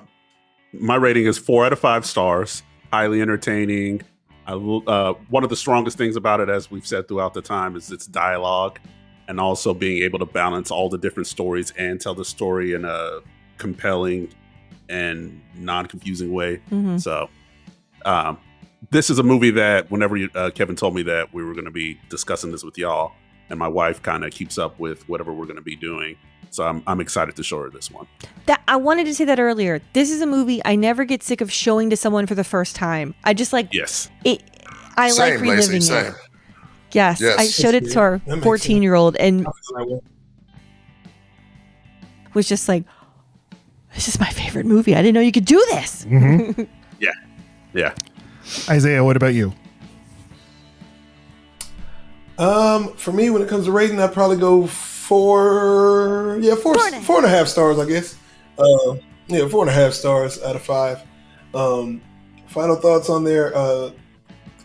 my rating is 4 out of 5 stars. Highly entertaining. One of the strongest things about it, as we've said throughout the time, is its dialogue. And also being able to balance all the different stories and tell the story in a compelling and non-confusing way. So this is a movie that whenever Kevin told me that we were going to be discussing this with y'all, and my wife kind of keeps up with whatever we're going to be doing. So I'm excited to show her this one. I wanted to say that earlier. This is a movie I never get sick of showing to someone for the first time. I just like yes. I Same, like reliving Laci, same. it. Yes, Yes. I showed it to our That makes 14-year-old and sense. was just like, this is my favorite movie. I didn't know you could do this. Yeah. Isaiah, what about you? For me, when it comes to rating, I'd probably go four and a half stars, I guess. 4.5 stars out of 5. Final thoughts on there.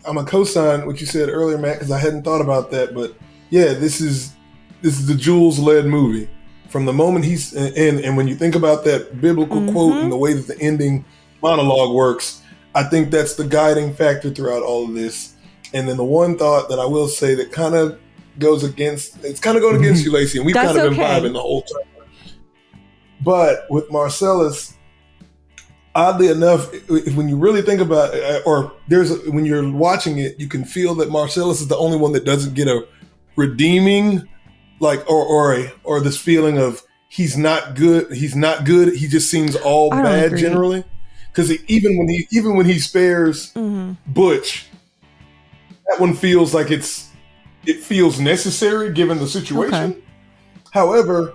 I'm a co-sign what you said earlier, Matt, because I hadn't thought about that. But yeah, this is the Jules-led movie. From the moment he's in, and when you think about that biblical quote and the way that the ending monologue works, I think that's the guiding factor throughout all of this. And then the one thought that I will say that kind of goes against, it's kind of going against you, Laci, and we've That's kind of been okay. vibing the whole time. But with Marcellus, oddly enough, when you really think about it, when you're watching it, you can feel that Marcellus is the only one that doesn't get a redeeming, like, or this feeling of he's not good. He just seems all I don't bad agree. generally. Because even when he spares Butch, that one feels like it feels necessary given the situation. Okay. However,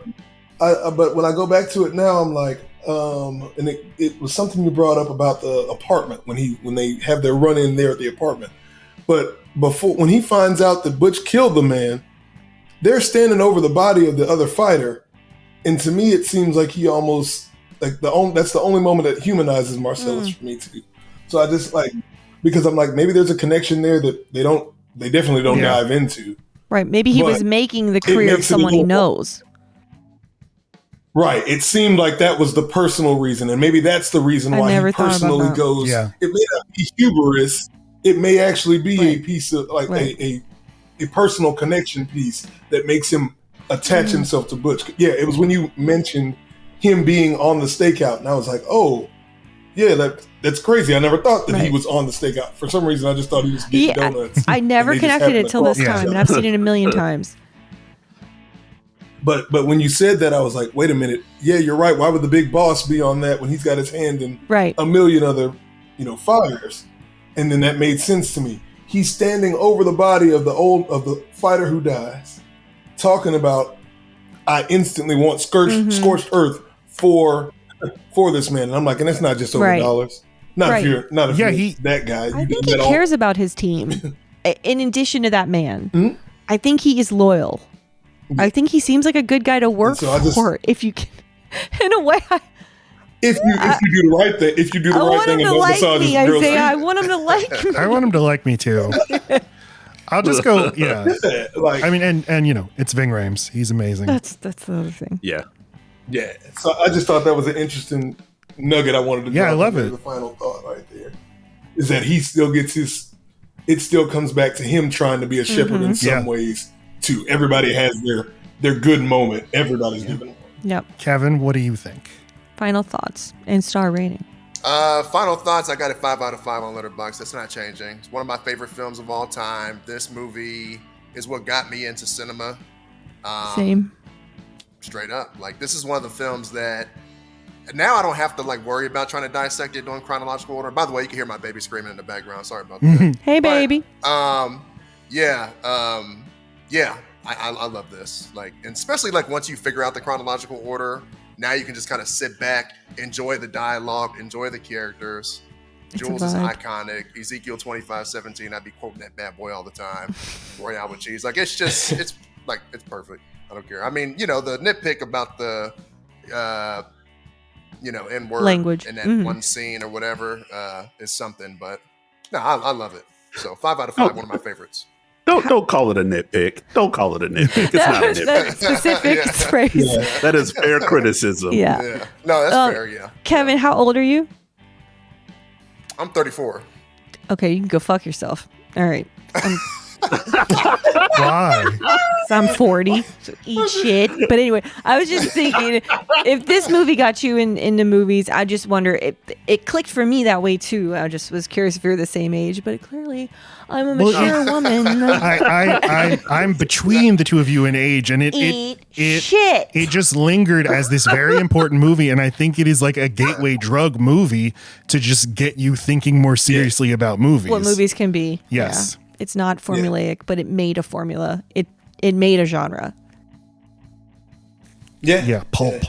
but when I go back to it now, I'm like, and it was something you brought up about the apartment when they have their run in there at the apartment. But when he finds out that Butch killed the man, they're standing over the body of the other fighter, and to me, it seems like he almost that's the only moment that humanizes Marcellus for me too. So I just because I'm like, maybe there's a connection there that they definitely don't dive into. Right. Maybe he was But making the career of makes it a someone he little- knows. Right. It seemed like that was the personal reason, and maybe that's the reason I why never he thought about personally that. goes. Yeah. It may not be hubris. It may actually be a Right. piece of Right. a personal connection piece that makes him attach himself to Butch. Yeah, it was when you mentioned him being on the stakeout, and I was like, oh, yeah, that's crazy. I never thought that he Right. was on the stakeout. For some reason, I just thought he was getting donuts. I never and they just connected happened it till this to cross time, each and other. I've seen it a million times. But when you said that, I was like, wait a minute. Yeah, you're right. Why would the big boss be on that when he's got his hand in Right. a million other, fires? And then that made sense to me. He's standing over the body of the fighter who dies, talking about, I instantly want scorched earth for this man. And I'm like, and it's not just over Right. dollars. Not Right. if you're that guy. I think he cares about his team. In addition to that man, I think he is loyal. I think he seems like a good guy to work for. If you can, in a way, If you do the right thing, I want him and to don't like massage me, his girl's Isaiah. I feet. want him to like me. I want him to like me too. I'll just go, yeah. Like, I mean, and it's Ving Rhames. He's amazing. That's the other thing. Yeah. yeah. So I just thought that was an interesting nugget I wanted to Yeah, drop I love in there. it. The final thought right there is that he still gets it still comes back to him trying to be a shepherd in some ways too. Everybody has their good moment. Everybody's given one. Yep. Kevin, what do you think? Final thoughts and star rating. Final thoughts. I got it 5 out of 5 on Letterboxd. That's not changing. It's one of my favorite films of all time. This movie is what got me into cinema. Same. Straight up. Like, this is one of the films that now I don't have to worry about trying to dissect it doing chronological order. By the way, you can hear my baby screaming in the background. Sorry about that. Hey, But, baby. I love this. And especially once you figure out the chronological order, now you can just kind of sit back, enjoy the dialogue, enjoy the characters. It's a Jules is vibe. iconic. Ezekiel 25:17. I'd be quoting that bad boy all the time. Royale with cheese. It's perfect. I don't care. I mean, the nitpick about the N-word Language. in that one scene or whatever is something, but no, I love it. So 5 out of 5, one of my favorites. Don't call it a nitpick. Don't call it a nitpick. It's not a That nitpick. specific Yeah. phrase. That is fair criticism. Yeah. Yeah. No, that's fair, yeah. Kevin, how old are you? I'm 34. Okay, you can go fuck yourself. All right. Why? 'cause I'm 40, so eat shit. But anyway, I was just thinking, if this movie got you into movies, I just wonder, it clicked for me that way too. I just was curious if you're the same age, but clearly I'm a mature woman. I'm between the two of you in age, and it just lingered as this very important movie, and I think it is like a gateway drug movie to just get you thinking more seriously about movies. What movies can be. Yes. Yeah. It's not formulaic, but it made a formula. It made a genre. Yeah, pulp.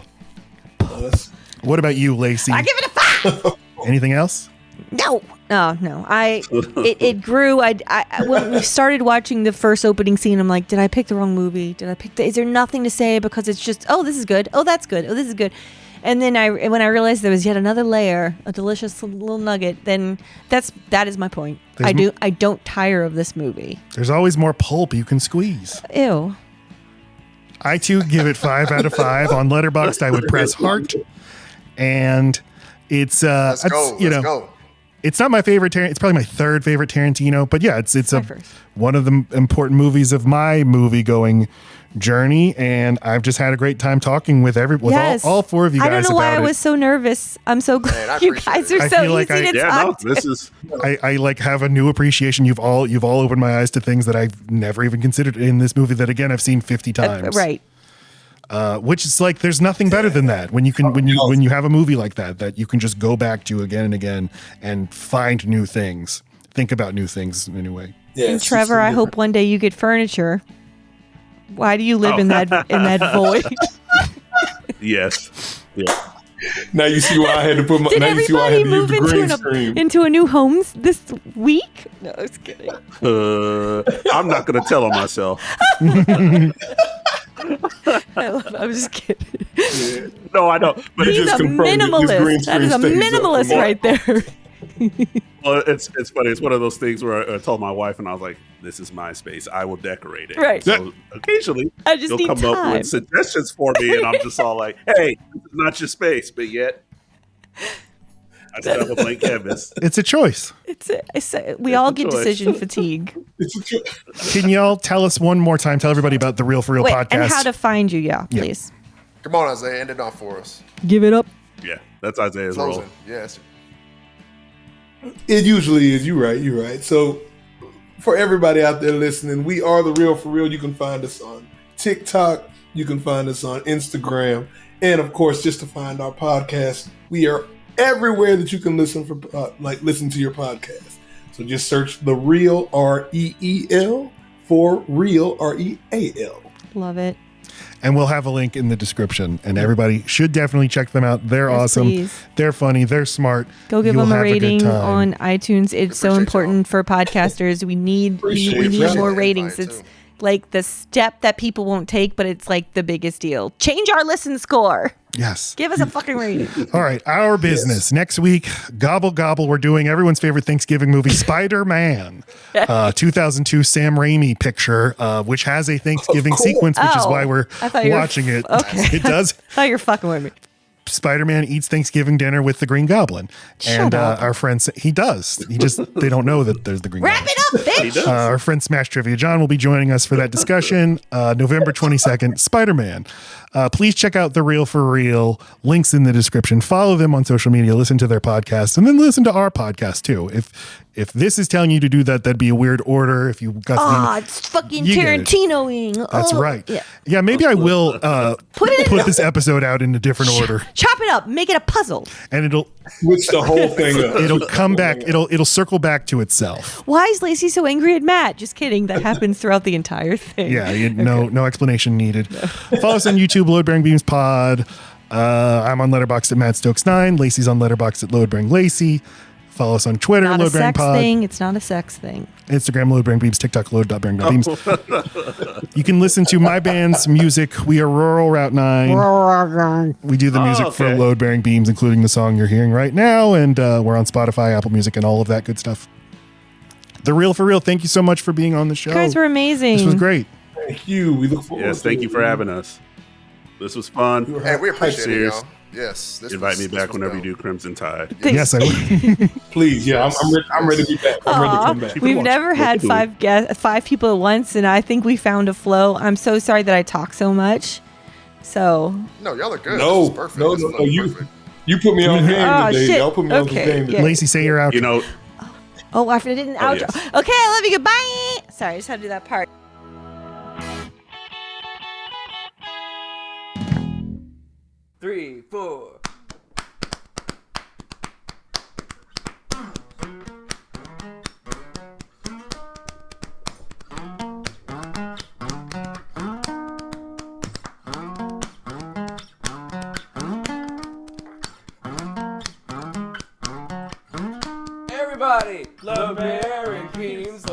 What about you, Laci? I give it a 5. Anything else? No. It grew. When we started watching the first opening scene, I'm like, did I pick the wrong movie? Is there nothing to say because it's just, oh, this is good. Oh, that's good. Oh, this is good. And then when I realized there was yet another layer, a delicious little nugget, then that is my point. I don't tire of this movie. There's always more pulp you can squeeze. Ew. I too give it 5 out of 5. On Letterboxd, I would press heart, and it's Let's go. It's not my favorite. It's probably my third favorite Tarantino, but yeah, it's first. one of the important movies of my movie going journey, and I've just had a great time talking with all 4 of you guys. I don't know why I was so nervous. I'm so glad you guys are so easy to talk to. This is. I like have a new appreciation. You've all opened my eyes to things that I've never even considered in this movie that again I've seen 50 times. Right. Which is like there's nothing better than that when you have a movie like that you can just go back to again and again and find new things, think about new things anyway. Yeah, and Trevor, I hope one day you get furniture. Why do you live in that void? Yes. Yeah. Now you see why I had to put my. Did now you see why I had everybody to use move the green screen. into a new home this week? No, I was kidding. I'm not going to tell on myself. I was just kidding. Yeah. No, I don't. But He's a minimalist. That is a minimalist right there. Well, it's funny. It's one of those things where I told my wife, and I was like, "This is my space. I will decorate it." Right. So occasionally, I just you'll need come time. up with suggestions for me, and I'm just all like, "Hey, this is not your space," but yet I just have a blank canvas. It's a choice. We all get decision fatigue. Can y'all tell us one more time? Tell everybody about the Real for Real podcast and how to find you. Yeah, please. Come on, Isaiah, end it off for us. Give it up. Yeah, that's Isaiah's role. Closing. Yes. It usually is. You're right. So for everybody out there listening, we are the Real for Real. You can find us on TikTok. You can find us on Instagram. And of course, just to find our podcast, we are everywhere that you can listen to your podcast. So just search The Real, REEL, for Real, REAL. Love it. And we'll have a link in the description, and everybody should definitely check them out. They're awesome. Please. They're funny. They're smart. Go give You'll them a have good rating time. on iTunes. It's so important for podcasters. We need more ratings. It's like the step that people won't take, but it's like the biggest deal. Change our listen score. Yes. Give us a fucking rating. All right. Our business. Next week, Gobble Gobble. We're doing everyone's favorite Thanksgiving movie, Spider-Man. 2002 Sam Raimi picture, which has a Thanksgiving sequence, which is why we're watching it. Okay. It does. I thought you were fucking with me. Spider-Man eats Thanksgiving dinner with the Green Goblin. And our friend, he does. They don't know that there's the Green Goblin. Wrap it up, bitch. Our friend Smash Trivia John will be joining us for that discussion. November 22nd, Spider-Man. Please check out The Real for Real. Links in the description. Follow them on social media. Listen to their podcast. And then listen to our podcast, too. If this is telling you to do that, that'd be a weird order. If you got it's fucking Tarantino-ing. That's right. Yeah, maybe I will put this episode out in a different order. Chop it up. Make it a puzzle. And it'll switch the whole thing up. It'll come back. It'll circle back to itself. Why is Laci so angry at Matt? Just kidding. That happens throughout the entire thing. Yeah, no explanation needed. No. Follow us on YouTube, Load Bearing Beams Pod. I'm on Letterboxd at Matt Stokes 9. Lacey's on Letterboxd at Load Bearing Lacey. Follow us on Twitter, not Load Bearing Pod. It's not a sex thing. Instagram, Load Bearing Beams. TikTok, Load.Bearing.Beams. You can listen to my band's music. We are Rural Route 9. We do the music for Load Bearing Beams, including the song you're hearing right now. And we're on Spotify, Apple Music, and all of that good stuff. The Real for Real, thank you so much for being on the show. You guys were amazing. This was great. Thank you. We look forward to it. Yes, thank you for having us. This was fun. Hey, we appreciate it, y'all. Yes. Invite me this back was whenever you dope. do Crimson Tide. Yes, I would. Please, yeah, I'm ready to be back. I'm ready to come back. We've never had five people at once, and I think we found a flow. I'm so sorry that I talk so much. So No, y'all are good. No, This is perfect. no, This no, is no. perfect. You put me on game Oh, today. shit. Y'all put me on some Okay, game yeah. today. Laci, say your outro. You know, I didn't Oh, outro. yes. Okay, I love you. Goodbye. Sorry, I just had to do that part. 3, 4. Everybody, love Mary Keems.